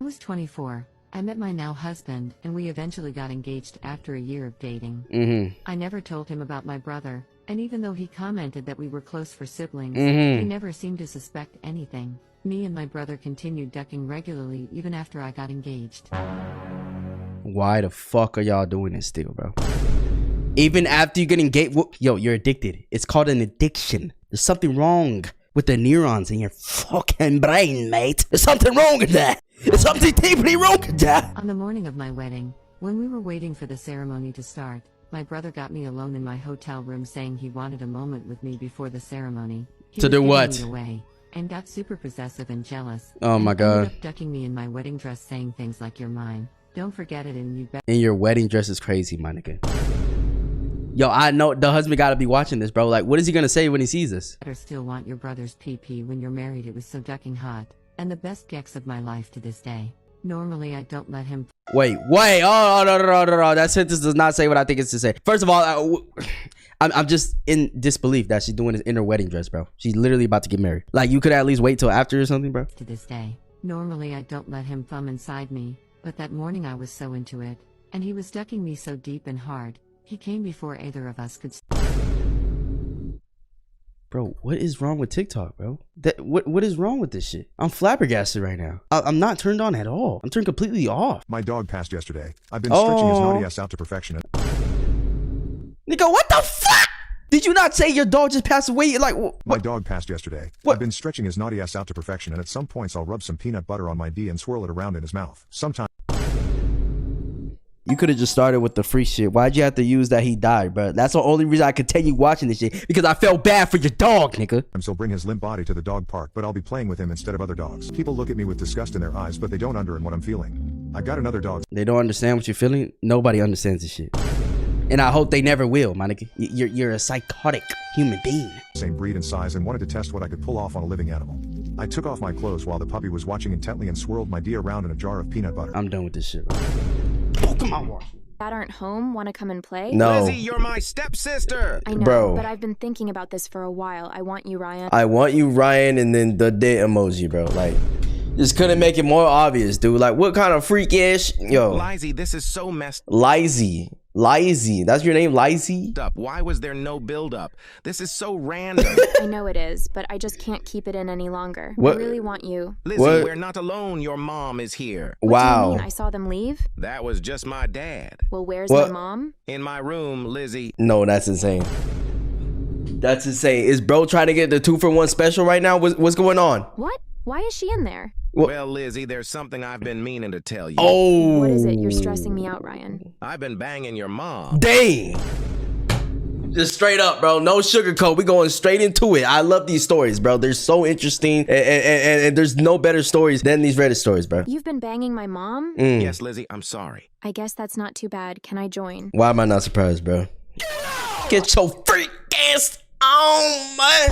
I was 24. I met my now husband, and we eventually got engaged after a year of dating. I never told him about my brother, and even though he commented that we were close for siblings, he never seemed to suspect anything. Me and my brother continued ducking regularly even after I got engaged. Why the fuck are y'all doing this still, bro? Even after you get engaged, yo, you're addicted. It's called an addiction. There's something wrong with the neurons in your fucking brain, mate. There's something wrong with that. There's something deeply wrong with that. On the morning of my wedding, When we were waiting for the ceremony to start, my brother got me alone in my hotel room saying he wanted a moment with me before the ceremony. To do what? Away and got super possessive and jealous. Oh my God. Ended up ducking me in my wedding dress saying things like "You're mine. Don't forget it," and "You bet." And your wedding dress is crazy, my nigga. Yo, I know the husband gotta be watching this, bro. Like, what is he gonna say when he sees this? Better still want your brother's PP when you're married. It was so ducking hot. And the best gex of my life to this day. Normally, I don't let him. Wait. Oh, no. That sentence does not say what I think it's to say. First of all, I'm just in disbelief that she's doing this in her wedding dress, bro. She's literally about to get married. Like, you could at least wait till after or something, bro. To this day. Normally, I don't let him thumb inside me. But that morning, I was so into it. And he was ducking me so deep and hard. He came before either of us could. Bro, what is wrong with TikTok, bro? What is wrong with this shit? I'm flabbergasted right now. I'm not turned on at all. I'm turned completely off. My dog passed yesterday. I've been stretching his naughty ass out to perfection. Nigga, what the fuck? Did you not say your dog just passed away? Like, what? My dog passed yesterday. What? I've been stretching his naughty ass out to perfection, and at some points I'll rub some peanut butter on my D and swirl it around in his mouth. Sometimes. You could have just started with the free shit. Why'd you have to use that he died, bro? That's the only reason I continue watching this shit. Because I felt bad for your dog, nigga. He'll bring his limp body to the dog park, but I'll be playing with him instead of other dogs. People look at me with disgust in their eyes, but they don't understand what I'm feeling. I got another dog. They don't understand what you're feeling? Nobody understands this shit. And I hope they never will, my nigga. You're a psychotic human being. Same breed and size, and wanted to test what I could pull off on a living animal. I took off my clothes while the puppy was watching intently and swirled my D around in a jar of peanut butter. I'm done with this shit, bro. Oh, come on, Dad aren't home. Want to come and play? No. Lizzie, you're my stepsister. I know, bro. But I've been thinking about this for a while. I want you, Ryan. I want you, Ryan, and then the dead emoji, bro. Like, just couldn't make it more obvious, dude. Like, what kind of freak ass? Yo. Lizzie, this is so messed. Lizzie. That's your name, Lizzie? Why was there no build-up? This is so random. I know it is, but I just can't keep it in any longer. What? I really want you. Lizzie, we're not alone. Your mom is here. What do you mean? I saw them leave? That was just my dad. Well, where's my mom? In my room, Lizzie. No, that's insane. That's insane. Is bro trying to get the 2-for-1 special right now? What's going on? What? Why is she in there? Well, Lizzie, there's something I've been meaning to tell you. Oh. What is it? You're stressing me out, Ryan. I've been banging your mom. Dang. Just straight up, bro. No sugarcoat. We going straight into it. I love these stories, bro. They're so interesting. And there's no better stories than these Reddit stories, bro. You've been banging my mom? Yes, Lizzie, I'm sorry. I guess that's not too bad. Can I join? Why am I not surprised, bro? Get your freak ass on, man.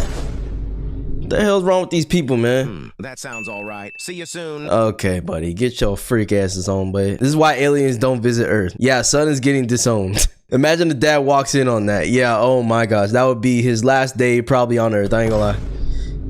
What the hell's wrong with these people, man? That sounds all right. See you soon. Okay, buddy. Get your freak asses on, buddy. This is why aliens don't visit Earth. Yeah, son is getting disowned. Imagine the dad walks in on that. Yeah, oh my gosh. That would be his last day probably on Earth. I ain't gonna lie.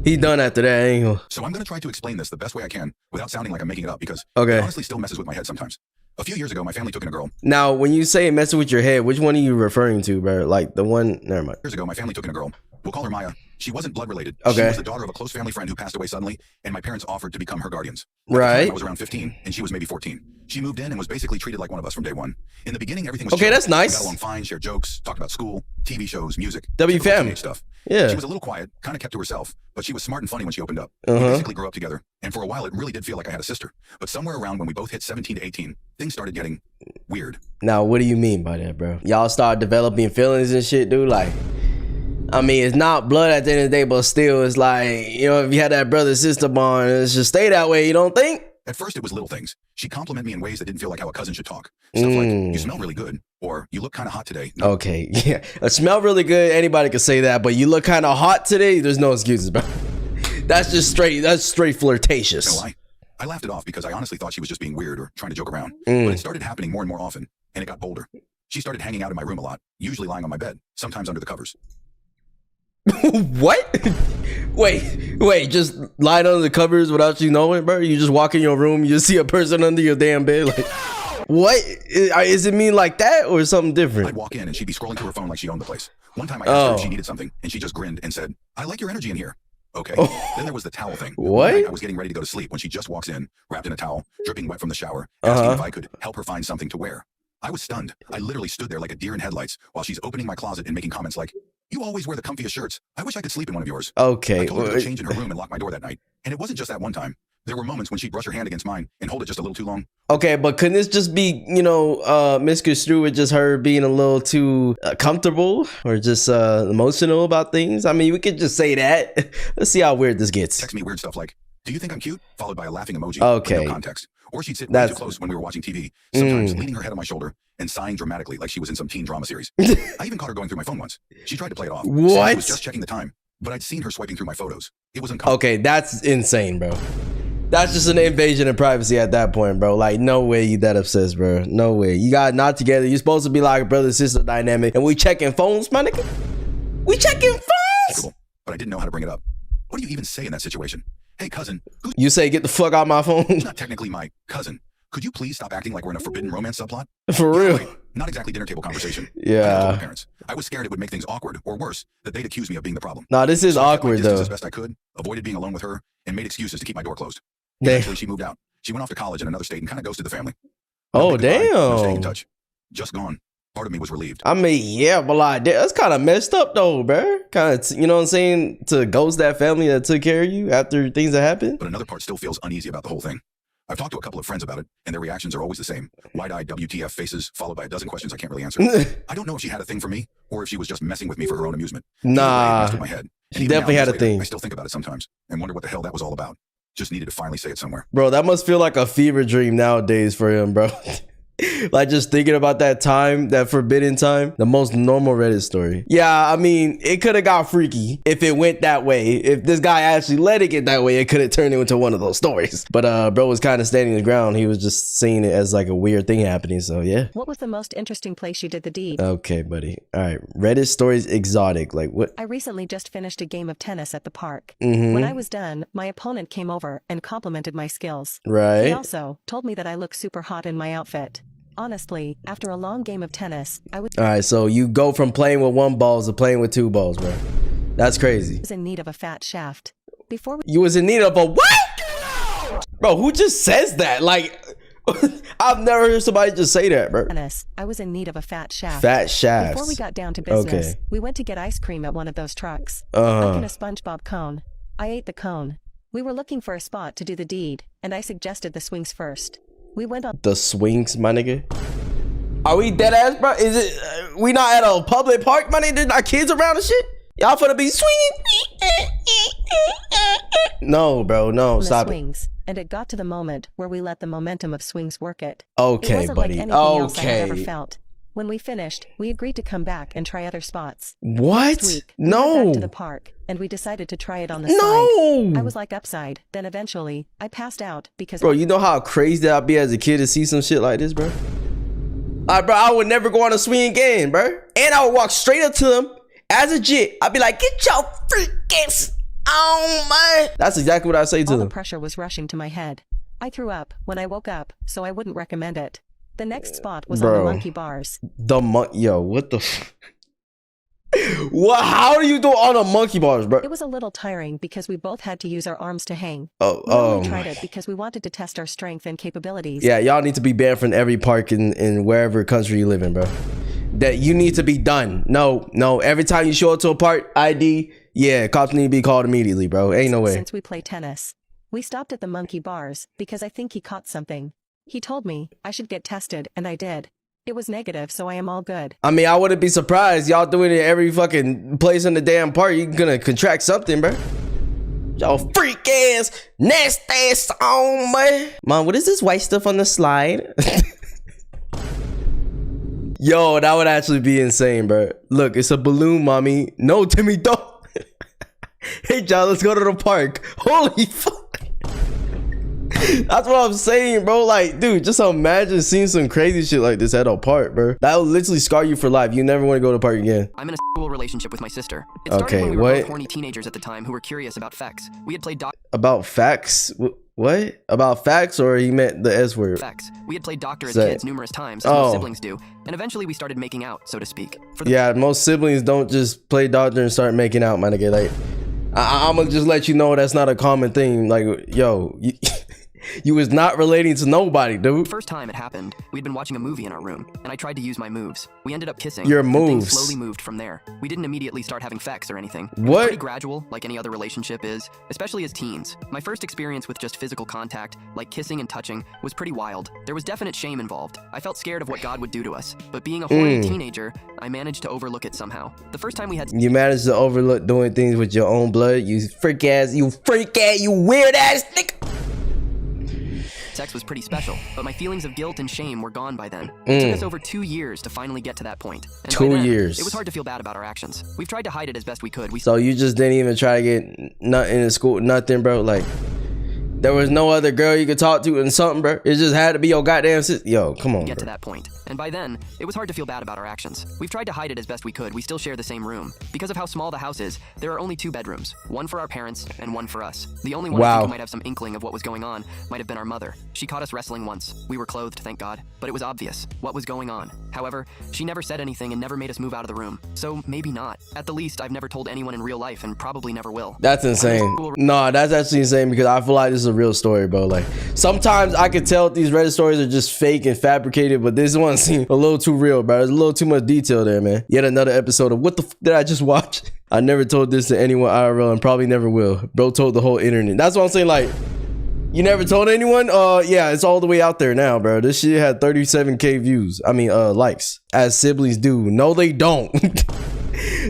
He's done after that. I ain't gonna... So I'm gonna try to explain this the best way I can without sounding like I'm making it up because it honestly still messes with my head sometimes. A few years ago, my family took in a girl. Now, when you say messing with your head, which one are you referring to, bro? Like the one... Never mind. Years ago, my family took in a girl. We'll call her Maya. She wasn't blood related. Okay. She was the daughter of a close family friend who passed away suddenly, and my parents offered to become her guardians. Right. I was around 15, and she was maybe 14. She moved in and was basically treated like one of us from day one. In the beginning, everything was okay. chill. That's nice. We got along fine, shared jokes, talked about school, TV shows, music, WFM stuff. Yeah. She was a little quiet, kind of kept to herself, but she was smart and funny when she opened up. We basically grew up together, and for a while, it really did feel like I had a sister. But somewhere around when we both hit 17 to 18, things started getting weird. Now, what do you mean by that, bro? Y'all start developing feelings and shit, dude? Like, I mean, it's not blood at the end of the day, but still, it's like, you know, if you had that brother-sister bond, it should stay that way, you don't think? At first, it was little things. She'd compliment me in ways that didn't feel like how a cousin should talk. Stuff like, you smell really good, or you look kind of hot today. No. Okay, yeah. I smell really good, anybody could say that, but you look kind of hot today, there's no excuses, bro. That's straight flirtatious. No, I laughed it off because I honestly thought she was just being weird or trying to joke around. But it started happening more and more often, and it got bolder. She started hanging out in my room a lot, usually lying on my bed, sometimes under the covers. What? Wait, just lying under the covers without you knowing, bro? You just walk in your room, you see a person under your damn bed, like, what? Is it mean like that or something different? I'd walk in and she'd be scrolling through her phone like she owned the place. One time I asked her if she needed something, and she just grinned and said, I like your energy in here. Okay. Then there was the towel thing. What? I was getting ready to go to sleep when she just walks in, wrapped in a towel, dripping wet from the shower, asking if I could help her find something to wear. I was stunned. I literally stood there like a deer in headlights while she's opening my closet and making comments like, you always wear the comfiest shirts. I wish I could sleep in one of yours. Okay. I told her to go change in her room and lock my door that night. And it wasn't just that one time. There were moments when she'd brush her hand against mine and hold it just a little too long. Okay, but couldn't this just be, you know, misconstrued with just her being a little too comfortable or just emotional about things? I mean, we could just say that. Let's see how weird this gets. Text me weird stuff like, "Do you think I'm cute?" followed by a laughing emoji. Okay. With no context. Or she'd sit way too close when we were watching TV, sometimes leaning her head on my shoulder and sighing dramatically like she was in some teen drama series. I even caught her going through my phone once. She tried to play it off. What? She was just checking the time, but I'd seen her swiping through my photos. It was uncomfortable. Okay, that's insane, bro. That's just an invasion of privacy at that point, bro. Like, no way you that obsessed, bro. No way. You got not together. You're supposed to be like a brother-sister dynamic, and we checking phones, my nigga? We checking phones? But I didn't know how to bring it up. What do you even say in that situation? Hey, cousin. You say, get the fuck out my phone? Not technically my cousin. Could you please stop acting like we're in a forbidden romance subplot? For real? Wait, not exactly dinner table conversation. Yeah. I told my parents. I was scared it would make things awkward, or worse, that they'd accuse me of being the problem. Nah, this is so awkward, though. As best I could, avoided being alone with her, and made excuses to keep my door closed. Eventually, she moved out. She went off to college in another state and kind of ghosted the family. Oh, damn. No staying in damn. touch. Just gone. Part of me was relieved. I mean, yeah, but like, that's kind of messed up, though, bro. Kind of, you know what I'm saying? To ghost that family that took care of you after things that happened. But another part still feels uneasy about the whole thing. I've talked to a couple of friends about it, and their reactions are always the same. Wide-eyed WTF faces, followed by a dozen questions I can't really answer. I don't know if she had a thing for me, or if she was just messing with me for her own amusement. Nah, my head. she definitely had a thing. I still think about it sometimes, and wonder what the hell that was all about. Just needed to finally say it somewhere. Bro, that must feel like a fever dream nowadays for him, bro. Like, just thinking about that time, that forbidden time, the most normal Reddit story. Yeah, I mean, it could have got freaky if it went that way. If this guy actually let it get that way, it could have turned into one of those stories. But bro was kind of standing his ground. He was just seeing it as like a weird thing happening. So yeah. What was the most interesting place you did the deed? Okay, buddy. All right. Reddit stories exotic. Like what? I recently just finished a game of tennis at the park. Mm-hmm. When I was done, my opponent came over and complimented my skills. Right. He also told me that I look super hot in my outfit. Honestly, after a long game of tennis, I was— All right, so you go from playing with one ball to playing with two balls, bro. That's crazy. I was in need of a fat shaft. Before you was in need of a what? Bro, who just says that? Like, I've never heard somebody just say that, bro. Tennis, I was in need of a fat shaft. Fat shafts. Before we got down to business, we went to get ice cream at one of those trucks. Like in a SpongeBob cone. I ate the cone. We were looking for a spot to do the deed, and I suggested the swings first. We went on the swings, my nigga. Are we dead ass, bro? Is it? We not at a public park, my nigga? There's not kids around and shit. Y'all finna be swinging? No, bro. No, stop swings, and it got to the moment where we let the momentum of swings work it. Okay, it wasn't buddy. Like anything else I had ever felt. When we finished, we agreed to come back and try other spots. What? Next week, no. We went back to the park, and we decided to try it on the side. I was like upside. Then eventually, I passed out because— Bro, you know how crazy I'd be as a kid to see some shit like this, bro? Bro, I would never go on a swing again, bro. And I would walk straight up to them as a jit. I'd be like, get your freaking on, man. That's exactly what I say to them. All the pressure was rushing to my head. I threw up when I woke up, so I wouldn't recommend it. The next spot was on the monkey bars. Yo, what the what? How do you do on a monkey bars, bro? It was a little tiring because we both had to use our arms to hang. We only tried it because we wanted to test our strength and capabilities. Yeah, y'all need to be banned from every park in wherever country you live in, bro. That you need to be done. No. Every time you show up to a park, ID, yeah, cops need to be called immediately, bro. Ain't no way. Since we play tennis, we stopped at the monkey bars because I think he caught something. He told me I should get tested, and I did. It was negative, so I am all good. I mean, I wouldn't be surprised. Y'all doing it every fucking place in the damn park. You're gonna contract something, bro. Y'all freak ass, nasty ass on, man. Mom, what is this white stuff on the slide? Yo, that would actually be insane, bro. Look, it's a balloon, mommy. No, Timmy, don't. Hey, John, let's go to the park. Holy fuck. That's what I'm saying, bro. Like, dude, just imagine seeing some crazy shit like this at a park, bro. That will literally scar you for life. You never want to go to the park again. I'm in a sexual relationship with my sister. It started when we were both horny teenagers at the time who were curious about facts. We had played about facts? What? About facts, or he meant the S word? Facts. We had played doctor as kids numerous times, as most siblings do, and eventually we started making out, so to speak. Yeah, most siblings don't just play doctor and start making out, my nigga. Like, I'm gonna just let you know that's not a common thing. Like, yo, You was not relating to nobody, dude. First time it happened, we'd been watching a movie in our room, and I tried to use my moves. We ended up kissing. Your moves. Things slowly moved from there. We didn't immediately start having sex or anything. It was What? pretty gradual, like any other relationship is, especially as teens. My first experience with just physical contact, like kissing and touching, was pretty wild. There was definite shame involved. I felt scared of what God would do to us, but being a horny teenager, I managed to overlook it somehow. The first time we had— You managed to overlook doing things with your own blood, you freak ass, you weird ass nigga. Sex was pretty special, but my feelings of guilt and shame were gone by then. It took us over 2 years to finally get to that point. And 2 years. It was hard to feel bad about our actions. We've tried to hide it as best we could. So you just didn't even try to get nothing in school, nothing, bro? Like, there was no other girl you could talk to and something, bro? It just had to be your goddamn sister. Yo, come on, Get bro. to that point. And by then, it was hard to feel bad about our actions. We've tried to hide it as best we could. We still share the same room. Because of how small the house is, there are only 2 bedrooms. One for our parents and one for us. The only one I think who might have some inkling of what was going on might have been our mother. She caught us wrestling once. We were clothed, thank God. But it was obvious what was going on. However, she never said anything and never made us move out of the room. So maybe not. At the least, I've never told anyone in real life and probably never will. That's insane. No, that's actually insane because I feel like this is a real story, bro. Like, sometimes I could tell these Reddit stories are just fake and fabricated, but this one seemed a little too real, bro. There's a little too much detail there, man. Yet another episode of what the f did I just watch? I never told this to anyone IRL and probably never will. Bro told the whole internet. That's what I'm saying, like, you never told anyone? Yeah, it's all the way out there now, bro. This shit had 37K views. I mean, likes. As siblings do. No, they don't.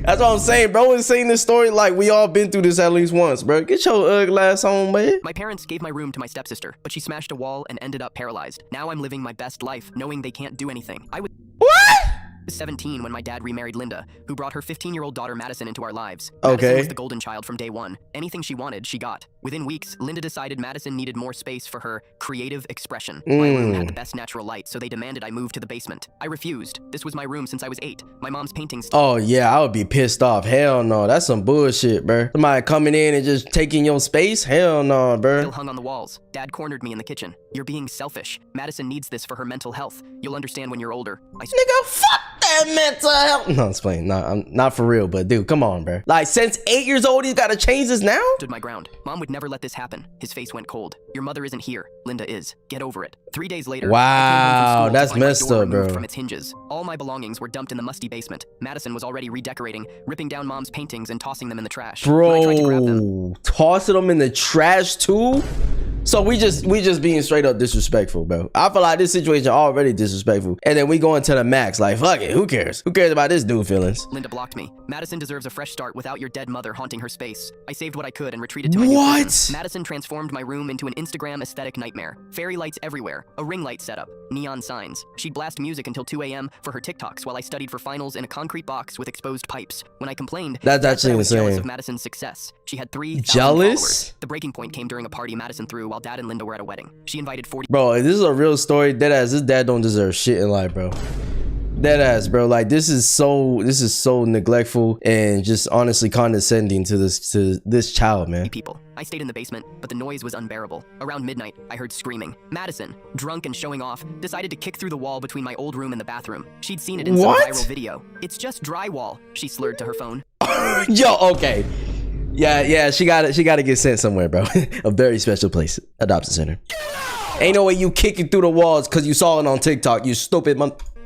That's what I'm saying, bro. Is saying this story like we all been through this at least once, bro. Get your ugly ass home, man. My parents gave my room to my stepsister, but she smashed a wall and ended up paralyzed. Now I'm living my best life, knowing they can't do anything. I was 17 when my dad remarried Linda, who brought her 15-year-old daughter Madison into our lives. Madison was the golden child from day one. Anything she wanted, she got. Within weeks, Linda decided Madison needed more space for her creative expression. My room had the best natural light, so they demanded I move to the basement. I refused. This was my room since I was 8. My mom's paintings— Oh yeah, I would be pissed off. Hell no, that's some bullshit, bro. Somebody coming in and just taking your space? Hell no, bro. Still hung on the walls. Dad cornered me in the kitchen. You're being selfish. Madison needs this for her mental health. You'll understand when you're older. Nigga, fuck that mental health. No, it's playing. No, I'm not for real, but dude, come on, bro. Like, since 8 years old, he's got to change this now? Stood my ground. Mom would never let this happen. His face went cold. Your mother isn't here. Linda is. Get over it. 3 days later, wow, that's messed up, bro. From its hinges. All my belongings were dumped in the musty basement. Madison was already redecorating, ripping down Mom's paintings and tossing them in the trash. Bro, tossing them in the trash too? So we just being straight up disrespectful, bro. I feel like this situation already disrespectful. And then we going to the max. Like, fuck it. Who cares? Who cares about this dude feelings? Linda blocked me. Madison deserves a fresh start without your dead mother haunting her space. I saved what I could and retreated to my new room. Madison transformed my room into an Instagram aesthetic nightmare. Fairy lights everywhere. A ring light setup. Neon signs. She'd blast music until 2 a.m. for her TikToks while I studied for finals in a concrete box with exposed pipes. When I complained, that's actually insane. Jealous of Madison's success. She had 3,000 jealous followers. The breaking point came during a party Madison threw while Dad and Linda were at a wedding. She invited 40— Bro, this is a real story. Deadass, this dad don't deserve shit in life, bro. Deadass, bro. Like, this is so neglectful and just honestly condescending to this child, man. People. I stayed in the basement, but the noise was unbearable. Around midnight, I heard screaming. Madison, drunk and showing off, decided to kick through the wall between my old room and the bathroom. She'd seen it in some viral video. It's just drywall, she slurred to her phone. Yo, okay. Yeah, she gotta get sent somewhere, bro. A very special place. Adoption center. Ain't no way you kicking through the walls because you saw it on TikTok, you stupid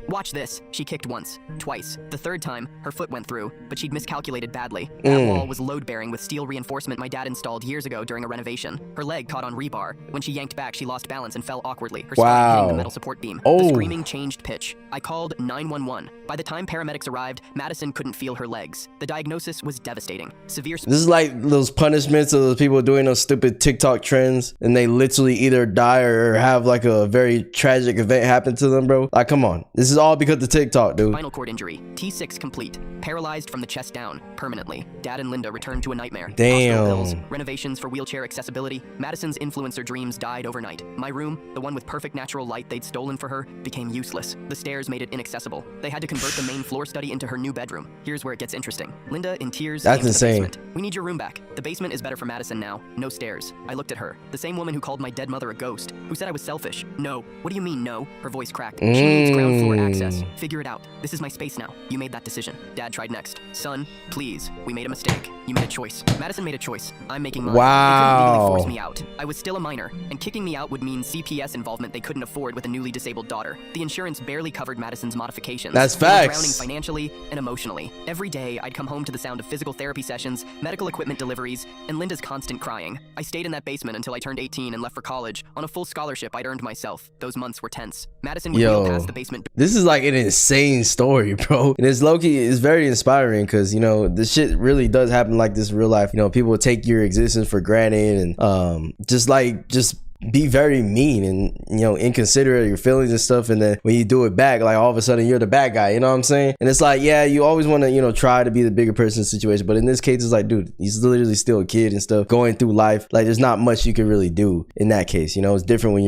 Watch this. She kicked once, twice. The third time, her foot went through, but she'd miscalculated badly. That wall was load-bearing with steel reinforcement my dad installed years ago during a renovation. Her leg caught on rebar. When she yanked back, she lost balance and fell awkwardly, her spine hitting the metal support beam. The screaming changed pitch. I called 911. By the time paramedics arrived, Madison couldn't feel her legs. The diagnosis was devastating. Severe— This is like those punishments of those people doing those stupid TikTok trends, and they literally either die or have like a very tragic event happen to them, bro. Like, come on. This is all because of TikTok, dude. Spinal cord injury. T6 complete. Paralyzed from the chest down. Permanently. Dad and Linda returned to a nightmare. Damn. Pills, renovations for wheelchair accessibility. Madison's influencer dreams died overnight. My room, the one with perfect natural light they'd stolen for her, became useless. The stairs made it inaccessible. They had to convert the main floor study into her new bedroom. Here's where it gets interesting. Linda, in tears, that's insane. We need your room back. The basement is better for Madison now. No stairs. I looked at her. The same woman who called my dead mother a ghost. Who said I was selfish. No. What do you mean, no? Her voice cracked. She needs ground floor access. Figure it out. This is my space now. You made that decision. Dad tried next. Son, please. We made a mistake. You made a choice. Madison made a choice. I'm making mine. Wow. They couldn't legally force me out. I was still a minor, and kicking me out would mean CPS involvement they couldn't afford with a newly disabled daughter. The insurance barely covered Madison's modifications. That's We were facts. drowning financially and emotionally. Every day, I'd come home to the sound of physical therapy sessions, medical equipment deliveries, and Linda's constant crying. I stayed in that basement until I turned 18 and left for college on a full scholarship I'd earned myself. Those months were tense. Madison would wheel past the basement. This is like an insane story, bro. And it's low-key, it's very inspiring because, you know, this shit really does happen like this in real life. You know, people take your existence for granted and just be very mean and, you know, inconsiderate of your feelings and stuff. And then when you do it back, like all of a sudden you're the bad guy, you know what I'm saying? And it's like, yeah, you always want to, you know, try to be the bigger person in the situation. But in this case, it's like, dude, he's literally still a kid and stuff going through life. Like there's not much you can really do in that case. You know, it's different when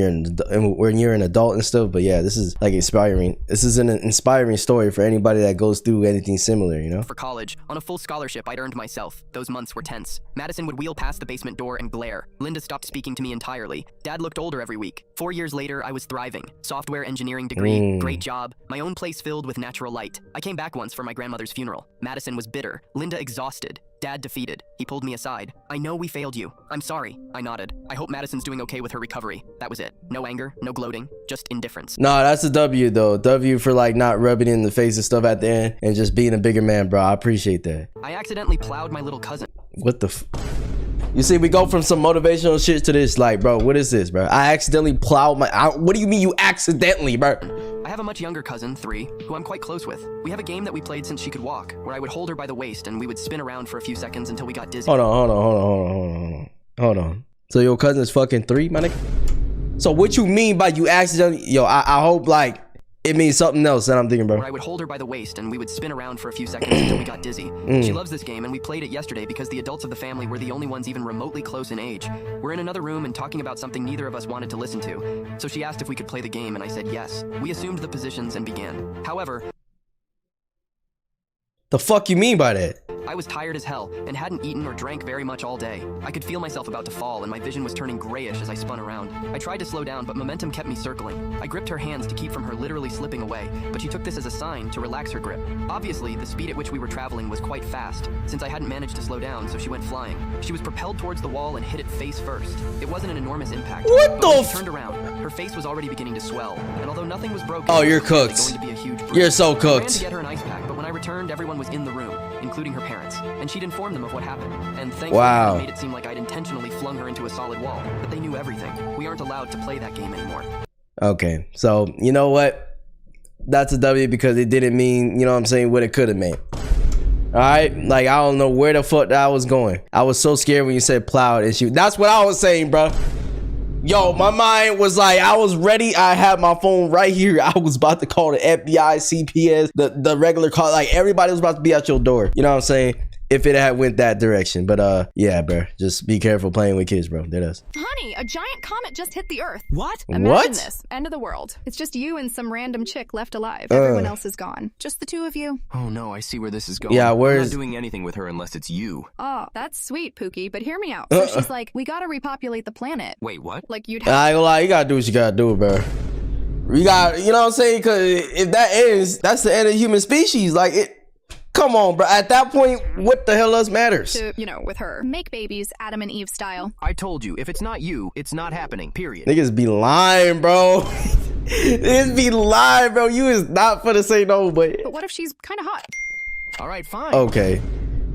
you're an adult and stuff. But yeah, this is like inspiring. This is an inspiring story for anybody that goes through anything similar, you know? For college, on a full scholarship I'd earned myself. Those months were tense. Madison would wheel past the basement door and glare. Linda stopped speaking to me entirely. Dad looked older every week. 4 years later, I was thriving. Software engineering degree, great job, my own place filled with natural light. I came back once for my grandmother's funeral. Madison was bitter. Linda exhausted. Dad defeated. He pulled me aside. I know we failed you. I'm sorry. I nodded. I hope Madison's doing okay with her recovery. That was it. No anger, no gloating, just indifference. Nah, that's a W though. W for like not rubbing in the face and stuff at the end and just being a bigger man, bro. I appreciate that. I accidentally plowed my little cousin. What the You see, we go from some motivational shit to this, like, bro, what is this, bro? I accidentally plowed what do you mean you accidentally, bro? I have a much younger cousin, 3, who I'm quite close with. We have a game that we played since she could walk, where I would hold her by the waist and we would spin around for a few seconds until we got dizzy. Hold on. So your cousin's fucking 3, my nigga? So what you mean by you accidentally, yo, I hope like it means something else that I'm thinking, bro. Where I would hold her by the waist and we would spin around for a few seconds until we got dizzy. She loves this game and we played it yesterday because the adults of the family were the only ones even remotely close in age. We're in another room and talking about something neither of us wanted to listen to. So she asked if we could play the game and I said yes. We assumed the positions and began. However, the fuck you mean by that? I was tired as hell and hadn't eaten or drank very much all day. I could feel myself about to fall and my vision was turning grayish as I spun around. I tried to slow down, but momentum kept me circling. I gripped her hands to keep from her literally slipping away, but she took this as a sign to relax her grip. Obviously, the speed at which we were traveling was quite fast, since I hadn't managed to slow down, so she went flying. She was propelled towards the wall and hit it face first. It wasn't an enormous impact. What the when she turned around, her face was already beginning to swell, and although nothing was broken, oh, you're cooked. Going to be a huge bruise. You're so cooked. I ran to get her an ice pack, but when I returned, everyone was in the room, including her parents, and she'd informed them of what happened. And thankfully, I made it seem like I'd intentionally flung her into a solid wall, but they knew everything. We aren't allowed to play that game anymore. Okay, so you know what? That's a W because it didn't mean, you know what I'm saying, what it could have meant. All right, like I don't know where the fuck that was going. I was so scared when you said plowed and she. That's what I was saying, bro. Yo, my mind was like, I was ready. I had my phone right here. I was about to call the FBI, CPS, the regular call. Like everybody was about to be at your door. You know what I'm saying? If it had went that direction. But yeah, bro, just be careful playing with kids, bro. That does. Honey, a giant comet just hit the Earth. What? Imagine this. End of the world. It's just you and some random chick left alive. Everyone else is gone. Just the two of you. Oh no, I see where this is going. Yeah, I'm not doing anything with her unless it's you. Oh, that's sweet, Pookie, but hear me out. So she's like, we gotta repopulate the planet. Wait, what? Like you'd I ain't gonna lie, you gotta do what you gotta do, bro. You got, you know what I'm saying? Cause if that ends, that's the end of human species. Like it. Come on, bro. At that point, what the hell else matters? To, you know, with her. Make babies Adam and Eve style. I told you, if it's not you, it's not happening, period. Niggas be lying, bro. Niggas be lying, bro. You is not for to say no, but what if she's kind of hot? All right, fine. Okay.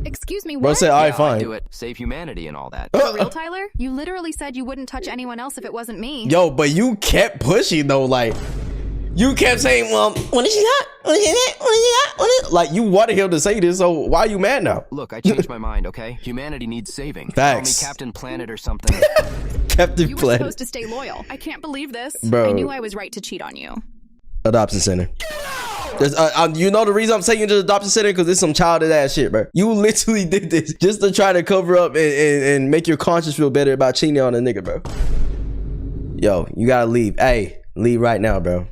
Excuse me, what? Bro said, all right, fine. I'd do it. Save humanity and all that. For real, Tyler? You literally said you wouldn't touch anyone else if it wasn't me. Yo, but you kept pushing, though, like... You kept saying, well, what is she got? What is that? What is that? What is... Like, you wanted him to say this, so why are you mad now? Look, I changed my mind, okay? Humanity needs saving. Facts. Call me Captain Planet or something. Captain You were Planet. supposed to stay loyal. I can't believe this. Bro. I knew I was right to cheat on you. Adoption center. You know the reason I'm saying you to the adoption center? Because it's some childish ass shit, bro. You literally did this just to try to cover up and make your conscience feel better about cheating on a nigga, bro. Yo, you gotta leave. Hey, leave right now, bro.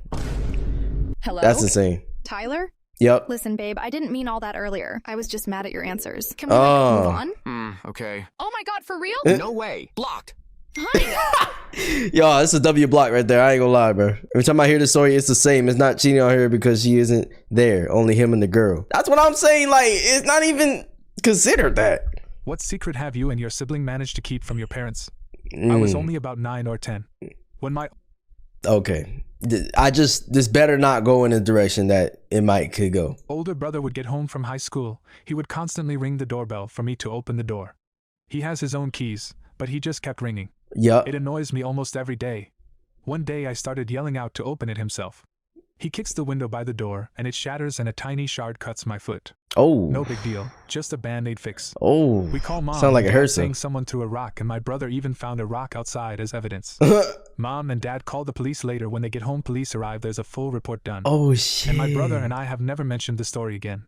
Hello? That's insane. Tyler? Yep. Listen, babe, I didn't mean all that earlier. I was just mad at your answers. Can we move on? Okay. Oh my god, for real? No way. Blocked. Yo, it's a W block right there. I ain't gonna lie, bro. Every time I hear the story, it's the same. It's not cheating on her because she isn't there. Only him and the girl. That's what I'm saying. Like, it's not even considered that. What secret have you and your sibling managed to keep from your parents? I was only about 9 or 10 when my... Okay. This better not go in the direction that it could go. Older brother would get home from high school. He would constantly ring the doorbell for me to open the door. He has his own keys, but he just kept ringing. Yeah. It annoys me almost every day. One day I started yelling out to open it himself. He kicks the window by the door, and it shatters and a tiny shard cuts my foot. Oh. No big deal, just a band-aid fix. Oh. We call mom. Sound like it hurts. Saying someone threw a rock, and my brother even found a rock outside as evidence. Mom and dad call the police later. When they get home, police arrive. There's a full report done. Oh shit. And my brother and I have never mentioned the story again.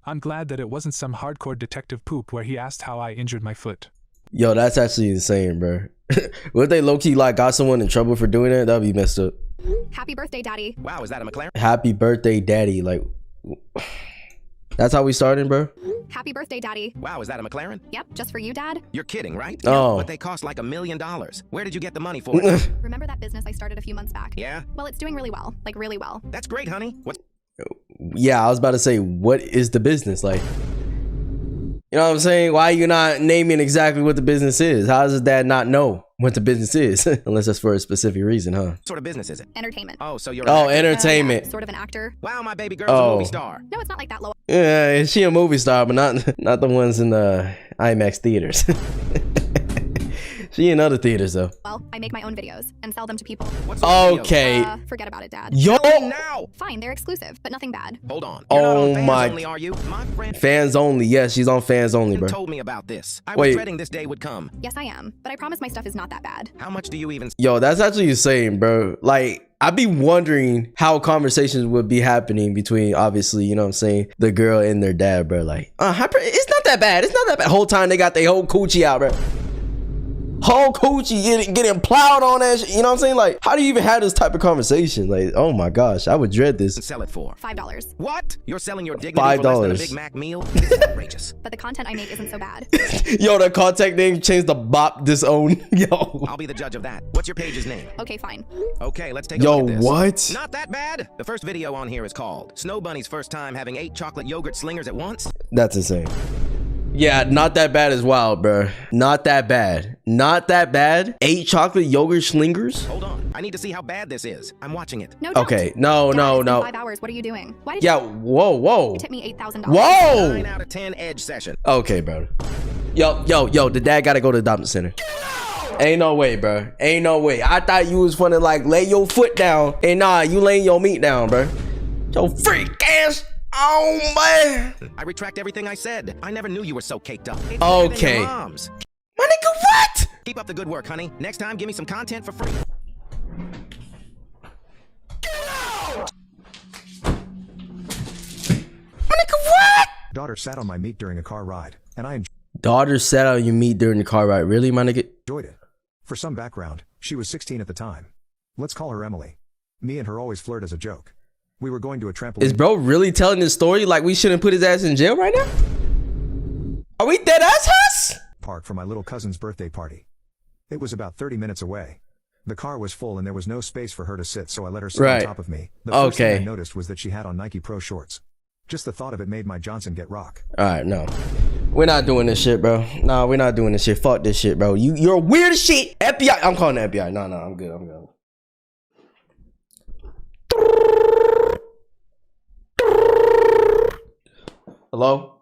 I'm glad that it wasn't some hardcore detective poop where he asked how I injured my foot. Yo, that's actually insane, bro. What if they low-key like got someone in trouble for doing that? That'd be messed up. Happy birthday, Daddy. Wow, is that a McLaren? Happy birthday, Daddy. Like, that's how we started, bro? Happy birthday, Daddy. Wow, is that a McLaren? Yep, just for you, Dad. You're kidding, right? Oh. But they cost like $1 million. Where did you get the money for it? Remember that business I started a few months back? Yeah? Well, it's doing really well. Like, really well. That's great, honey. What's... Yeah, I was about to say, what is the business? Like, you know what I'm saying? Why are you not naming exactly what the business is? How does his dad not know what the business is? Unless that's for a specific reason, huh? What sort of business is it? Entertainment. Oh, so you're entertainment. Yeah, sort of an actor. Wow, my baby girl's a movie star. No, it's not like that, Loa. Yeah, she a movie star, but not the ones in the IMAX theaters. She in other theaters though. Well, I make my own videos and sell them to people. Okay. Forget about it, Dad. Yo. Now. Fine, they're exclusive, but nothing bad. Hold on. You're not on oh fans my. Only, are you? My friend. Fans only. Yes, she's on fans only, bro. Told me about this. I was dreading this day would come. Yes, I am, but I promise my stuff is not that bad. How much do you even? Yo, that's actually insane, bro. Like, I'd be wondering how conversations would be happening between, obviously, you know what I'm saying, the girl and their dad, bro. Like, it's not that bad. It's not that bad. Whole time they got their whole coochie out, bro. Whole coochie getting plowed on that shit. You know what I'm saying? Like, how do you even have this type of conversation? Like, oh my gosh, I would dread this. Sell it for $5. What? You're selling your dignity for less than a Big Mac meal? This is outrageous. But the content I make isn't so bad. Yo, the contact name changed to Bop Disown. Yo. I'll be the judge of that. What's your page's name? Okay, fine. Okay, let's take a look at this. Yo, what? Not that bad. The first video on here is called Snow Bunny's First Time Having 8 Chocolate Yogurt Slingers at Once. That's insane. Yeah, not that bad as well, bro. Not that bad. Not that bad. 8 chocolate yogurt slingers? Hold on. I need to see how bad this is. I'm watching it. No, don't. Okay. No. 5 hours. What are you doing? Why did whoa. You tip me $8,000. Whoa. 9 out of 10 edge session. Okay, bro. Yo, the dad gotta go to the adoption center. Ain't no way, bro. Ain't no way. I thought you was finna like lay your foot down. And nah, you laying your meat down, bro. Yo, freak ass. Oh man! I retract everything I said. I never knew you were so caked up. It's okay. Moms. My nigga, what? Keep up the good work, honey. Next time, give me some content for free. My nigga, what? Daughter sat on my meat during a car ride, and I Daughter sat on your meat during the car ride. Really, my nigga? enjoyed it. For some background, she was 16 at the time. Let's call her Emily. Me and her always flirt as a joke. We were going to a trampoline. Is bro really telling this story like we shouldn't put his ass in jail right now? Are we dead ass us? Park for my little cousin's birthday party. It was about 30 minutes away. The car was full and there was no space for her to sit, so I let her sit on top of me. The first thing I noticed was that she had on Nike Pro shorts. Just the thought of it made my Johnson get rock. Alright, no. We're not doing this shit, bro. No, we're not doing this shit. Fuck this shit, bro. You're weird as shit. FBI. I'm calling the FBI. No, I'm good. I'm good. Hello?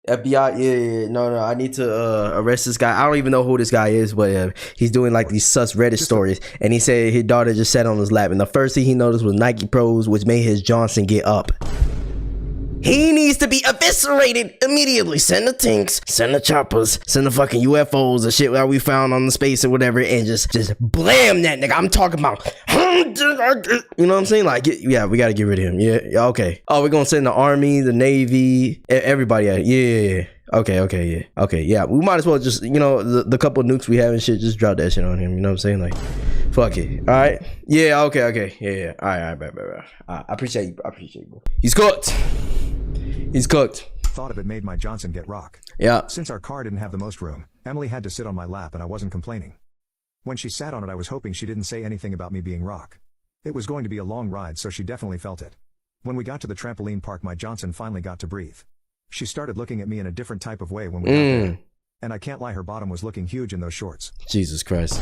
FBI? Yeah. No. I need to arrest this guy. I don't even know who this guy is, but he's doing like these sus Reddit stories. And he said his daughter just sat on his lap. And the first thing he noticed was Nike Pros, which made his Johnson get up. He needs to be eviscerated immediately. Send the tanks, send the choppers, send the fucking UFOs, the shit that we found on the space or whatever, and just blam that nigga. I'm talking about, you know what I'm saying? Like, yeah, we gotta get rid of him. Yeah, okay. Oh, we're gonna send the Army, the Navy, everybody out. Yeah. Okay, yeah. We might as well just, you know, the couple of nukes we have and shit, just drop that shit on him. You know what I'm saying? Like, fuck it. All right. Yeah. Okay. Yeah. All right. I appreciate you, bro. He's cooked. Thought of it made my Johnson get rock. Yeah. Since our car didn't have the most room, Emily had to sit on my lap and I wasn't complaining. When she sat on it, I was hoping she didn't say anything about me being rock. It was going to be a long ride, so she definitely felt it. When we got to the trampoline park, my Johnson finally got to breathe. She started looking at me in a different type of way when we got there. And I can't lie, her bottom was looking huge in those shorts. Jesus Christ.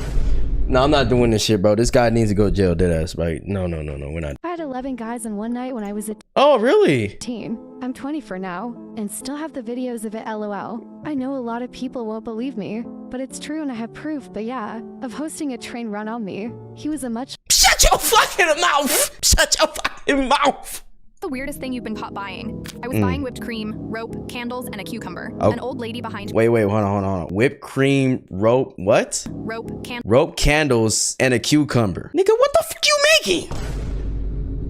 No, I'm not doing this shit, bro. This guy needs to go to jail, deadass. Right? No, we're not. I had 11 guys in one night when I was a Oh, really? teen. I'm 24 now, and still have the videos of it, LOL. I know a lot of people won't believe me, but it's true and I have proof, but yeah, of hosting a train run on me. He was a much— Shut your fucking mouth! Shut your fucking mouth! The weirdest thing you've been caught buying. I was buying whipped cream, rope, candles, and a cucumber. An old lady behind— Wait, hold on. Whipped cream, rope, what? Rope, candles, and a cucumber. Nigga, what the fuck you making?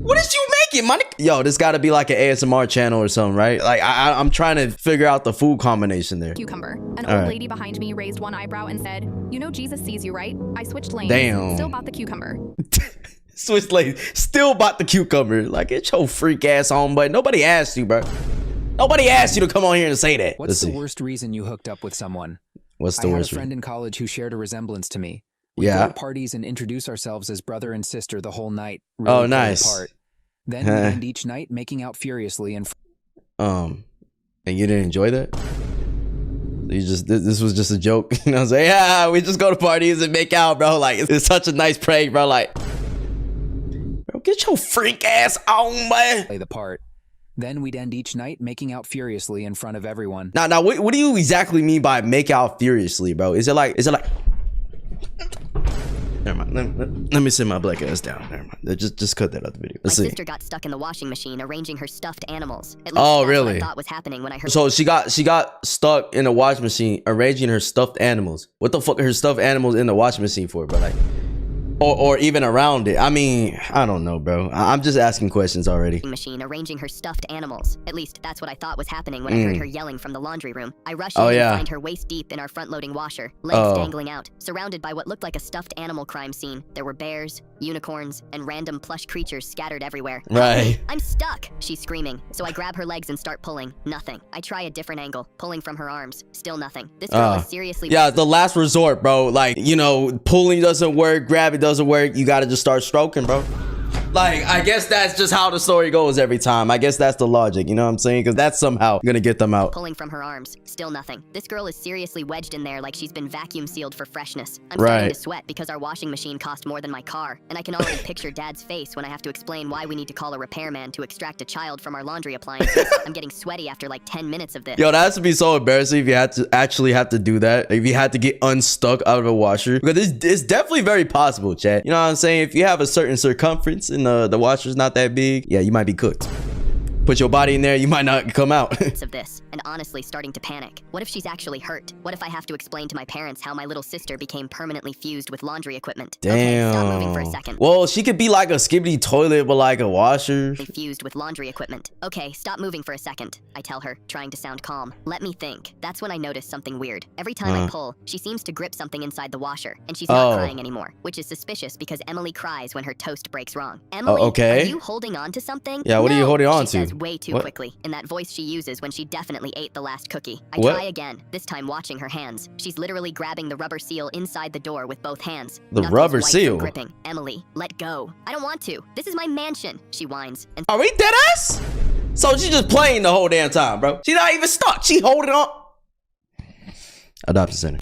What is you making, money? Yo, this gotta be like an ASMR channel or something, right? Like, I'm trying to figure out the food combination there. Cucumber. An old lady behind me raised one eyebrow and said, "You know Jesus sees you, right?" I switched lanes. Damn. Still bought the cucumber. Switch lanes. Still bought the cucumber. Like, get your freak ass on, but nobody asked you, bro. Nobody asked you to come on here and say that. What's the worst reason you hooked up with someone? What's the worst? I had a friend in college who shared a resemblance to me. We go to parties and introduce ourselves as brother and sister the whole night. Really nice. Apart. Then we end each night making out furiously and you didn't enjoy that? You just this was just a joke. You know what I'm saying? Yeah, we just go to parties and make out, bro. Like, it's such a nice prank, bro. Like, bro, get your freak ass on, man. Play the part. Then we'd end each night making out furiously in front of everyone. Now, what do you exactly mean by make out furiously, bro? Is it like? Never mind. Let me sit my black ass down. Never mind. Just cut that out the video. My sister got stuck in the washing machine arranging her stuffed animals. At least that's really? What I thought was happening when I heard. So she got stuck in the washing machine arranging her stuffed animals. What the fuck are her stuffed animals in the washing machine for, bro? Like, or even around it. I mean, I don't know, bro. I'm just asking questions already. Machine arranging her stuffed animals. At least that's what I thought was happening when I heard her yelling from the laundry room. I rushed in and find her waist deep in our front-loading washer, legs dangling out, surrounded by what looked like a stuffed animal crime scene. There were bears, unicorns, and random plush creatures scattered everywhere. Right. I'm stuck, she's screaming. So I grab her legs and start pulling. Nothing. I try a different angle, pulling from her arms. Still nothing. This girl is seriously— Yeah, the last resort, bro. Like, you know, pulling doesn't work, grabbing doesn't work. You gotta just start stroking, bro. Like, I guess that's just how the story goes every time. I guess that's the logic, you know what I'm saying? Because that's somehow gonna get them out. Pulling from her arms. Still nothing. This girl is seriously wedged in there like she's been vacuum sealed for freshness. I'm starting to sweat because our washing machine cost more than my car. And I can already picture Dad's face when I have to explain why we need to call a repairman to extract a child from our laundry appliances. I'm getting sweaty after like 10 minutes of this. Yo, that has to be so embarrassing if you had to actually have to do that. If you had to get unstuck out of a washer. Because it's definitely very possible, chat. You know what I'm saying? If you have a certain circumference and the washer's not that big, yeah, you might be cooked. Put your body in there, you might not come out. Of this, and honestly starting to panic. What if she's actually hurt? What if I have to explain to my parents how my little sister became permanently fused with laundry equipment? Damn. Okay, stop moving for a second. Well, she could be like a skibbity toilet, but like a washer. Fused with laundry equipment. Okay, stop moving for a second, I tell her, trying to sound calm. Let me think. That's when I notice something weird. Every time I pull, she seems to grip something inside the washer, and she's not crying anymore, which is suspicious because Emily cries when her toast breaks wrong. Emily, are you holding on to something? Yeah, what are you holding on to? She says way too quickly, in that voice she uses when she definitely ate the last cookie. I try again, this time watching her hands. She's literally grabbing the rubber seal inside the door with both hands. The rubber seal? Gripping. Emily, let go. I don't want to. This is my mansion, she whines. And are we dead ass? So she's just playing the whole damn time, bro. She's not even stuck. She holding on. Adoption center.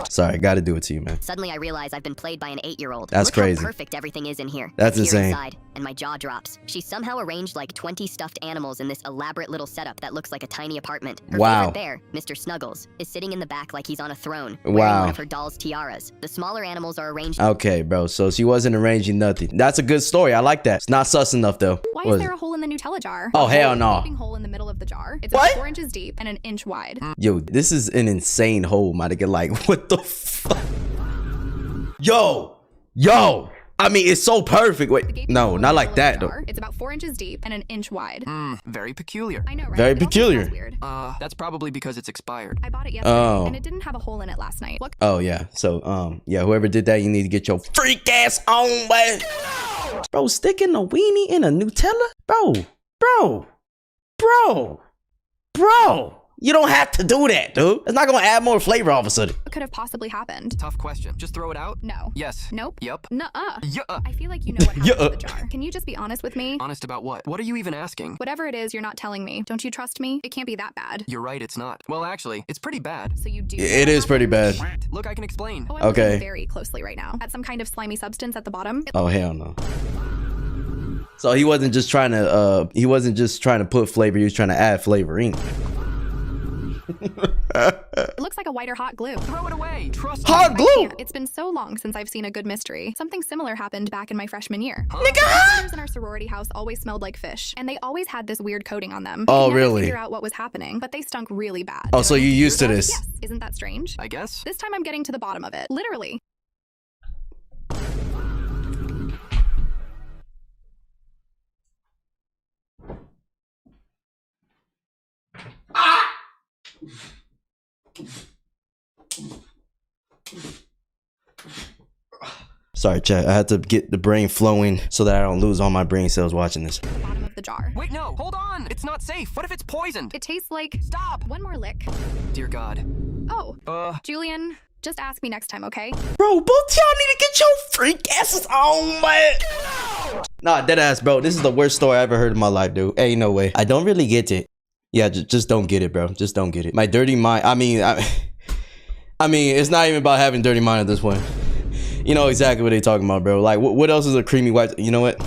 Sorry, gotta do it to you, man. Suddenly I realize I've been played by an 8-year-old. That's crazy. How perfect everything is in here. That's insane. Inside, and my jaw drops. She somehow arranged like 20 stuffed animals in this elaborate little setup that looks like a tiny apartment. Her favorite bear, Mr. Snuggles, is sitting in the back like he's on a throne, wearing one of her doll's tiaras. The smaller animals are arranged— Okay, bro, so she wasn't arranging nothing. That's a good story. I like that. It's not sus enough, though. Why is there a hole in the Nutella jar? Oh, hell no. A gaping hole in the middle of the jar. It's about 4 inches deep and an inch wide. Yo, this is an insane hole, my nigga. Like, what the fuck? Yo! I mean, it's so perfect. Wait, no, not like that, though. It's about 4 inches deep and an inch wide. Very peculiar. I know, right? Very peculiar. Weird. That's probably because it's expired. I bought it yesterday, and it didn't have a hole in it last night. What? Oh, yeah. So, yeah, whoever did that, you need to get your freak ass on, man. Bro, sticking a weenie in a Nutella? Bro. You don't have to do that, dude. It's not gonna add more flavor all of a sudden. What could have possibly happened? Tough question. Just throw it out? No. Yes. Nope. Yup. Nuh-uh. Yeah. I feel like you know what happened to the jar. Can you just be honest with me? Honest about what? What are you even asking? Whatever it is, you're not telling me. Don't you trust me? It can't be that bad. You're right, it's not. Well, actually, it's pretty bad. So you do. It is pretty bad. Look, I can explain. Oh, I'm looking very closely right now at some kind of slimy substance at the bottom. Oh, hell no. So he wasn't just trying to put flavor, he was trying to add flavoring. It looks like a white or hot glue. Throw it away. Trust me. Hot glue. It's been so long since I've seen a good mystery. Something similar happened back in my freshman year. Nigga! The in our sorority house always smelled like fish, and they always had this weird coating on them. Oh, I could never really? Figure out what was happening, but they stunk really bad. Oh, so you used to this? Yes. Isn't that strange? I guess. This time I'm getting to the bottom of it. Literally. Sorry, chat. I had to get the brain flowing so that I don't lose all my brain cells watching this. The bottom of the jar. Wait, no. Hold on. It's not safe. What if it's poisoned? It tastes like... Stop. One more lick. Dear God. Oh. Julian, just ask me next time, okay? Bro, both y'all need to get your freak asses on, man. Nah, dead ass, bro. This is the worst story I ever heard in my life, dude. Hey, no way. I don't really get it. Yeah, just don't get it, bro. Just don't get it. My dirty mind. I mean, it's not even about having dirty mind at this point. You know exactly what they talking about, bro. Like, what else is a creamy white? You know what?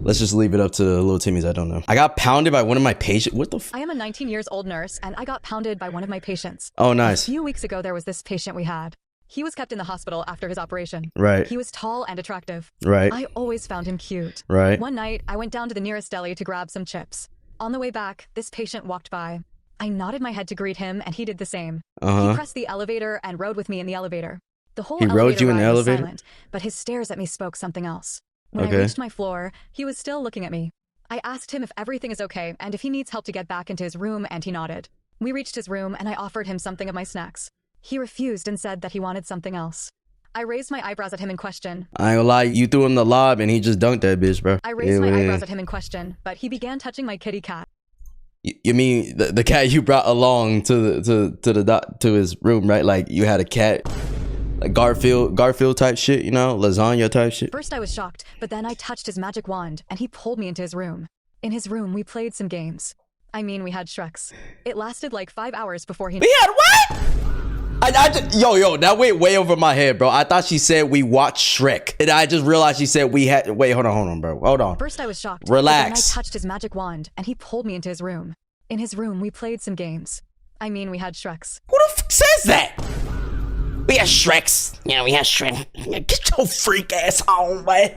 Let's just leave it up to the little Timmys. I don't know. I got pounded by one of my patients. What the f? I am a 19 years old nurse, and I got pounded by one of my patients. Oh, nice. A few weeks ago, there was this patient we had. He was kept in the hospital after his operation. Right. He was tall and attractive. Right. I always found him cute. Right. One night, I went down to the nearest deli to grab some chips. On the way back, this patient walked by. I nodded my head to greet him, and he did the same. He pressed the elevator and rode with me in the elevator. The whole elevator rode you in the ride was elevator? silent, but his stares at me spoke something else. When Okay. I reached my floor, he was still looking at me. I asked him if everything is okay and if he needs help to get back into his room, and he nodded. We reached his room, and I offered him something of my snacks. He refused and said that he wanted something else. I raised my eyebrows at him in question. I ain't gonna lie, you threw him the lob and he just dunked that bitch, bro. I raised my eyebrows at him in question, but he began touching my kitty cat. You mean the cat you brought along to his room, right? Like you had a cat, like Garfield type shit, you know, lasagna type shit. First I was shocked, but then I touched his magic wand and he pulled me into his room. In his room, we played some games. I mean, we had Shreks. It lasted like 5 hours before he— We had what? I just, yo, that went way over my head, bro. I thought she said we watched Shrek. And I just realized she said we had, wait, hold on, bro. Hold on. First I was shocked. Relax. But then I touched his magic wand and he pulled me into his room. In his room, we played some games. I mean, we had Shreks. Who the fuck says that? We had Shreks. Yeah, we had Shrek. Get your freak ass on, man.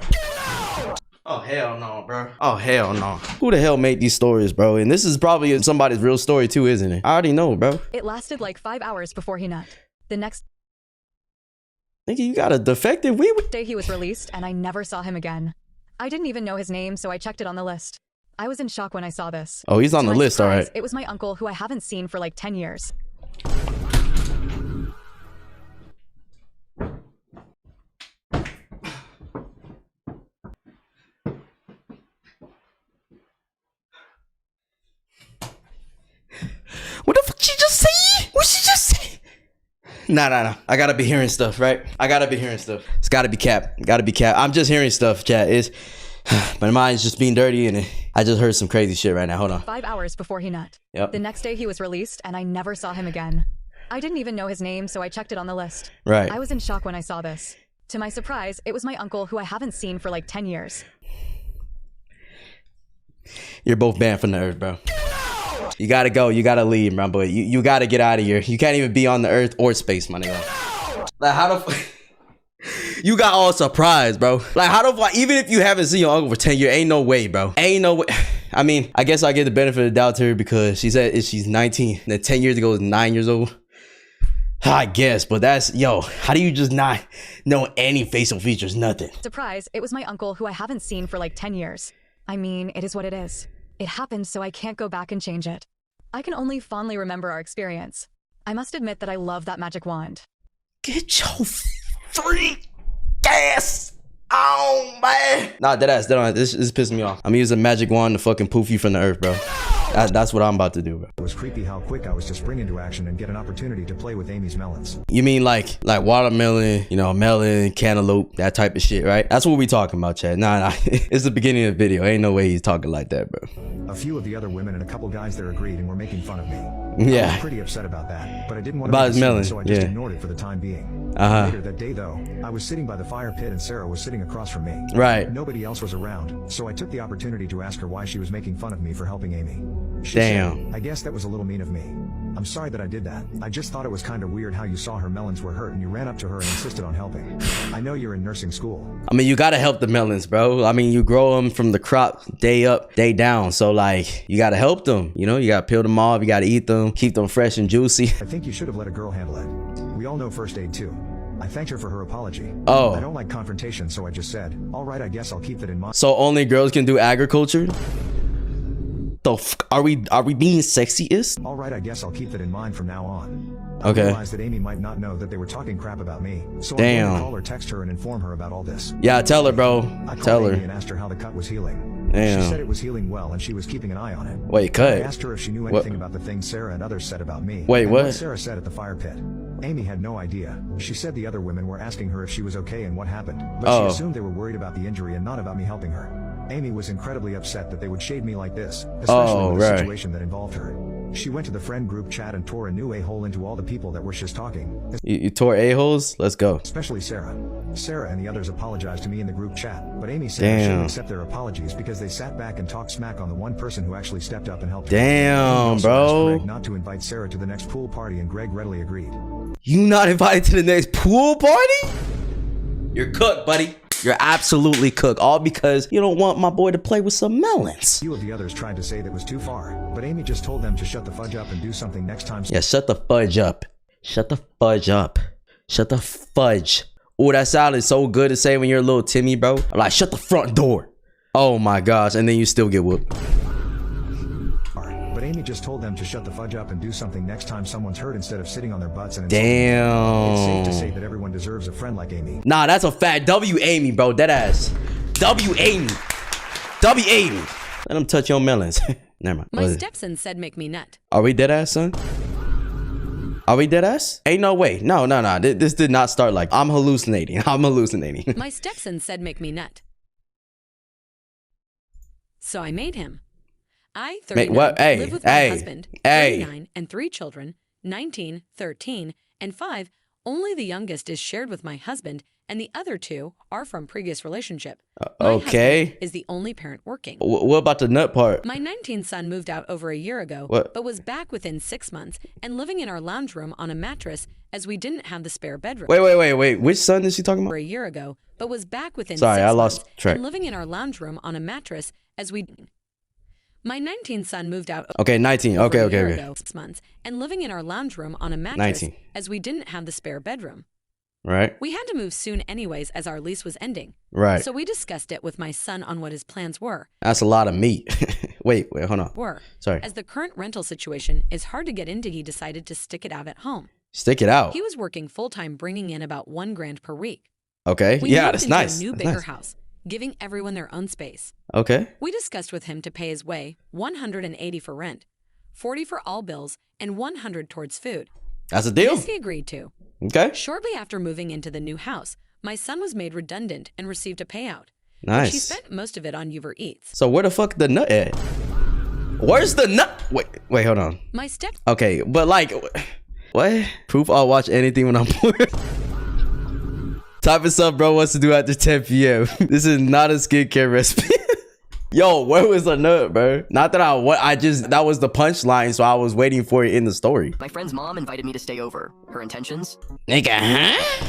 Oh, hell no, bro. Oh, hell no. Who the hell made these stories, bro? And this is probably somebody's real story too, isn't it? I already know, bro. It lasted like 5 hours before he nut. The next Nigga, you got a defective day he was released, and I never saw him again. I didn't even know his name, so I checked it on the list. I was in shock when I saw this. Oh, he's on the list, all right. It was my uncle, who I haven't seen for like 10 years. What the fuck she just say? What she just say? Nah. I gotta be hearing stuff, right? I gotta be hearing stuff. It's gotta be cap. I'm just hearing stuff, chat. My mind's just being dirty, and I just heard some crazy shit right now. Hold on. 5 hours before he nut. Yep. The next day he was released, and I never saw him again. I didn't even know his name, so I checked it on the list. Right. I was in shock when I saw this. To my surprise, it was my uncle, who I haven't seen for like 10 years. You're both banned from the earth, bro. You gotta go. You gotta leave, bro. But you gotta get out of here. You can't even be on the earth or space, my nigga. Like, how the fuck? You got all surprised, bro. Like, how the fuck? Even if you haven't seen your uncle for 10 years, ain't no way, bro. Ain't no way. I mean, I guess I get the benefit of the doubt to her because she said she's 19. And then 10 years ago was 9 years old. I guess, but that's, yo, how do you just not know any facial features? Nothing. Surprise, it was my uncle, who I haven't seen for like 10 years. I mean, it is what it is. It happened, so I can't go back and change it. I can only fondly remember our experience. I must admit that I love that magic wand. Get your freak ass on, man. Nah, deadass. This is pissing me off. I'm using magic wand to fucking poof you from the earth, bro. That's what I'm about to do, bro. It was creepy how quick I was to spring into action and get an opportunity to play with Amy's melons. You mean like watermelon, you know, melon, cantaloupe, that type of shit, right? That's what we talking about, Chad. Nah. It's the beginning of the video. Ain't no way he's talking like that, bro. A few of the other women and a couple guys there agreed and were making fun of me. Yeah. I was pretty upset about that, but I didn't want to make a scene, so I just ignored it for the time being. Later that day, though, I was sitting by the fire pit and Sarah was sitting across from me. Right. Nobody else was around, so I took the opportunity to ask her why she was making fun of me for helping Amy. She Damn. said, I guess that was a little mean of me. I'm sorry that I did that. I just thought it was kind of weird how you saw her melons were hurt and you ran up to her and insisted on helping. I know you're in nursing school. I mean, you gotta help the melons, bro. I mean, you grow them from the crop day up, day down. So like, you gotta help them. You know, you gotta peel them off. You gotta eat them, keep them fresh and juicy. I think you should have let a girl handle it. We all know first aid too. I thanked her for her apology. Oh. I don't like confrontation, so I just said, all right, I guess I'll keep that in mind. So only girls can do agriculture? The f are we being sexist? All right, I guess I'll keep that in mind from now on. Okay. I realized that Amy might not know that they were talking crap about me, so Damn. I'm going to call or text her and inform her about all this. Yeah, tell her, bro. I Tell called her. Amy and asked her how the cut was healing. Damn. She said it was healing well and she was keeping an eye on it. Wait, cut. I asked her if she knew anything about the things Sarah and others said about me. Wait, and what? Sarah said at the fire pit. Amy had no idea. She said the other women were asking her if she was okay and what happened, but she assumed they were worried about the injury and not about me helping her. Amy was incredibly upset that they would shade me like this, especially with a situation that involved her. She went to the friend group chat and tore a new a-hole into all the people that were just talking. You tore a-holes? Let's go. Especially Sarah. Sarah and the others apologized to me in the group chat, but Amy said she didn't accept their apologies because they sat back and talked smack on the one person who actually stepped up and helped her. Damn, bro. Greg not to invite Sarah to the next pool party and Greg readily agreed. You not invited to the next pool party? You're cooked, buddy. You're absolutely cooked, all because you don't want my boy to play with some melons. A few of the others tried to say that was too far, but Amy just told them to shut the fudge up and do something next time. Yeah, shut the fudge up. Shut the fudge up. Shut the fudge. Oh, that sounded so good to say when you're a little Timmy, bro. I'm like, shut the front door. Oh my gosh, and then you still get whooped. But Amy just told them to shut the fudge up and do something next time someone's hurt instead of sitting on their butts and damn. It's safe to say that everyone deserves a friend like Amy. Nah, that's a fact. W Amy, bro. Dead ass. W Amy. W Amy. Let him touch your melons. Never mind. My stepson said make me nut. Are we dead ass, son? Are we dead ass? Ain't no way. No. This did not start like I'm hallucinating. I'm hallucinating. My stepson said make me nut. So I made him. I, 39, live with my husband, 39, and 3 children, 19, 13, and 5. Only the youngest is shared with my husband, and the other 2 are from previous relationship. My husband is the only parent working. What about the nut part? My 19th son moved out over a year ago, but was back within 6 months and living in our lounge room on a mattress as we didn't have the spare bedroom. Wait. Which son is she talking about? For a year ago, but was back within 6 I lost months track. and living in our lounge room on a mattress as we... My 19th son moved out. Okay, 19. Okay. Ago, 6 months, and living in our lounge room on a mattress 19. as we didn't have the spare bedroom. Right. We had to move soon anyways as our lease was ending. Right. So we discussed it with my son on what his plans were. That's a lot of meat. wait, hold on. Sorry. As the current rental situation is hard to get into, he decided to stick it out at home. Stick it out. He was working full-time, bringing in about $1,000 per week. Okay. Yeah, that's nice. A new, bigger house, giving everyone their own space. Okay. We discussed with him to pay his way, $180 for rent, $40 for all bills, and $100 towards food. That's a deal. This he agreed to. Okay. Shortly after moving into the new house, my son was made redundant and received a payout. Nice. She spent most of it on Uber Eats. So where the fuck the nut at? Where's the nut? Wait, hold on. My step. Okay, but like, what? Proof I'll watch anything when I'm bored. Type of stuff bro wants to do after 10 p.m. This is not a skincare recipe. Yo, where was the nut, bro? Not that that was the punchline, so I was waiting for it in the story. My friend's mom invited me to stay over. Her intentions? Nigga, huh?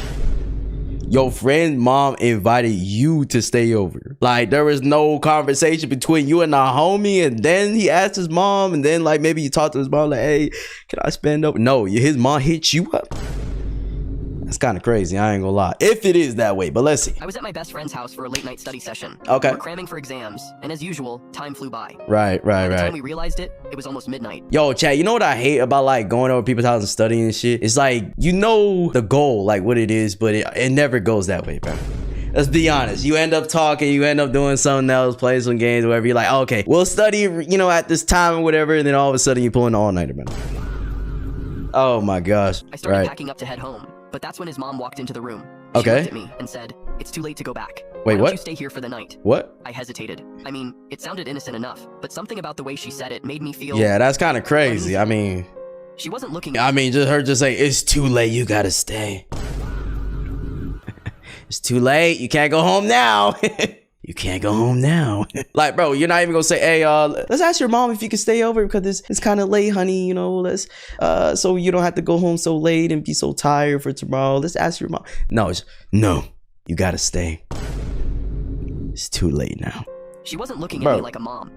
Your friend's mom invited you to stay over. Like, there was no conversation between you and the homie, and then he asked his mom, and then like maybe you talked to his mom like, hey, can I spend over? No, his mom hit you up. That's kind of crazy. I ain't gonna lie. If it is that way, but let's see. I was at my best friend's house for a late night study session. Okay. We were cramming for exams, and as usual, time flew by. Right. By the time we realized it, it was almost midnight. Yo, chat, you know what I hate about like going over people's house and studying and shit? It's like, you know the goal, like what it is, but it never goes that way, bro. Let's be honest. You end up talking, you end up doing something else, playing some games, whatever. You're like, oh, okay, we'll study, you know, at this time or whatever. And then all of a sudden you pull an all-nighter, man. Oh my gosh. I started packing up to head home, but that's when his mom walked into the room. She looked at me and said, "It's too late to go back. Wait, Why what? don't you stay here for the night?" What? I hesitated. I mean, it sounded innocent enough, but something about the way she said it made me feel... Yeah, that's kind of crazy. I mean... She wasn't looking... I mean, just her just saying, it's too late, you gotta stay. It's too late, you can't go home now. You can't go home now. Like, bro, you're not even gonna say, hey, let's ask your mom if you can stay over because it's kind of late, honey, you know, let's, so you don't have to go home so late and be so tired for tomorrow. Let's ask your mom. No, you gotta stay. It's too late now. She wasn't looking at me like a mom.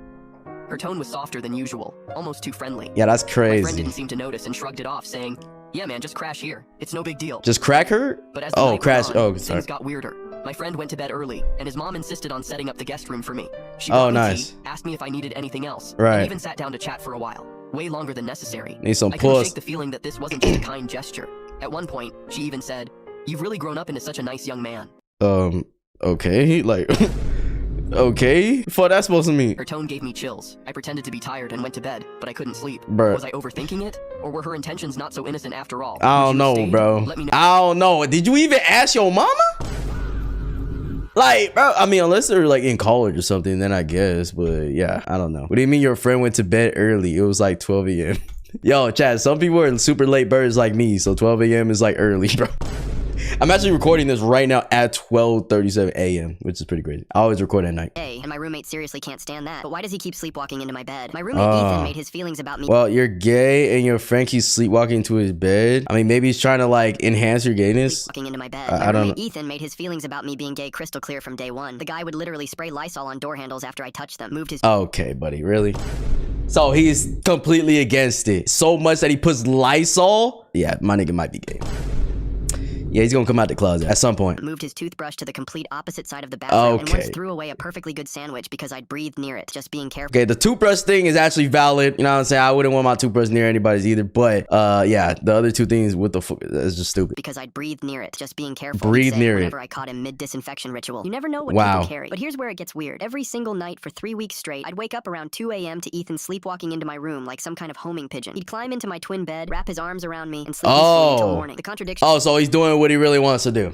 Her tone was softer than usual, almost too friendly. Yeah, that's crazy. My friend didn't seem to notice and shrugged it off, saying, "Yeah, man, just crash here. It's no big deal." Just crack her? But as the night crash. went on, Sorry. things got weirder. My friend went to bed early, and his mom insisted on setting up the guest room for me. She brought me tea, asked me if I needed anything else, and even sat down to chat for a while, way longer than necessary. Need some I couldn't puss. shake the feeling that this wasn't just a kind gesture. At one point, she even said, "You've really grown up into such a nice young man." Okay, like, okay, what that's supposed to mean? Her tone gave me chills. I pretended to be tired and went to bed, but I couldn't sleep. Bruh. Was I overthinking it? Or were her intentions not so innocent after all? I don't know, bro. Let me know. I don't know. Did you even ask your mama? Like, bro, I mean, unless they're like in college or something, then I guess. But yeah, I don't know. What do you mean your friend went to bed early? It was like 12 a.m. Yo, Chad, some people are super late birds like me, so 12 a.m. is like early, bro. I'm actually recording this right now at 12:37 a.m., which is pretty crazy. I always record at night. Hey, and my roommate seriously can't stand that. But why does he keep sleepwalking into my bed? My roommate Ethan made his feelings about me. Well, you're gay and your friend keeps sleepwalking into his bed. I mean, maybe he's trying to like enhance your gayness. Sleepwalking into my bed. I don't know. Ethan made his feelings about me being gay crystal clear from day one. The guy would literally spray Lysol on door handles after I touched them. Moved his... Okay, buddy, really? So he's completely against it. So much that he puts Lysol? Yeah, my nigga might be gay. Yeah, he's gonna come out the closet at some point. Moved his toothbrush to the complete opposite side of the bathroom and once threw away a perfectly good sandwich because I'd breathed near it, just being careful. Okay, the toothbrush thing is actually valid. You know what I'm saying? I wouldn't want my toothbrush near anybody's either. But yeah, the other two things, what the fuck? That's just stupid. Because I'd breathed near it, just being careful. Breathe near it. Whenever I caught him mid-disinfection ritual. You never know what people carry. But here's where it gets weird. Every single night for 3 weeks straight, I'd wake up around 2 a.m. to Ethan sleepwalking into my room like some kind of homing pigeon. He'd climb into my twin bed, wrap his arms around me, and sleep until morning. The contradiction. Oh, so he's doing what he really wants to do.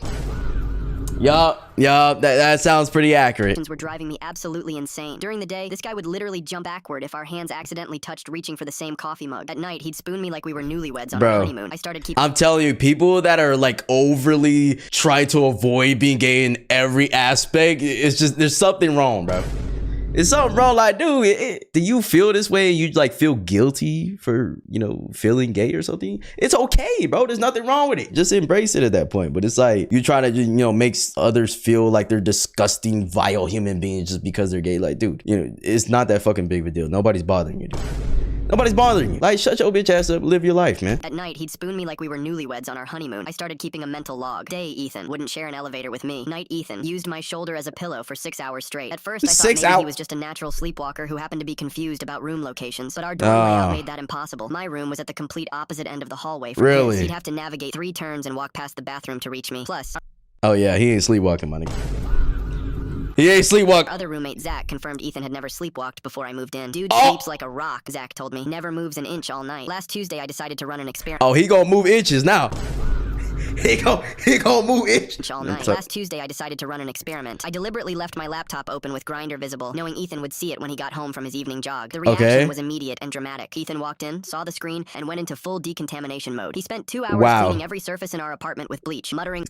Yup, that sounds pretty accurate. Were driving me absolutely insane. During the day, this guy would literally jump backward if our hands accidentally touched reaching for the same coffee mug. At night, he'd spoon me like we were newlyweds on our honeymoon. I started keeping... I'm telling you, people that are like overly try to avoid being gay in every aspect, it's just, there's something wrong, bro. It's something wrong. Like, dude, do you feel this way? You like feel guilty for, you know, feeling gay or something? It's okay, bro. There's nothing wrong with it. Just embrace it at that point. But it's like you try to, you know, make others feel like they're disgusting, vile human beings just because they're gay. Like, dude, you know, it's not that fucking big of a deal. Nobody's bothering you, dude. Nobody's bothering you. Like, shut your bitch ass up, live your life, man. At night, he'd spoon me like we were newlyweds on our honeymoon. I started keeping a mental log. Day, Ethan wouldn't share an elevator with me. Night, Ethan used my shoulder as a pillow for 6 hours straight. At first, I thought maybe he was just a natural sleepwalker who happened to be confused about room locations, but our door layout made that impossible. My room was at the complete opposite end of the hallway. For his, he'd have to navigate 3 turns and walk past the bathroom to reach me. Plus... Oh yeah, he ain't sleepwalking, money. He ain't sleepwalking. Our other roommate, Zach, confirmed Ethan had never sleepwalked before I moved in. Dude sleeps like a rock, Zach told me. Never moves an inch all night. Last Tuesday, I decided to run an experiment. Oh, he gonna move inches now. He gonna move inches all night. Last Tuesday, I decided to run an experiment. I deliberately left my laptop open with Grindr visible, knowing Ethan would see it when he got home from his evening jog. The reaction was immediate and dramatic. Ethan walked in, saw the screen, and went into full decontamination mode. He spent 2 hours cleaning every surface in our apartment with bleach, muttering...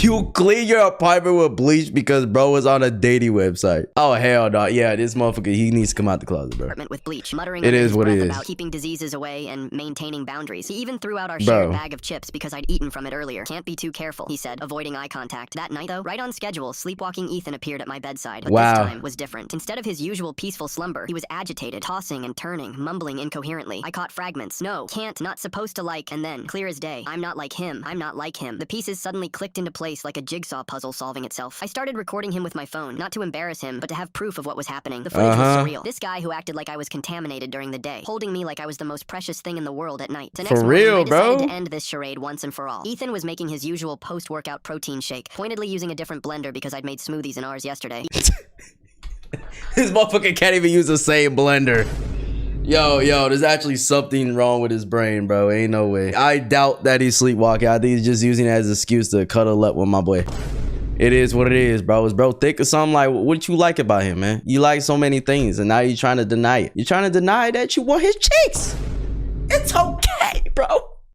You clean your apartment with bleach because bro was on a dating website. Oh hell no. Yeah, this motherfucker, he needs to come out the closet, bro. With bleach, muttering it is what it is about keeping diseases away and maintaining boundaries. He even threw out our shared bag of chips because I'd eaten from it earlier. Can't be too careful, he said, avoiding eye contact. That night though, right on schedule, sleepwalking Ethan appeared at my bedside. But this time was different. Instead of his usual peaceful slumber, he was agitated, tossing and turning, mumbling incoherently. I caught fragments. No, can't, not supposed to like, and then, clear as day, I'm not like him, I'm not like him. The pieces suddenly clicked into place like a jigsaw puzzle solving itself. I started recording him with my phone, not to embarrass him, but to have proof of what was happening. The footage was surreal. This guy who acted like I was contaminated during the day, holding me like I was the most precious thing in the world at night. The next morning, I decided to end this charade once and for all. Ethan was making his usual post-workout protein shake, pointedly using a different blender because I'd made smoothies in ours yesterday. This motherfucker can't even use the same blender. Yo, there's actually something wrong with his brain, bro. Ain't no way. I doubt that he's sleepwalking. I think he's just using it as an excuse to cuddle up with my boy. It is what it is, bro. Is bro thick or something? Like, what you like about him, man? You like so many things, and now you're trying to deny it. You're trying to deny that you want his cheeks. It's okay, bro.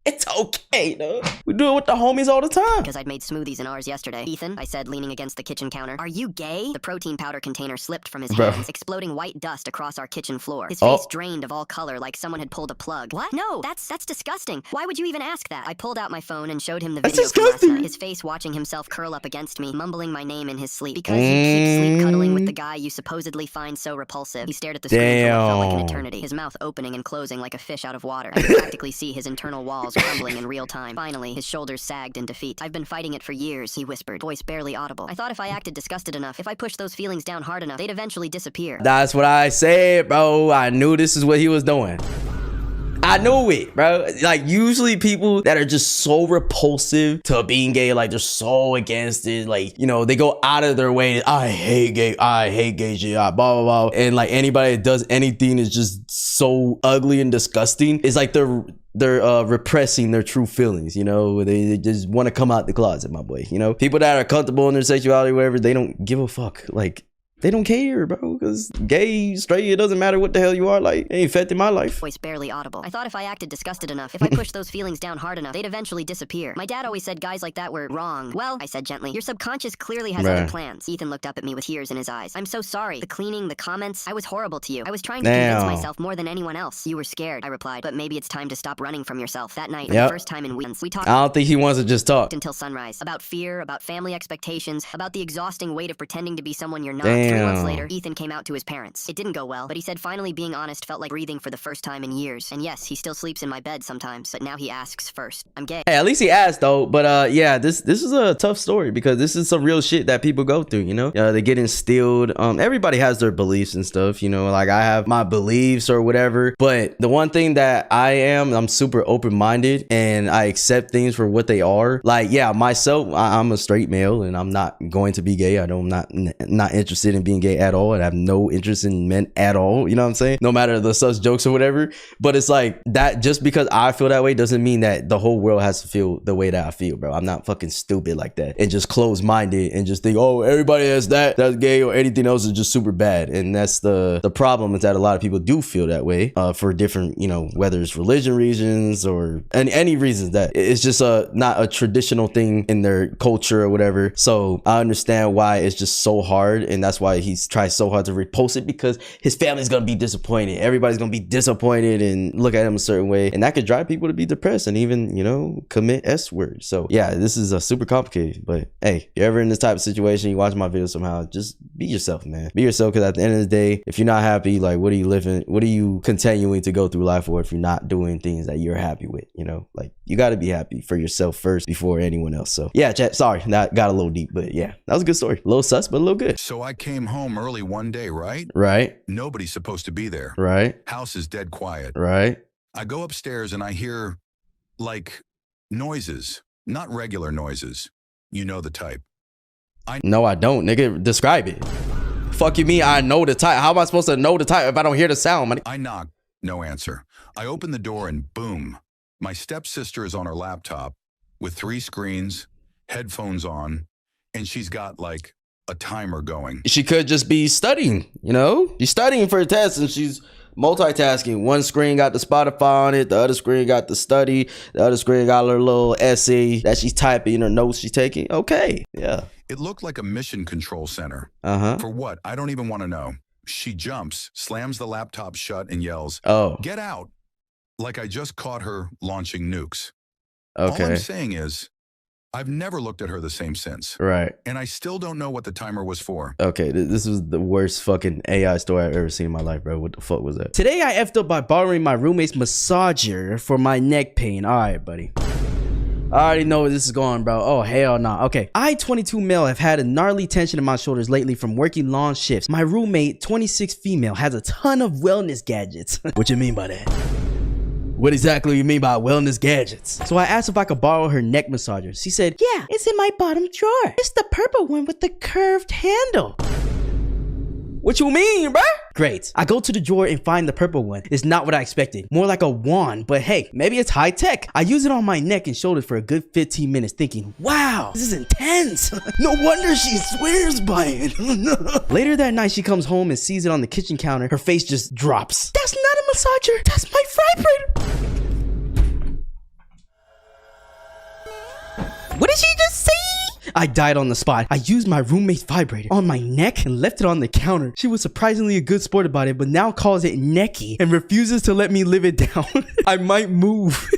It's okay, dude. We do it with the homies all the time. Because I'd made smoothies in ours yesterday. Ethan, I said, leaning against the kitchen counter. Are you gay? The protein powder container slipped from his hands, exploding white dust across our kitchen floor. His face drained of all color like someone had pulled a plug. What? No, that's disgusting. Why would you even ask that? I pulled out my phone and showed him the video from last night. His face watching himself curl up against me, mumbling my name in his sleep. Because you keep sleep cuddling with the guy you supposedly find so repulsive. He stared at the screen for what felt like an eternity, his mouth opening and closing like a fish out of water. I could practically see his internal walls crumbling in real time. Finally, his shoulders sagged in defeat. I've been fighting it for years, he whispered, voice barely audible. I thought if I acted disgusted enough, if I pushed those feelings down hard enough, they'd eventually disappear. That's what I said, bro. I knew this is what he was doing. I knew it, bro. Like, usually people that are just so repulsive to being gay, like, they're so against it. Like, you know, they go out of their way. I hate gay shit, blah, blah, blah. And, like, anybody that does anything is just so ugly and disgusting. It's like they're repressing their true feelings, you know. They just want to come out the closet, my boy, you know. People that are comfortable in their sexuality, whatever, they don't give a fuck. Like, they don't care, bro, because gay, straight, it doesn't matter what the hell you are. Like, it ain't affecting my life. Voice barely audible. I thought if I acted disgusted enough, if I pushed those feelings down hard enough, they'd eventually disappear. My dad always said guys like that were wrong. Well, I said gently, your subconscious clearly has other plans. Ethan looked up at me with tears in his eyes. I'm so sorry. The cleaning, the comments, I was horrible to you. I was trying to convince myself more than anyone else. You were scared, I replied, but maybe it's time to stop running from yourself. That night, for the first time in weeks, we talked. I don't think he wants to just talk. Until sunrise. About fear, about family expectations, about the exhausting weight of pretending to be someone you're not. 3 months later, Ethan came out to his parents. It didn't go well, but he said finally being honest felt like breathing for the first time in years. And yes, he still sleeps in my bed sometimes, but now he asks first. I'm gay. Hey, at least he asked though. But yeah, this is a tough story because this is some real shit that people go through, you know? They get instilled. Everybody has their beliefs and stuff, you know, like I have my beliefs or whatever. But the one thing that I'm super open-minded and I accept things for what they are. Like, yeah, myself, I'm a straight male and I'm not going to be gay. I'm not interested in being gay at all. And I have no interest in men at all, you know what I'm saying? No matter the sus jokes or whatever. But it's like that, just because I feel that way doesn't mean that the whole world has to feel the way that I feel, bro. I'm not fucking stupid like that and just closed-minded and just think, oh, everybody that's gay or anything else is just super bad. And that's the problem, is that a lot of people do feel that way for different, you know, whether it's religion reasons or any reasons, that it's just not a traditional thing in their culture or whatever. So I understand why it's just so hard, and that's why he's tried so hard to repost it, because his family's gonna be disappointed. Everybody's gonna be disappointed and look at him a certain way, and that could drive people to be depressed and even, you know, commit S words. So yeah, this is super complicated. But hey, if you're ever in this type of situation, you watch my video somehow, just be yourself, man. Be yourself, because at the end of the day, if you're not happy, like, what are you continuing to go through life for if you're not doing things that you're happy with, you know? Like, you got to be happy for yourself first before anyone else. So yeah, chat, sorry, that got a little deep, but yeah, that was a good story. A little sus, but a little good. So I came home early one day, right? Right. Nobody's supposed to be there. Right. House is dead quiet. Right. I go upstairs and I hear, like, noises. Not regular noises. You know the type. No, I don't, nigga. Describe it. Fuck you mean I know the type? How am I supposed to know the type if I don't hear the sound, man? I knock. No answer. I open the door and boom. My stepsister is on her laptop with 3 screens, headphones on, and she's got, like, a timer going. She could just be studying, you know? She's studying for a test and she's multitasking. One screen got the Spotify on it, the other screen got the study, the other screen got her little essay that she's typing, her notes she's taking. Okay, yeah. It looked like a mission control center. For what? I don't even want to know. She jumps, slams the laptop shut, and yells, "Oh, get out!" Like I just caught her launching nukes. Okay. All I'm saying is, I've never looked at her the same since. Right. And I still don't know what the timer was for. Okay, this was the worst fucking AI story I've ever seen in my life, bro. What the fuck was that? Today I effed up by borrowing my roommate's massager for my neck pain. All right, buddy. All I already know where this is going, bro. Oh, hell no. Okay. I, 22 male, have had a gnarly tension in my shoulders lately from working long shifts. My roommate, 26 female, has a ton of wellness gadgets. What you mean by that? What exactly do you mean by wellness gadgets? So I asked if I could borrow her neck massager. She said, yeah, it's in my bottom drawer. It's the purple one with the curved handle. What you mean, bruh? Great. I go to the drawer and find the purple one. It's not what I expected. More like a wand, but hey, maybe it's high tech. I use it on my neck and shoulders for a good 15 minutes thinking, wow, this is intense. No wonder she swears by it. Later that night, she comes home and sees it on the kitchen counter. Her face just drops. That's not a massager. That's my vibrator. What did she just say? I died on the spot. I used my roommate's vibrator on my neck and left it on the counter. She was surprisingly a good sport about it, but now calls it necky and refuses to let me live it down. I might move.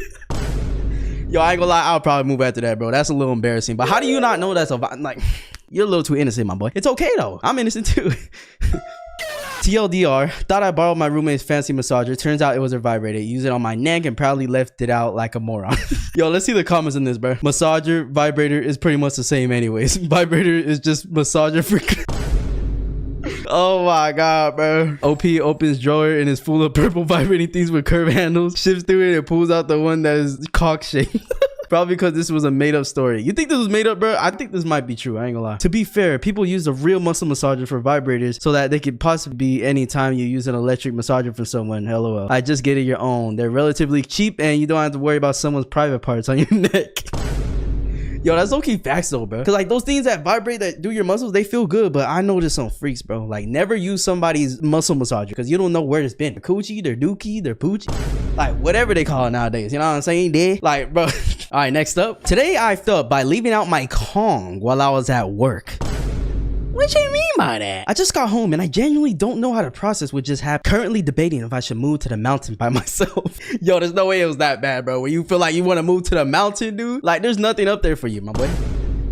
Yo, I ain't gonna lie, I'll probably move after that, bro. That's a little embarrassing. But how do you not know that's a like? You're a little too innocent, my boy. It's okay though. I'm innocent too. TLDR, thought I borrowed my roommate's fancy massager. Turns out it was her vibrator. Used it on my neck and proudly left it out like a moron. Yo, let's see the comments in this, bro. Massager, vibrator is pretty much the same anyways. Vibrator is just massager for... Oh my god, bro. OP opens drawer and is full of purple vibrating things with curved handles. Shifts through it and pulls out the one that is cock shaped. Probably because this was a made-up story. You think this was made up, bro? I think this might be true. I ain't gonna lie. To be fair, people use a real muscle massager for vibrators so that they could possibly be anytime you use an electric massager for someone. LOL. I just get it your own. They're relatively cheap and you don't have to worry about someone's private parts on your neck. Yo, that's low-key facts though, bro. Cause like those things that vibrate, that do your muscles, they feel good. But I know there's some freaks, bro. Like never use somebody's muscle massager because you don't know where it's been. Their coochie, their dookie, their poochie. Like whatever they call it nowadays. You know what I'm saying? Dude? Like, bro. All right, next up. Today I effed up by leaving out my Kong while I was at work. What you mean by that? I just got home and I genuinely don't know how to process what just happened. Currently debating if I should move to the mountain by myself. Yo, there's no way it was that bad, bro. When you feel like you want to move to the mountain, dude, like there's nothing up there for you, my boy.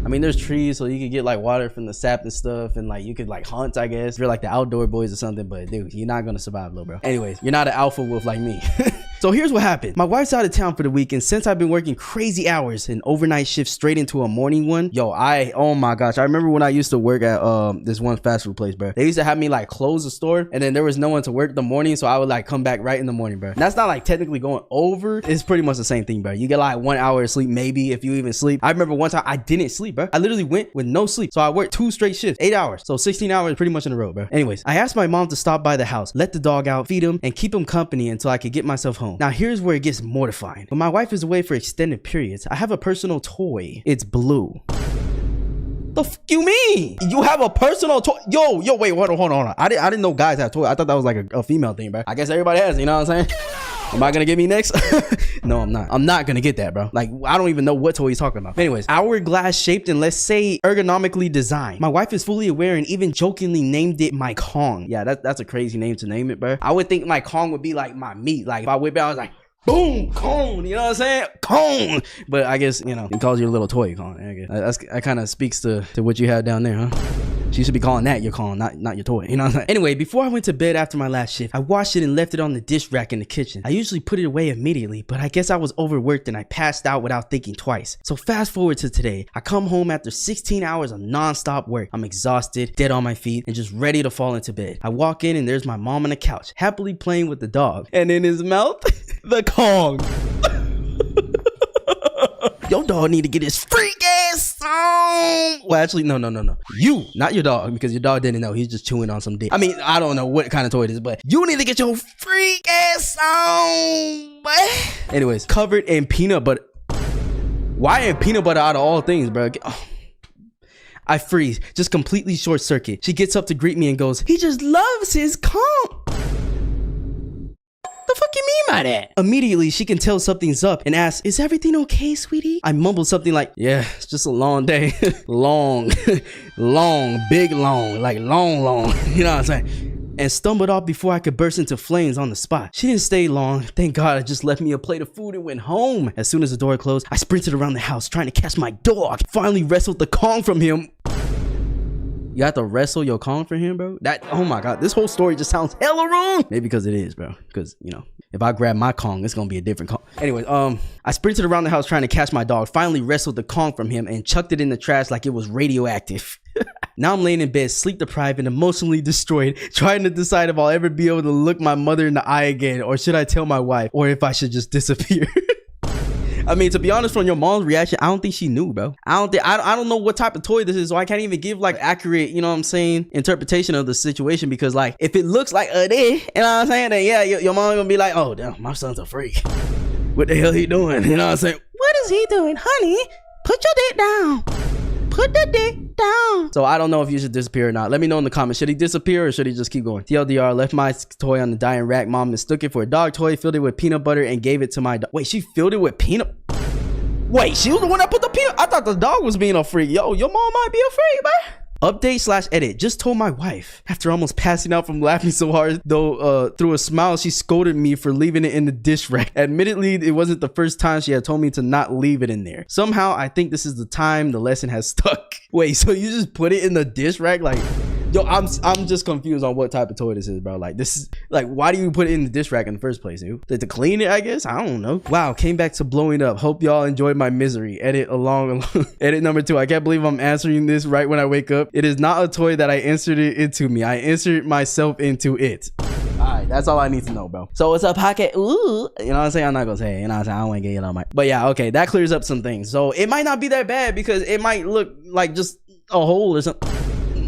I mean, there's trees, so you could get like water from the sap and stuff, and like you could like hunt, I guess. If you're like the outdoor boys or something, but dude, you're not gonna survive, little bro. Anyways, you're not an alpha wolf like me. So here's what happened. My wife's out of town for the week, and since I've been working crazy hours and overnight shift straight into a morning one, yo, oh my gosh, I remember when I used to work at this one fast food place, bro. They used to have me like close the store, and then there was no one to work the morning, so I would like come back right in the morning, bro. And that's not like technically going over. It's pretty much the same thing, bro. You get like 1 hour of sleep, maybe if you even sleep. I remember one time I didn't sleep, bro. I literally went with no sleep. So I worked 2 straight shifts, 8 hours. So 16 hours pretty much in a row, bro. Anyways, I asked my mom to stop by the house, let the dog out, feed him, and keep him company until I could get myself home. Now here's where it gets mortifying. When my wife is away for extended periods, I have a personal toy. It's blue. The f you mean? You have a personal toy? Yo, wait, hold on. I didn't know guys have toys. I thought that was like a female thing, bro. I guess everybody has, you know what I'm saying? Am I gonna get me next? No, I'm not. I'm not gonna get that, bro. Like, I don't even know what toy he's talking about. Anyways, hourglass shaped and let's say ergonomically designed. My wife is fully aware and even jokingly named it my Kong. Yeah, that's a crazy name to name it, bro. I would think my Kong would be like my meat. Like if I whip it out, I was like, boom, Kong, you know what I'm saying? Kong. But I guess, you know, he calls you a little toy Kong. I guess that kind of speaks to what you had down there, huh? You should be calling that your Kong, not your toy, you know what I'm saying? Anyway, before I went to bed after my last shift, I washed it and left it on the dish rack in the kitchen. I usually put it away immediately, but I guess I was overworked and I passed out without thinking twice. So fast forward to today. I come home after 16 hours of non-stop work. I'm exhausted, dead on my feet, and just ready to fall into bed. I walk in and there's my mom on the couch, happily playing with the dog. And in his mouth, the Kong. Your dog need to get his freak ass on. Well, actually, no. You, not your dog, because your dog didn't know. He's just chewing on some dick. I mean, I don't know what kind of toy it is, but you need to get your freak ass on. Anyways, covered in peanut butter. Why in peanut butter out of all things, bro? Oh. I freeze, just completely short circuit. She gets up to greet me and goes, he just loves his Kong. The fuck you mean by that? Immediately, she can tell something's up and asks, is everything okay, sweetie? I mumble something like, yeah, it's just a long day. long, big long, like long, you know what I'm saying? And stumbled off before I could burst into flames on the spot. She didn't stay long. Thank God I just left me a plate of food and went home. As soon as the door closed, I sprinted around the house trying to catch my dog. Finally wrestled the Kong from him. You have to wrestle your Kong for him, bro? That, oh my God, this whole story just sounds hella wrong. Maybe because it is, bro. Because, you know, if I grab my Kong, it's gonna be a different Kong. Anyways, I sprinted around the house trying to catch my dog, finally wrestled the Kong from him and chucked it in the trash like it was radioactive. Now I'm laying in bed, sleep deprived and emotionally destroyed, trying to decide if I'll ever be able to look my mother in the eye again, or should I tell my wife, or if I should just disappear. I mean, to be honest, from your mom's reaction, I don't think she knew, bro. I don't know what type of toy this is, so I can't even give like accurate, you know what I'm saying, interpretation of the situation, because like if it looks like this, you know what I'm saying, then yeah, your mom gonna be like, oh damn, my son's a freak. What the hell he doing? You know what I'm saying? What is he doing, honey? Put your dick down. Put the dick down. So I don't know if you should disappear or not. Let me know in the comments. Should he disappear or should he just keep going? TLDR, left my toy on the dying rack. Mom mistook it for a dog toy, filled it with peanut butter and gave it to my dog. Wait, she filled it with peanut? Wait, she was the one that put the peanut? I thought the dog was being a freak. Yo, your mom might be a freak, man. Update/edit. Just told my wife. After almost passing out from laughing so hard, though, through a smile, she scolded me for leaving it in the dish rack. Admittedly, it wasn't the first time she had told me to not leave it in there. Somehow, I think this is the time the lesson has stuck. Wait, so you just put it in the dish rack? Like, yo, I'm just confused on what type of toy this is, bro. Like, this is, like, why do you put it in the dish rack in the first place, dude? To clean it, I guess? I don't know. Wow, came back to blowing up. Hope y'all enjoyed my misery. Edit along. Edit number 2. I can't believe I'm answering this right when I wake up. It is not a toy that I inserted into me. I inserted myself into it. Alright, that's all I need to know, bro. So it's a pocket. Ooh, you know what I'm saying? I'm not gonna say it. You know what I'm saying? I don't want to get it on my. But yeah, okay, that clears up some things. So it might not be that bad because it might look like just a hole or something.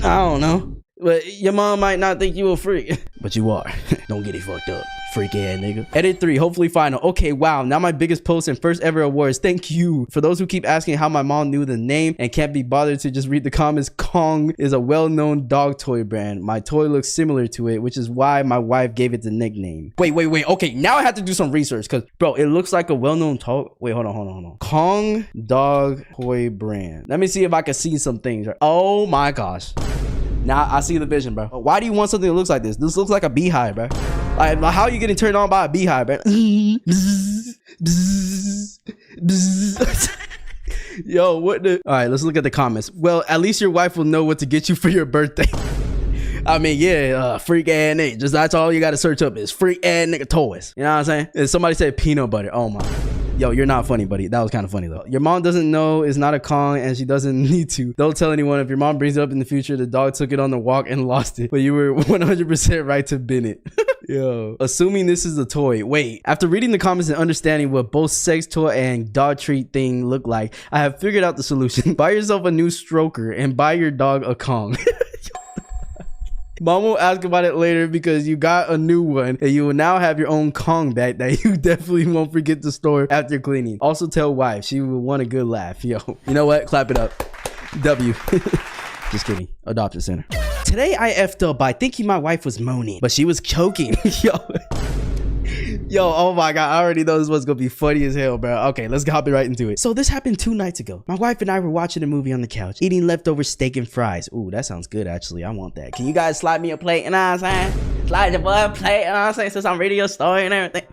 I don't know. But your mom might not think you a freak. But you are. Don't get it fucked up. Freak ass nigga. Edit 3, hopefully final. Okay, wow. Now my biggest post and first ever awards. Thank you. For those who keep asking how my mom knew the name and can't be bothered to just read the comments, Kong is a well-known dog toy brand. My toy looks similar to it, which is why my wife gave it the nickname. Wait. Okay, now I have to do some research because, bro, it looks like a well-known toy. Wait, hold on. Kong dog toy brand. Let me see if I can see some things. Oh my gosh. Now I see the vision, bro. Why do you want something that looks like this? This looks like a beehive, bro. Like, how are you getting turned on by a beehive, bro? Yo, what the? All right, let's look at the comments. Well, at least your wife will know what to get you for your birthday. I mean, yeah, freak ass nigga. Just that's all you got to search up is freak ass nigga toys. You know what I'm saying? And somebody said peanut butter. Oh my. Yo, you're not funny, buddy. That was kind of funny though. Your mom doesn't know it's not a Kong and she doesn't need to. Don't tell anyone. If your mom brings it up in the future, the dog took it on the walk and lost it. But you were 100% right to bin it. Yo. Assuming this is a toy. Wait, after reading the comments and understanding what both sex toy and dog treat thing look like, I have figured out the solution. Buy yourself a new stroker and buy your dog a Kong. Mom will ask about it later because you got a new one and you will now have your own Kong back that you definitely won't forget to store after cleaning. Also tell wife, she will want a good laugh. Yo, you know what? Clap it up. W. Just kidding. Adoption center. Today I effed up by thinking my wife was moaning, but she was choking. Yo, oh my God, I already know this was gonna be funny as hell, bro. Okay, let's hop right into it. So this happened 2 nights ago. My wife and I were watching a movie on the couch, eating leftover steak and fries. Ooh, that sounds good, actually. I want that. Can you guys slide me a plate, you know what I'm saying? Slide your boy a plate, you know what I'm saying? Since I'm reading your story and everything.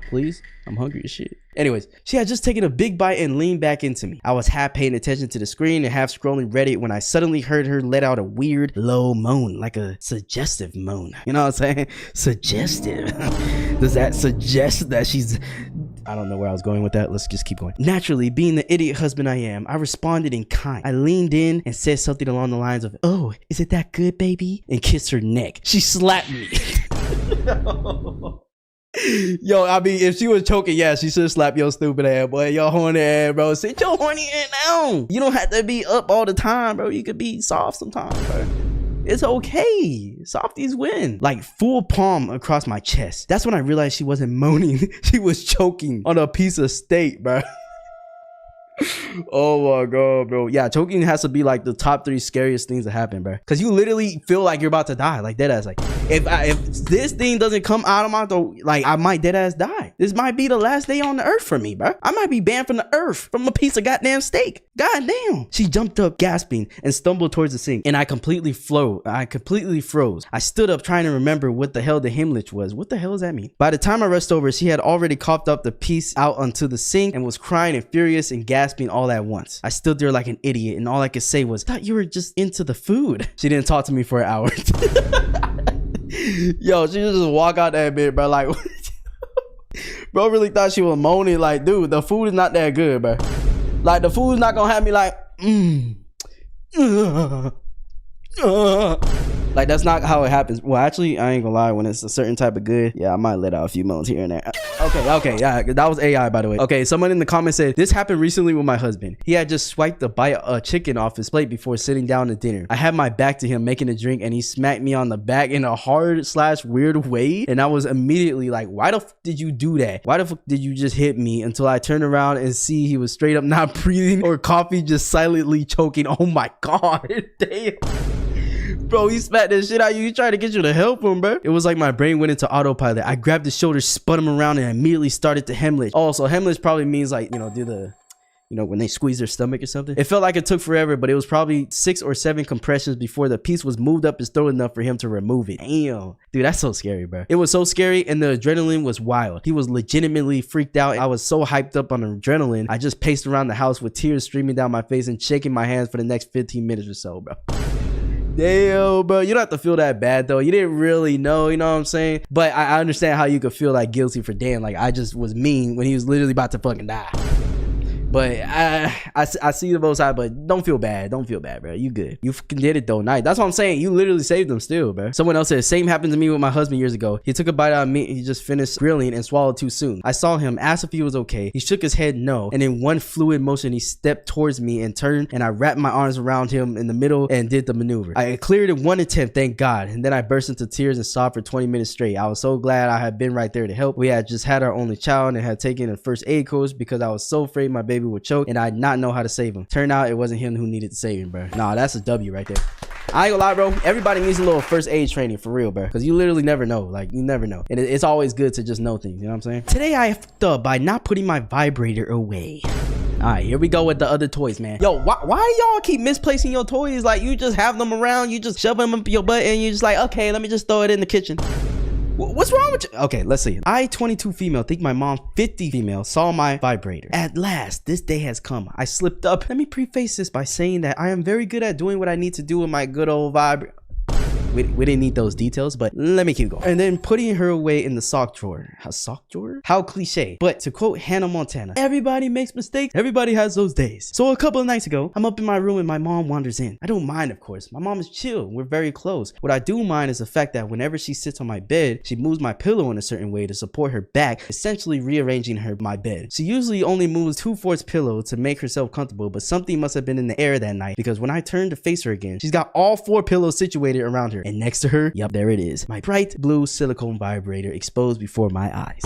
Please? I'm hungry as shit. Anyways, she had just taken a big bite and leaned back into me. I was half paying attention to the screen and half scrolling Reddit when I suddenly heard her let out a weird low moan, like a suggestive moan. You know what I'm saying? Suggestive. Does that suggest that she's... I don't know where I was going with that. Let's just keep going. Naturally, being the idiot husband I am, I responded in kind. I leaned in and said something along the lines of, "Oh, is it that good, baby?" and kissed her neck. She slapped me. Yo, I mean, if she was choking, yeah, she should slap your stupid ass, boy. Your horny ass, bro. Sit your horny ass down. You don't have to be up all the time, bro. You could be soft sometimes, bro. It's okay. Softies win. Like full palm across my chest. That's when I realized she wasn't moaning. She was choking on a piece of steak, bro. Oh my God, bro. Yeah, choking has to be like the top 3 scariest things that happen, bro. Because you literally feel like you're about to die. Like deadass, like... if this thing doesn't come out of my throat, like, I might dead ass die. This might be the last day on the earth for me, bro. I might be banned from the earth from a piece of goddamn steak. Goddamn. She jumped up, gasping, and stumbled towards the sink, and I completely froze. I stood up trying to remember what the hell the Himmlich was. What the hell does that mean? By the time I rushed over, she had already coughed up the piece out onto the sink and was crying and furious and gasping all at once. I stood there like an idiot, and all I could say was, I thought you were just into the food. She didn't talk to me for an hour. Yo, she just walk out that bit, bro. Like, bro really thought she was moaning. Like, dude, the food is not that good, bro. Like, the food's not gonna have me like, like, that's not how it happens. Well, actually, I ain't gonna lie. When it's a certain type of good, yeah, I might let out a few moans here and there. Okay, yeah, that was AI, by the way. Okay, someone in the comments said, this happened recently with my husband. He had just swiped a bite of chicken off his plate before sitting down to dinner. I had my back to him making a drink, and he smacked me on the back in a hard/weird way. And I was immediately like, why the f did you do that? Why the f did you just hit me? Until I turned around and see he was straight up not breathing or coffee, just silently choking. Oh my God, damn. Bro, he smacked that shit out of you. He tried to get you to help him, bro. It was like my brain went into autopilot. I grabbed his shoulder, spun him around, and immediately started to Heimlich. Oh, so Heimlich probably means, like, you know, do the, you know, when they squeeze their stomach or something. It felt like it took forever, but it was probably 6 or 7 compressions before the piece was moved up his throat enough for him to remove it. Damn. Dude, that's so scary, bro. It was so scary, and the adrenaline was wild. He was legitimately freaked out. I was so hyped up on adrenaline, I just paced around the house with tears streaming down my face and shaking my hands for the next 15 minutes or so, bro. Damn, bro, you don't have to feel that bad though. You didn't really know, you know what I'm saying? But I understand how you could feel like guilty for Dan. Like, I just was mean when he was literally about to fucking die. But I see the both sides, but don't feel bad. Don't feel bad, bro. You good. You fucking did it though. Nice. That's what I'm saying. You literally saved them still, bro. Someone else said, same happened to me with my husband years ago. He took a bite out of meat. He just finished grilling and swallowed too soon. I saw him, asked if he was okay. He shook his head no. And in one fluid motion, he stepped towards me and turned, and I wrapped my arms around him in the middle and did the maneuver. I cleared in one attempt, thank God. And then I burst into tears and sobbed for 20 minutes straight. I was so glad I had been right there to help. We had just had our only child and had taken a first aid course because I was so afraid my baby would choke and I'd not know how to save him. Turned out it wasn't him who needed to save him, bro. Nah, that's a W right there. I ain't gonna lie, bro. Everybody needs a little first aid training for real, bro. Because you literally never know. Like, you never know. And it's always good to just know things. You know what I'm saying? Today I effed up by not putting my vibrator away. All right, here we go with the other toys, man. Yo, why y'all keep misplacing your toys? Like, you just have them around, you just shove them up your butt, and you're just like, okay, let me just throw it in the kitchen. What's wrong with you? Okay, let's see. I, 22 female, think my mom, 50 female, saw my vibrator. At last, this day has come. I slipped up. Let me preface this by saying that I am very good at doing what I need to do with my good old vibrator. We didn't need those details, but let me keep going. And then putting her away in the sock drawer. A sock drawer? How cliche. But to quote Hannah Montana, everybody makes mistakes. Everybody has those days. So a couple of nights ago, I'm up in my room and my mom wanders in. I don't mind, of course. My mom is chill. We're very close. What I do mind is the fact that whenever she sits on my bed, she moves my pillow in a certain way to support her back, essentially rearranging my bed. She usually only moves 2/4 pillow to make herself comfortable, but something must have been in the air that night because when I turned to face her again, she's got all 4 pillows situated around her. And next to her, yep, there it is. My bright blue silicone vibrator exposed before my eyes.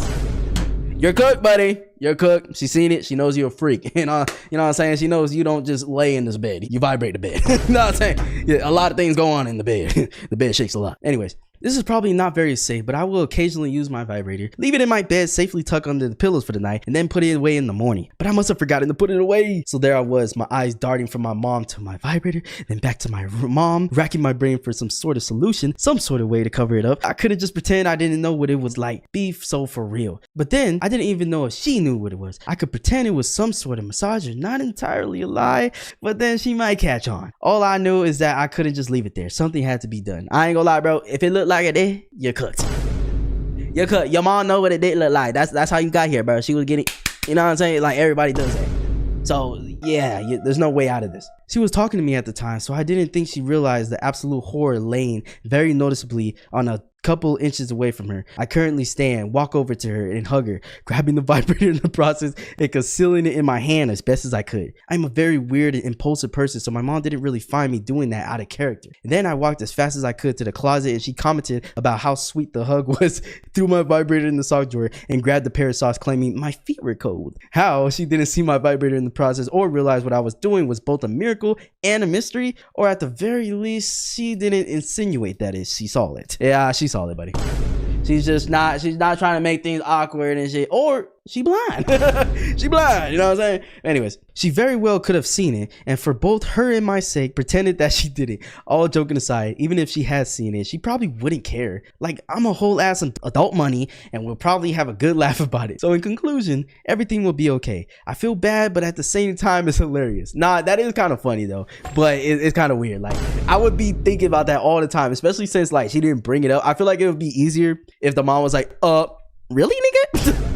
You're cooked, buddy. You're cooked. She's seen it. She knows you're a freak. You know what I'm saying? She knows you don't just lay in this bed. You vibrate the bed. You know what I'm saying? Yeah, a lot of things go on in the bed. The bed shakes a lot. Anyways. This is probably not very safe, but I will occasionally use my vibrator, leave it in my bed, safely tuck under the pillows for the night, and then put it away in the morning. But I must have forgotten to put it away. So there I was, my eyes darting from my mom to my vibrator, then back to my mom, racking my brain for some sort of solution, some sort of way to cover it up. I couldn't just pretend I didn't know what it was like. Be so for real. But then, I didn't even know if she knew what it was. I could pretend it was some sort of massager, not entirely a lie, but then she might catch on. All I knew is that I couldn't just leave it there. Something had to be done. I ain't gonna lie, bro. If it looked like it did, you're cooked. You're cooked. Your mom know what it did look like. That's how you got here, bro. She was getting, you know what I'm saying? Like, everybody does that. So yeah, there's no way out of this. She was talking to me at the time, so I didn't think she realized the absolute horror laying very noticeably on a couple inches away from her. I currently stand, walk over to her and hug her, grabbing the vibrator in the process and concealing it in my hand as best as I could. I'm a very weird and impulsive person, so my mom didn't really find me doing that out of character. And then I walked as fast as I could to the closet and she commented about how sweet the hug was, threw my vibrator in the sock drawer and grabbed the pair of socks, claiming my feet were cold. How she didn't see my vibrator in the process or realize what I was doing was both a miracle and a mystery, or at the very least, she didn't insinuate that she saw it. Yeah, she saw it, buddy. She's not trying to make things awkward and shit. Or she blind. She blind, you know what I'm saying? Anyways, she very well could have seen it, and for both her and my sake, pretended that she didn't. All joking aside, even if she has seen it, she probably wouldn't care. Like, I'm a whole ass on adult money, and we'll probably have a good laugh about it. So in conclusion, everything will be okay. I feel bad, but at the same time, it's hilarious. Nah, that is kind of funny though, but it's kind of weird. Like, I would be thinking about that all the time, especially since like she didn't bring it up. I feel like it would be easier if the mom was like, really, nigga?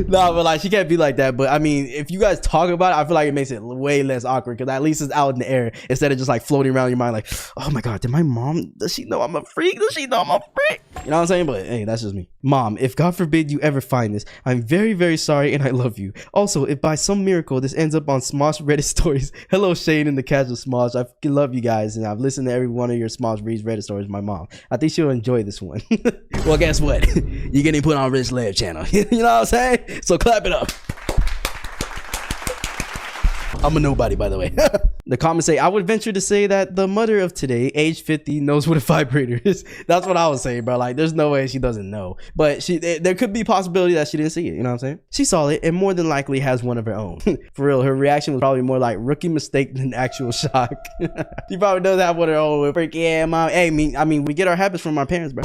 Nah, but like she can't be like that. But I mean, if you guys talk about it, I feel like it makes it way less awkward because at least it's out in the air instead of just like floating around your mind like, oh my god, does she know I'm a freak? Does she know I'm a freak? You know what I'm saying? But hey, that's just me. Mom, if God forbid you ever find this, I'm very, very sorry and I love you. Also, if by some miracle this ends up on Smosh Reddit stories, hello Shane and the Casual Smosh. I fucking love you guys and I've listened to every one of your Smosh Reads Reddit stories. My mom, I think she'll enjoy this one. Well, guess what? You're getting put on Rich Lev channel. You know what I'm saying? So clap it up. I'm a nobody, by the way. The comments say, I would venture to say that the mother of today, age 50, knows what a vibrator is. That's what I was saying, bro. Like, there's no way she doesn't know. But there could be a possibility that she didn't see it. You know what I'm saying? She saw it and more than likely has one of her own. For real, her reaction was probably more like rookie mistake than actual shock. She probably does have one of her own. Freak, yeah, mom. Hey, I mean, we get our habits from our parents, bro.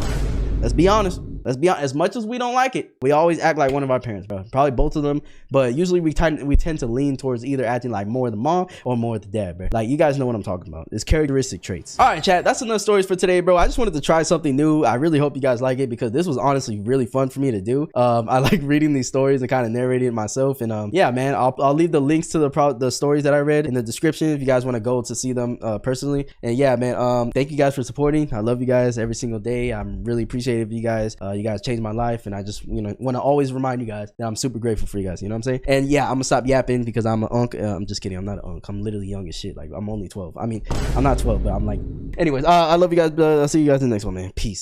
Let's be honest. As much as we don't like it, we always act like one of our parents, bro. Probably both of them, but usually we tend to lean towards either acting like more the mom or more the dad, bro. Like, you guys know what I'm talking about. It's characteristic traits. All right, chat, that's enough stories for today, bro. I just wanted to try something new. I really hope you guys like it because this was honestly really fun for me to do. I like reading these stories and kind of narrating it myself. And yeah, man, I'll leave the links to the stories that I read in the description if you guys want to go to see them personally. And yeah, man, thank you guys for supporting. I love you guys every single day. I'm really appreciative of you guys. You guys changed my life, and I just, you know, want to always remind you guys that I'm super grateful for you guys. You know what I'm saying? And yeah, I'm gonna stop yapping because I'm an unk. I'm just kidding. I'm not an unk. I'm literally young as shit. Like, I'm only 12. I mean, I'm not 12, but I'm like. Anyways, I love you guys. I'll see you guys in the next one, man. Peace.